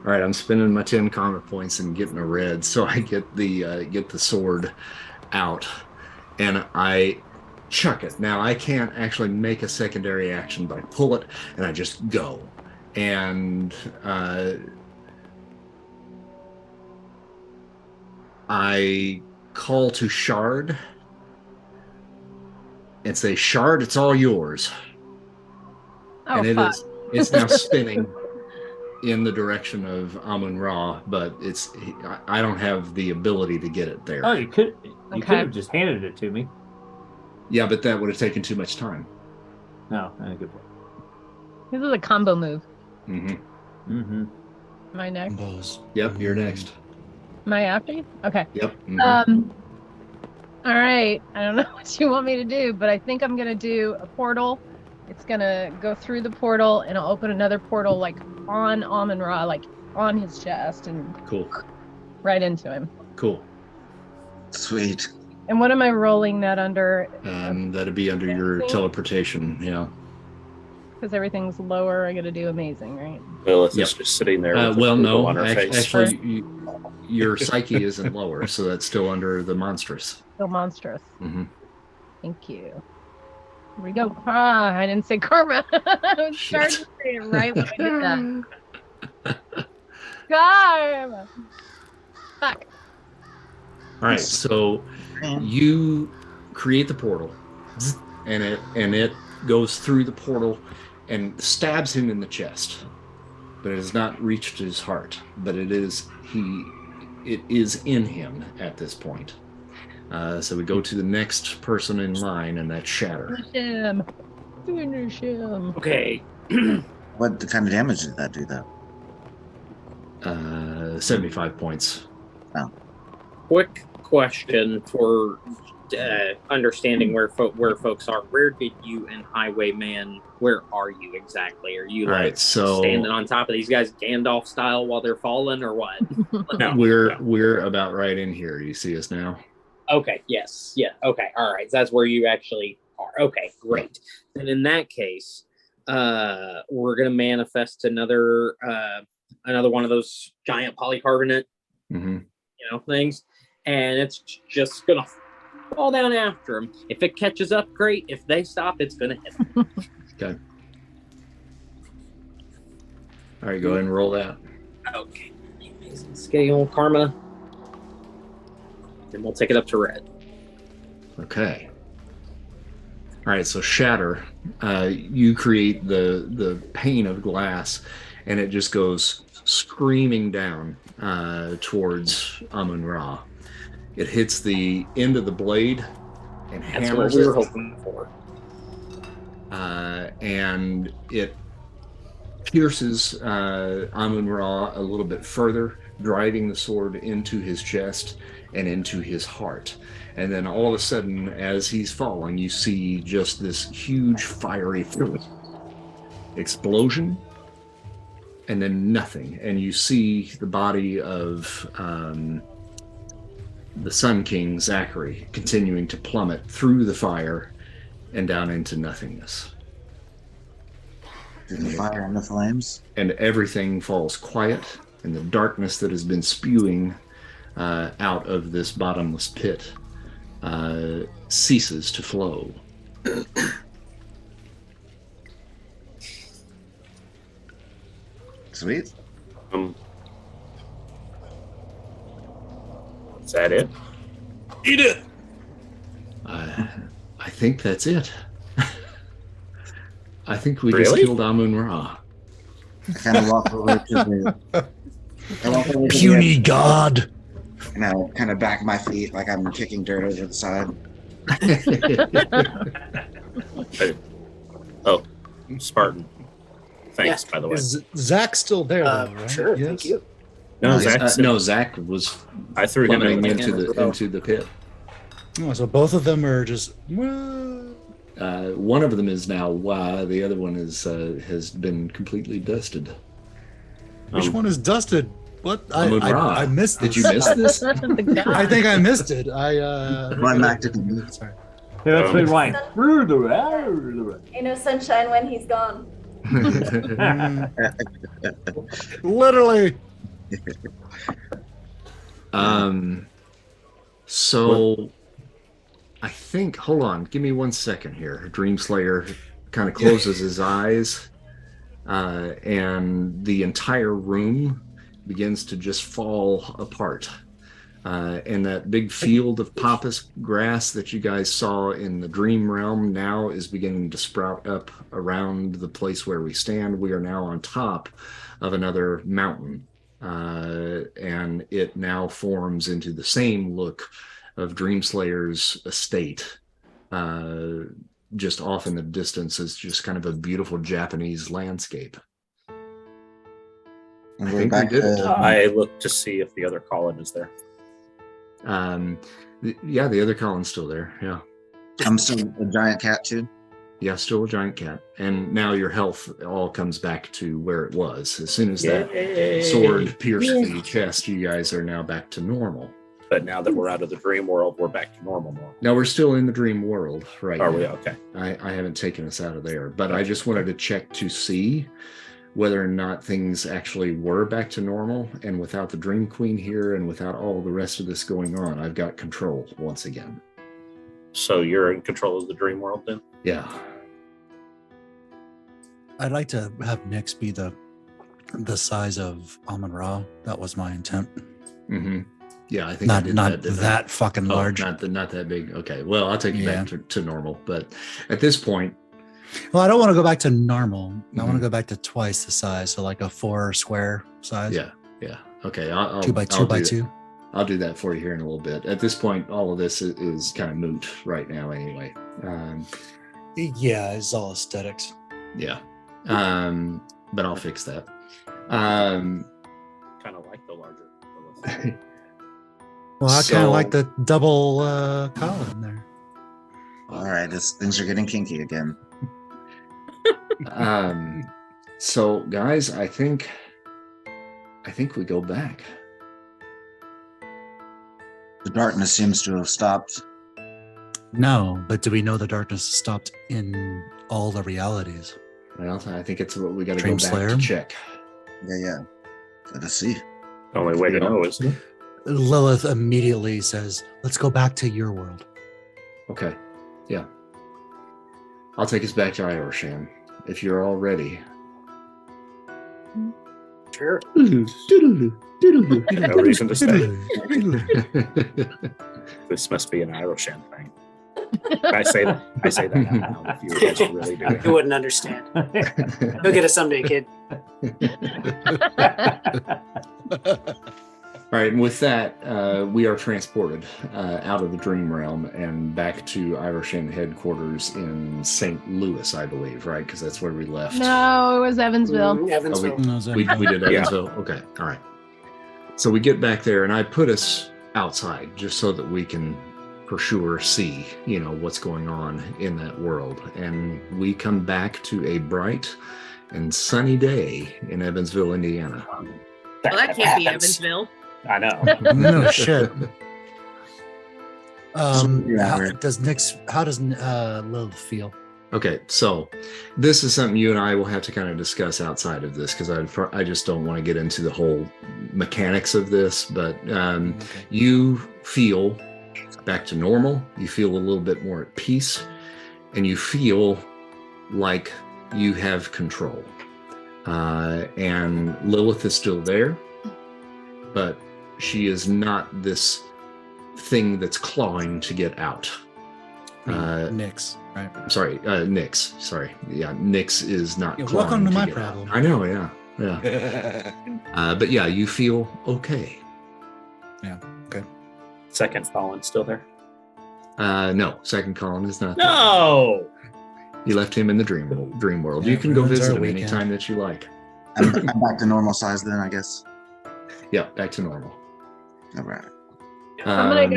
All right, I'm spending my 10 karma points and getting a red, so I get the sword out, and I chuck it. Now I can't actually make a secondary action, but I pull it and I just go, and I call to Shard and say, "Shard, it's all yours." Oh, and fuck. it's now spinning in the direction of Amun-Ra, but I don't have the ability to get it there. Oh, you could have just handed it to me. Yeah, but that would have taken too much time. No, not a good point. This is a combo move. Mm-hmm. Am I next? Combos. Yep, you're next. Am I after you? Okay. Yep. All right. I don't know what you want me to do, but I think I'm gonna do a portal. It's gonna go through the portal, and I'll open another portal like on Amun-Ra, like on his chest, and Cool. right into him. Cool. Sweet. And what am I rolling that under? That'd be under your teleportation, yeah. Because everything's lower, I gotta do amazing, right? Well, if it's just sitting there. With Well, a no. on her face. Actually, your psyche isn't lower, so that's still under the monstrous. Still monstrous. Mm-hmm. Thank you. Here we go. I didn't say karma. I was starting to say it right when I did that. Karma. Fuck. All right, so you create the portal, and it goes through the portal and stabs him in the chest, but it has not reached his heart. But it is in him at this point. So we go to the next person in line, and that's Shatter. Finish him. Okay. What kind of damage did that do, though? 75 points. Quick question for understanding where folks are. Where did you and Highwayman? Where are you exactly? Are you All like right, so standing on top of these guys Gandalf style while they're falling, or what? No, we're about right in here. You see us now? Okay. Yes. Yeah. Okay. All right. So that's where you actually are. Okay. Great. And in that case, we're gonna manifest another one of those giant polycarbonate, things, and it's just gonna fall down after him. If it catches up, great. If they stop, it's gonna hit them. Okay. All right, go ahead and roll that. Okay. Scale karma. Then we'll take it up to red. Okay. All right, so shatter. You create the pane of glass, and it just goes screaming down towards Amun-Ra. It hits the end of the blade and That's hammers what we were it. hoping for. And it pierces Amun-Ra a little bit further, driving the sword into his chest and into his heart. And then all of a sudden, as he's falling, you see just this huge fiery explosion, and then nothing. And you see the body of the Sun King, Zachary, continuing to plummet through the fire and down into nothingness. Through the fire and the flames. And everything falls quiet, and the darkness that has been spewing out of this bottomless pit ceases to flow. Sweet. Is that it? Eat it. I think that's it. I think we just Really? killed Amun-Ra. I kind of walk over to the. Puny god. And I kind of back my feet like I'm kicking dirt over the side. Oh, Spartan. Thanks, by the way. Is Zach still there, though, right? Sure, Yes? thank you. No, Zach. No, Zach was I threw him plummeting in. into the pit. Oh, so both of them are just. Well, One of them is now the other one is has been completely dusted. which one is dusted? What? Amun-Ra. I missed this. Did you miss this? The guy. I think I missed it. Run back to the Sorry. That's been right. Ain't no sunshine when he's gone. Literally. So I think, hold on, give me 1 second here. Dreamslayer kind of closes his eyes, and the entire room begins to just fall apart. And that big field of pampas grass that you guys saw in the dream realm now is beginning to sprout up around the place where we stand. We are now on top of another mountain, and it now forms into the same look of Dreamslayer's estate. Just off in the distance is just kind of a beautiful Japanese landscape. And I we're think we back did it. to I looked to see if the other column is there. Yeah, the other column's still there. Yeah. I'm still a giant cat too. Yeah, still a giant cat. And now your health all comes back to where it was. As soon as that sword pierced the chest, you guys are now back to normal. But now that we're out of the dream world, we're back to normal. Now we're still in the dream world, right? Are now. we? Okay. I haven't taken us out of there, but I just wanted to check to see whether or not things actually were back to normal. And without the Dream Queen here and without all the rest of this going on, I've got control once again. So you're in control of the dream world then? Yeah. I'd like to have Nyx be the size of Amun-Ra. That was my intent. Mm-hmm. Yeah, I think I Not did that fucking large. Not that big. Okay, well, I'll take it Yeah. back to normal. But at this point, Well, I don't want to go back to normal. I want Mhm. to go back to twice the size, so like a 4 square size. yeah. Okay, I'll 2 by 2 I'll by do 2. that. I'll do that for you here in a little bit. At this point, all of this is kind of moot right now, anyway. Yeah, it's all aesthetics. Yeah. But I'll fix that. Kind of like the larger. Well, I kind of like the double column there. All right, things are getting kinky again. So guys, I think we go back. The darkness seems to have stopped. No, but do we know the darkness has stopped in all the realities? Well, I think it's what we got to go Dream back Slayer? to check. Yeah. Let's see. The only way to know is Lilith immediately says, "Let's go back to your world." Okay. Yeah. I'll take us back to IROSHAN if you're all ready. Sure. no reason to stay. This must be an IROSHAN thing. I say that now. If you guys are really doing You wouldn't understand. You'll get it someday, kid. All right, and with that, we are transported out of the dream realm and back to IROSHAN headquarters in St. Louis, I believe, right? Because that's where we left. No, it was Evansville. Evansville. We did Evansville. Okay, all right. So we get back there, and I put us outside just so that we can for sure see, what's going on in that world. And we come back to a bright and sunny day in Evansville, Indiana. Well, that can't be Evansville. I know. No shit. How Yeah. does Lilith feel? Okay, so this is something you and I will have to kind of discuss outside of this because I just don't want to get into the whole mechanics of this, but you feel back to normal, you feel a little bit more at peace, and you feel like you have control. And Lilith is still there, but she is not this thing that's clawing to get out. Nyx, right? Sorry, Nyx. Sorry, yeah, Nyx is not. Yeah, clawing welcome to my get out. problem. I know, yeah. But yeah, you feel okay. Second Colin still there? No, second Colin is not. No. You left him in the dream world. Yeah, You can go ruins visit our him weekend. anytime that you like. I'm back to normal size then, I guess. Yeah, back to normal. All right. I'm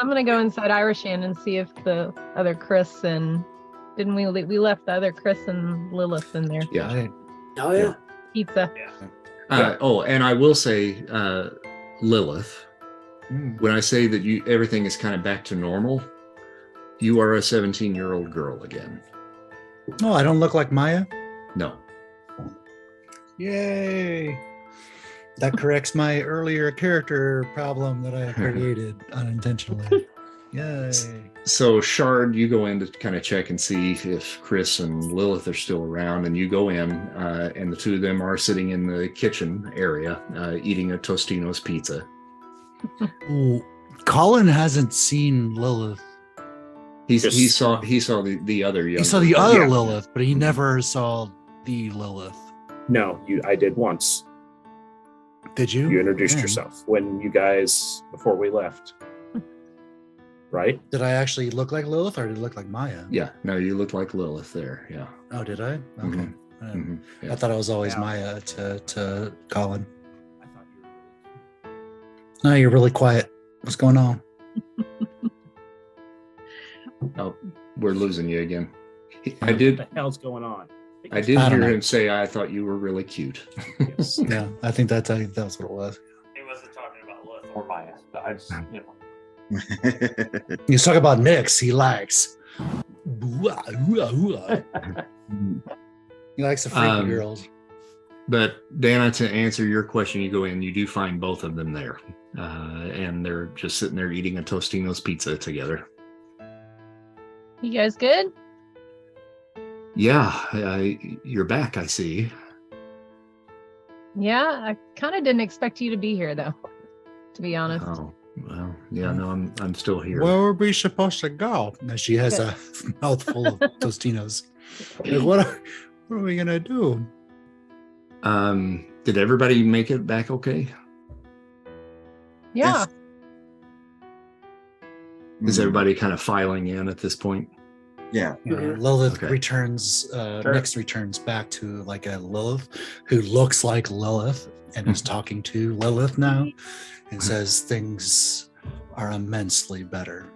gonna go inside IROSHAN and see if the other Chris and we left the other Chris and Lilith in there. Yeah. Right. Oh yeah. Pizza. And I will say, Lilith, Mm. when I say that everything is kind of back to normal, you are a 17-year-old girl again. Oh, I don't look like Maya? No. Yay! That corrects my earlier character problem that I created unintentionally. Yay! So Shard, you go in to kind of check and see if Chris and Lilith are still around, and you go in, and the two of them are sitting in the kitchen area eating a Tostino's pizza. Ooh, Colin hasn't seen Lilith. He saw the other young. He saw the other Yeah. Lilith, but he never saw the Lilith. No, I did once. Did you? You introduced Yeah. yourself when you guys before we left. Right? Did I actually look like Lilith, or did it look like Maya? Yeah, no, you look like Lilith there. Yeah. Oh, did I? Okay. Mhm. Mhm, yeah. I thought I was always Yeah. Maya to Colin. No, you're really quiet. What's going on? Oh, we're losing you again. I What did the hell's going on? I did I don't hear know. him say I thought you were really cute. Yes. Yeah, I think that's what it was. He wasn't talking about Lilith or Maya. But I just, He's talking about Nyx. He likes. He likes the freaky girls. But Dana, to answer your question, you go in, you do find both of them there. And they're just sitting there eating a Tostino's pizza together. You guys good? Yeah, you're back, I see. Yeah, I kind of didn't expect you to be here though, to be honest. Oh, well, yeah, no, I'm still here. Where were we supposed to go? Now she has a mouthful of Tostinos. Like, what are we gonna do? Did everybody make it back okay? Yeah. Is everybody kind of filing in at this point? Yeah. Lilith Okay. returns. Nyx returns back to like a Lilith who looks like Lilith and is talking to Lilith now, and says things are immensely better.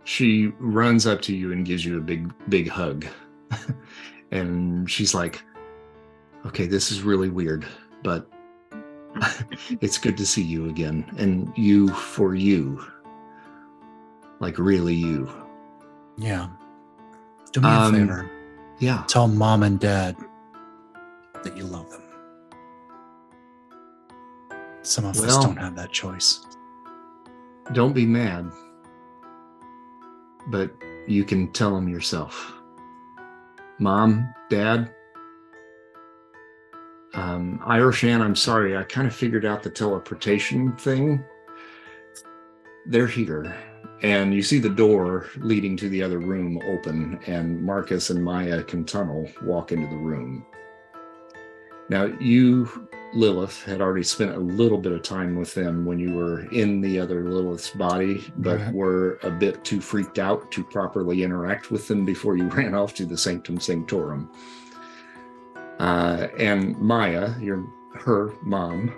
She runs up to you and gives you a big hug. And she's like, okay, this is really weird, but it's good to see you again. And you for you. Like really you. Yeah. Do me a favor. Yeah. Tell mom and dad that you love them. Some of us don't have that choice. Don't be mad. But you can tell them yourself. Mom, Dad, IROSHAN, I'm sorry, I kind of figured out the teleportation thing. They're here. And you see the door leading to the other room open, and Marcus and Maya can walk into the room. Now, you, Lilith, had already spent a little bit of time with them when you were in the other Lilith's body, but were a bit too freaked out to properly interact with them before you ran off to the Sanctum Sanctorum. And Maya, her mom,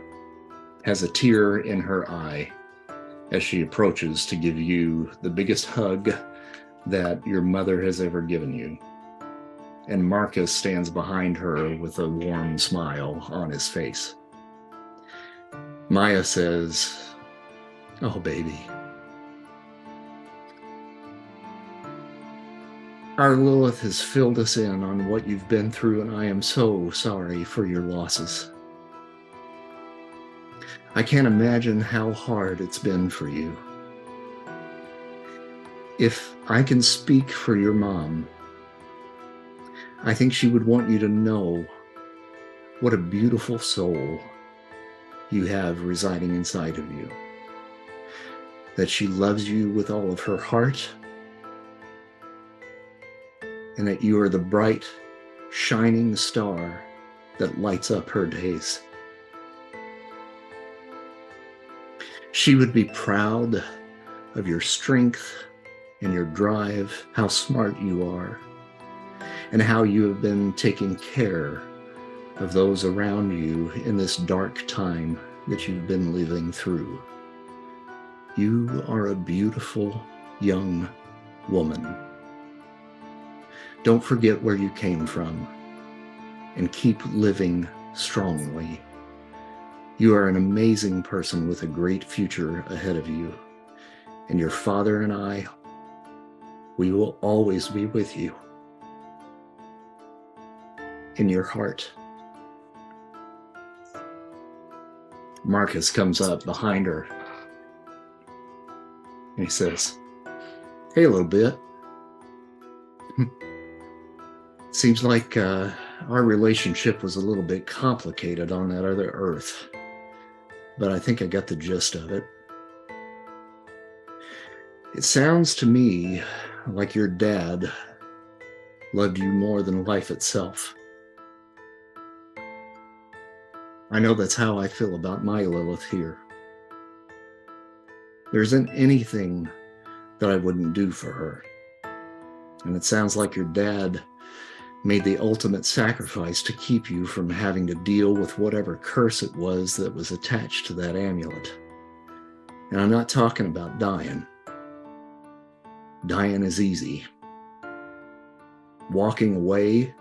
has a tear in her eye as she approaches to give you the biggest hug that your mother has ever given you. And Marcus stands behind her with a warm smile on his face. Maya says, "Oh, baby. Our Lilith has filled us in on what you've been through, and I am so sorry for your losses. I can't imagine how hard it's been for you. If I can speak for your mom, I think she would want you to know what a beautiful soul you have residing inside of you. That she loves you with all of her heart, and that you are the bright, shining star that lights up her days. She would be proud of your strength and your drive, how smart you are, and how you have been taking care of those around you in this dark time that you've been living through. You are a beautiful young woman. Don't forget where you came from and keep living strongly. You are an amazing person with a great future ahead of you. And your father and I, we will always be with you in your heart." Marcus comes up behind her and he says, "Hey, little bit. Seems like our relationship was a little bit complicated on that other Earth, but I think I got the gist of it. It sounds to me like your dad loved you more than life itself. I know that's how I feel about my Lilith here. There isn't anything that I wouldn't do for her. And it sounds like your dad made the ultimate sacrifice to keep you from having to deal with whatever curse it was that was attached to that amulet. And I'm not talking about dying. Dying is easy. Walking away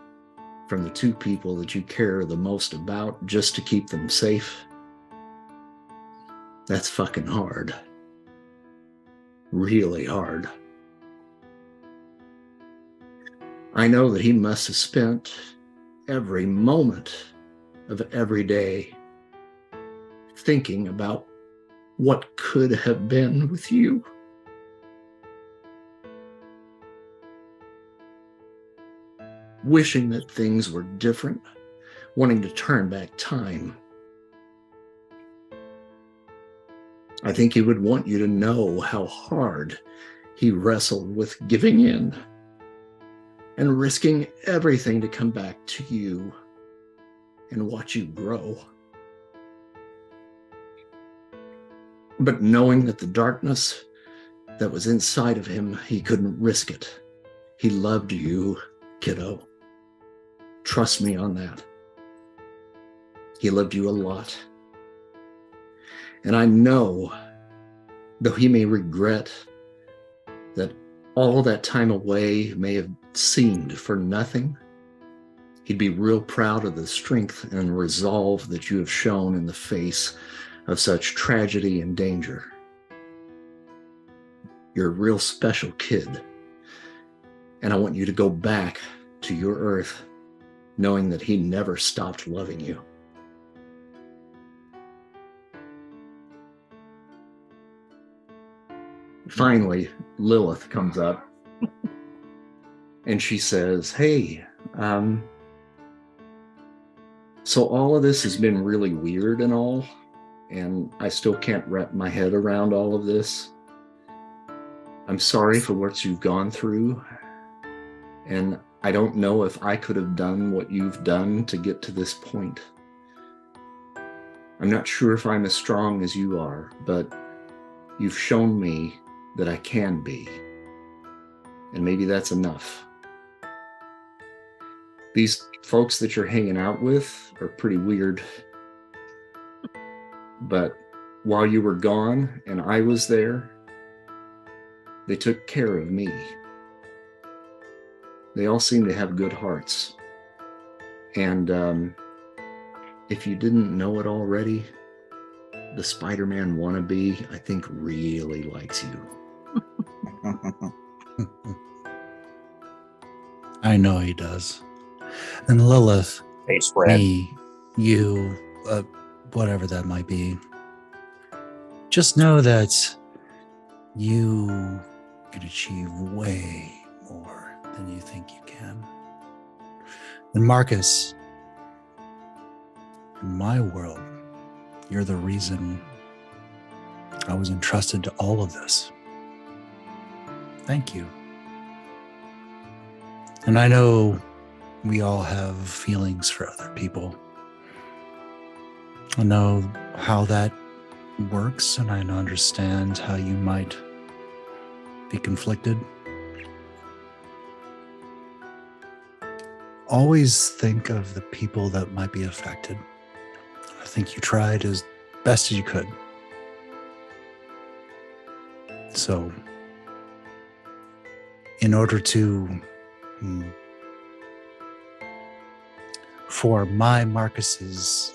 from the two people that you care the most about just to keep them safe, that's fucking hard. Really hard. I know that he must have spent every moment of every day thinking about what could have been with you. Wishing that things were different, wanting to turn back time. I think he would want you to know how hard he wrestled with giving in and risking everything to come back to you and watch you grow. But knowing that the darkness that was inside of him, he couldn't risk it. He loved you, kiddo. Trust me on that. He loved you a lot. And I know though he may regret that all that time away may have seemed for nothing, he'd be real proud of the strength and resolve that you have shown in the face of such tragedy and danger. You're a real special kid, and I want you to go back to your Earth knowing that he never stopped loving you. Finally, Lilith comes up and she says, hey, so all of this has been really weird and all, and I still can't wrap my head around all of this. I'm sorry for what you've gone through, and I don't know if I could have done what you've done to get to this point. I'm not sure if I'm as strong as you are, but you've shown me that I can be, and maybe that's enough. These folks that you're hanging out with are pretty weird, but while you were gone and I was there, they took care of me. They all seem to have good hearts. And if you didn't know it already, the Spider-Man wannabe, I think, really likes you. I know he does. And Lilith, Face red. me, you, whatever that might be, just know that you can achieve way more than you think you can. And Marcus, in my world, you're the reason I was entrusted to all of this. Thank you. And I know we all have feelings for other people. I know how that works, and I understand how you might be conflicted. Always think of the people that might be affected. I think you tried as best as you could. So, in order to, for my Marcus's,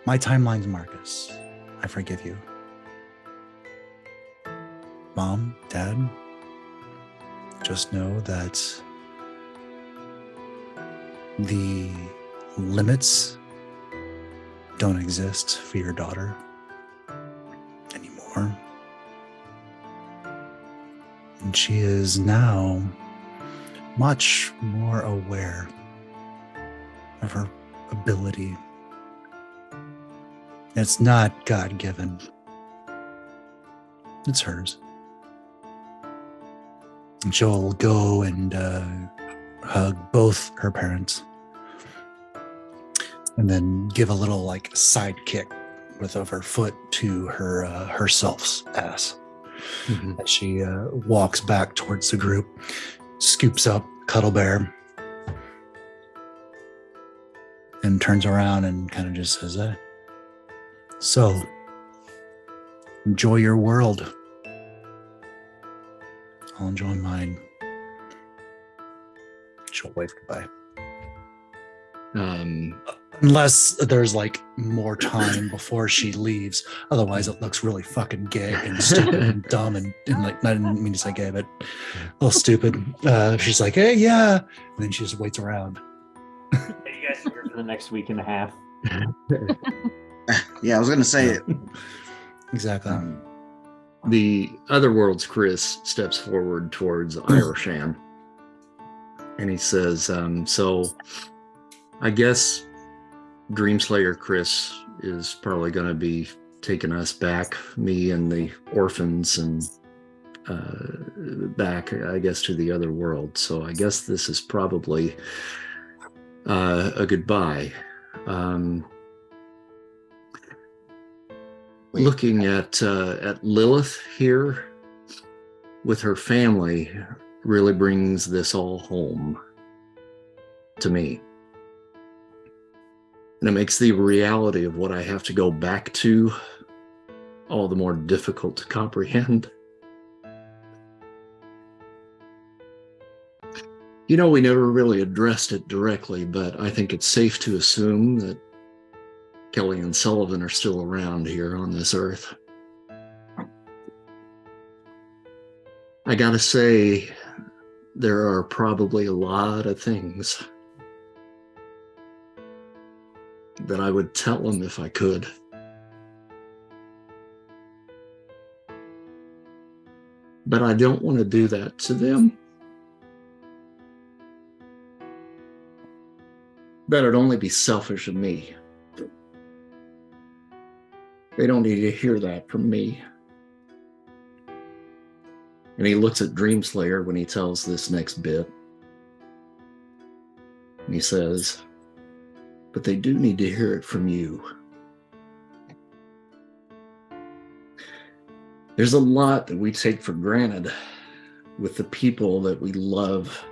my timeline's Marcus, I forgive you. Mom, Dad, just know that the limits don't exist for your daughter anymore. And she is now much more aware of her ability. It's not God-given. It's hers. And she'll go and hug both her parents, and then give a little like side kick with of her foot to her herself's ass. Mm-hmm. As she walks back towards the group, scoops up Cuddle Bear, and turns around and kind of just says, so, enjoy your world. I'll enjoy mine. She'll wave goodbye. Unless there's like more time before she leaves. Otherwise, it looks really fucking gay and stupid and dumb and like, I didn't mean to say gay, but a little stupid. She's like, hey, yeah. And then she just waits around. You guys are here for the next week and a half. Yeah, I was going to say it. Exactly. The other world's Chris steps forward towards IROSHAN. And he says, so I guess Dreamslayer Chris is probably going to be taking us back, me and the orphans, and back, I guess, to the other world. So I guess this is probably a goodbye. Looking at Lilith here with her family really brings this all home to me. And it makes the reality of what I have to go back to all the more difficult to comprehend. You know, we never really addressed it directly, but I think it's safe to assume that Kelly and Sullivan are still around here on this earth. I gotta say, there are probably a lot of things that I would tell them if I could. But I don't want to do that to them. That'd only be selfish of me. They don't need to hear that from me. And he looks at Dreamslayer when he tells this next bit. And he says, but they do need to hear it from you. There's a lot that we take for granted with the people that we love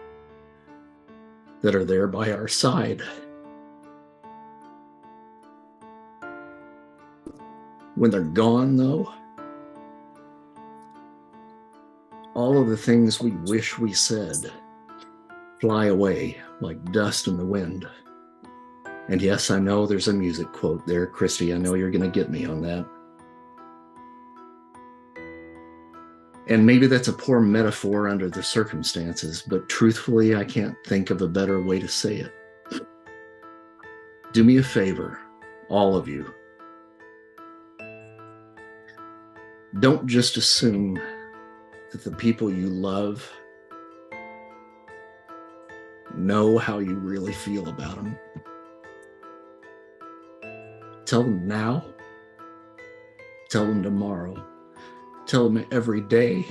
that are there by our side. When they're gone, though, all of the things we wish we said fly away like dust in the wind. And yes, I know there's a music quote there, Christy. I know you're going to get me on that. And maybe that's a poor metaphor under the circumstances, but truthfully, I can't think of a better way to say it. Do me a favor, all of you. Don't just assume that the people you love know how you really feel about them. Tell them now. Tell them tomorrow. Tell them every day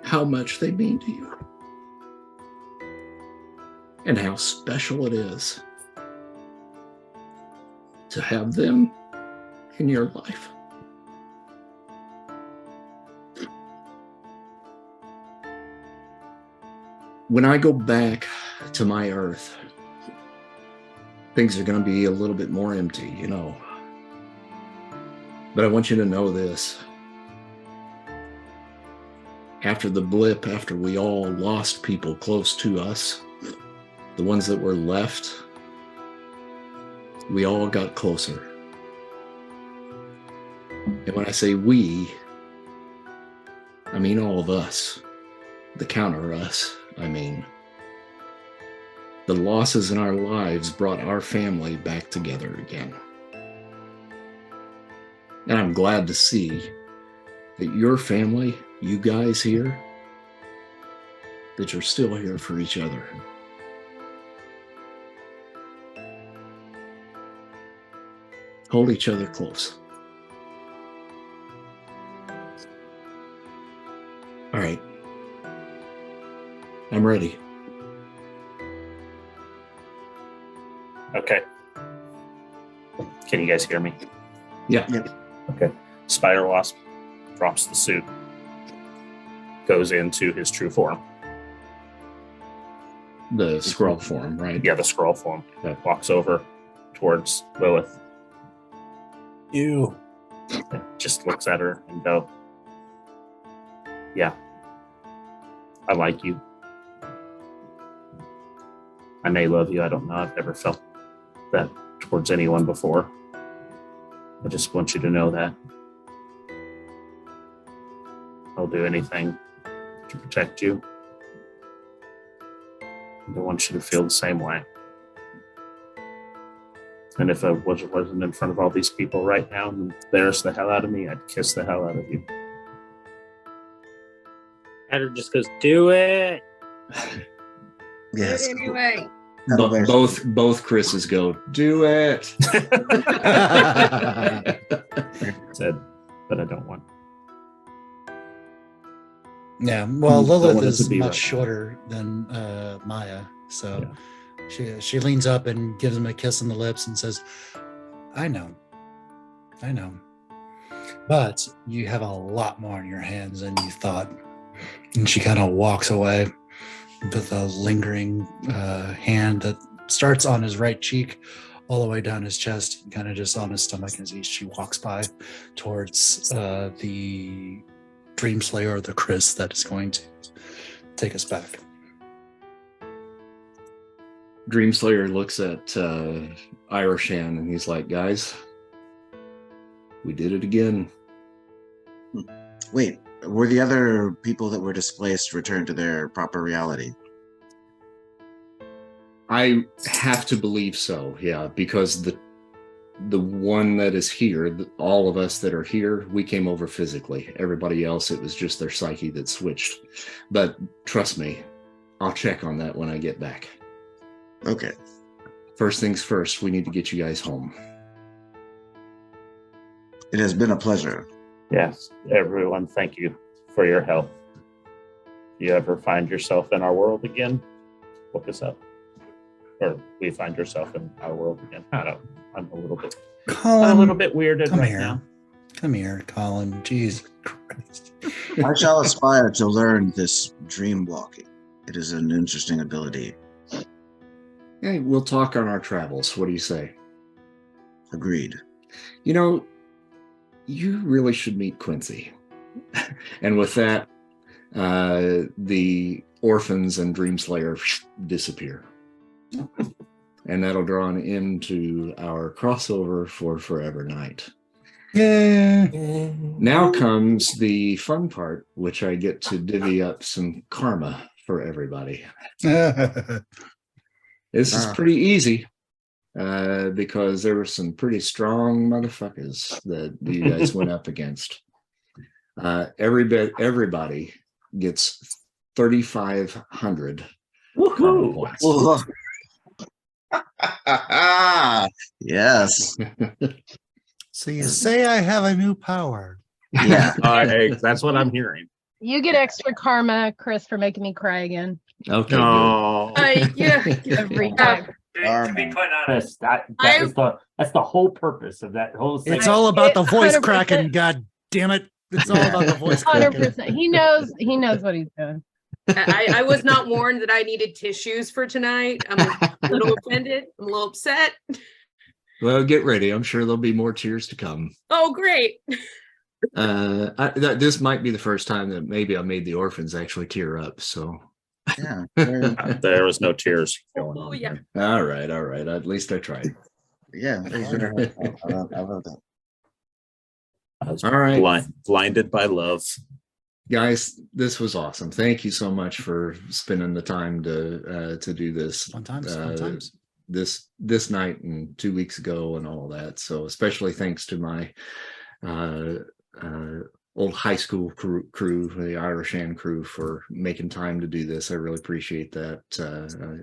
how much they mean to you and how special it is to have them in your life. When I go back to my earth, things are going to be a little bit more empty, you know. But I want you to know this. After the blip, after we all lost people close to us, the ones that were left, we all got closer. And when I say we, I mean all of us, the counter us, I mean. The losses in our lives brought our family back together again. And I'm glad to see that your family, you guys here, that you're still here for each other. Hold each other close. All right. I'm ready. Okay. Can you guys hear me? Yeah. Okay. Spider Wasp drops the suit, goes into his true form. The scroll form, right? Yeah, the scroll form. Walks over towards Lilith. Ew. Just looks at her and go, yeah, I like you. I may love you. I don't know. I've never felt that towards anyone before. I just want you to know that. I'll do anything to protect you. I want you to feel the same way. And if I wasn't in front of all these people right now and embarrass the hell out of me, I'd kiss the hell out of you. Adder just goes, do it. Yes. Anyway. Both Chris's go, do it. Said, but I don't want. Yeah, well, Don't Lilith want it is to be much right. shorter than Maya, so she leans up and gives him a kiss on the lips and says, I know, but you have a lot more in your hands than you thought. And she kind of walks away with a lingering hand that starts on his right cheek all the way down his chest, and kind of just on his stomach as she walks by towards the Dream Slayer or the Chris that is going to take us back. Dreamslayer looks at IROSHAN and he's like, guys, we did it again. Wait, were the other people that were displaced returned to their proper reality? I have to believe so, yeah, because the one that is here, all of us that are here, we came over physically. Everybody else, it was just their psyche that switched. But trust me, I'll check on that when I get back. Okay. First things first, we need to get you guys home. It has been a pleasure. Yes, everyone, thank you for your help. If you ever find yourself in our world again, look us up. Or we find yourself in our world again. I don't know. I'm a little bit weirded come right here. now. Come here, Colin. Jesus Christ. I shall aspire to learn this dream walking. It is an interesting ability. Hey, we'll talk on our travels. What do you say? Agreed. You know, you really should meet Quincy. And with that, the Orphans and Dreamslayer disappear. And that'll draw an end to our crossover for Forever Night. Yeah. Now comes the fun part, which I get to divvy up some karma for everybody. This is pretty easy because there were some pretty strong motherfuckers that you guys went up against. Everybody gets 3,500 karma points. Yes. So you say I have a new power. Yeah. That's what I'm hearing. You get extra karma, Chris, for making me cry again. Okay. No. Yeah. Every time. Chris, that's the whole purpose of that whole thing. It's all about the voice 100%. cracking. God damn it! It's all about the voice cracking. 100%. He knows what he's doing. I was not warned that I needed tissues for tonight. I'm a little offended. I'm a little upset. Well, get ready. I'm sure there'll be more tears to come. Oh, great. This might be the first time that maybe I made the Orphans actually tear up. So Yeah. There was no tears going on. Oh, yeah. all right. At least I tried. Yeah. I love that. I was All right. blinded by love. Guys, this was awesome. Thank you so much for spending the time to do this. Fun times. This night and 2 weeks ago and all that. So especially thanks to my old high school crew, the IROSHAN crew, for making time to do this. I really appreciate that.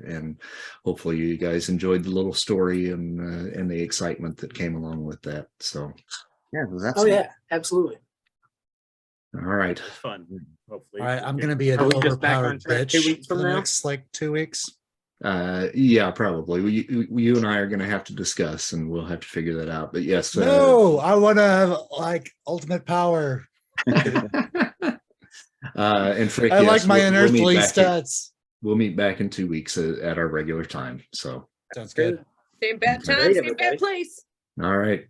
And hopefully you guys enjoyed the little story and the excitement that came along with that. So Yeah. Oh yeah, absolutely. all right. Fun. Hopefully. All right, I'm gonna be an Are we just back on overpowered track bitch 2 weeks for from the now? next 2 weeks. Yeah, probably. You and I are going to have to discuss, and we'll have to figure that out. But yes, No, I want to have ultimate power. and Frick, I yes, like my we'll meet unearthly back stats. we'll meet back in 2 weeks at our regular time. So, Sounds good. Same bad time, Great, same everybody. bad place. all right.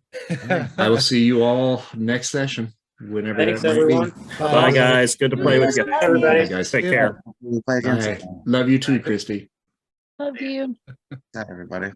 I will see you all next session, whenever Thanks, that might everyone. be. Bye, guys. Good to play with you. Everybody. Bye, guys. Take care. We'll play again Bye. sometime. Love you too, Christy. Love you. Bye, everybody.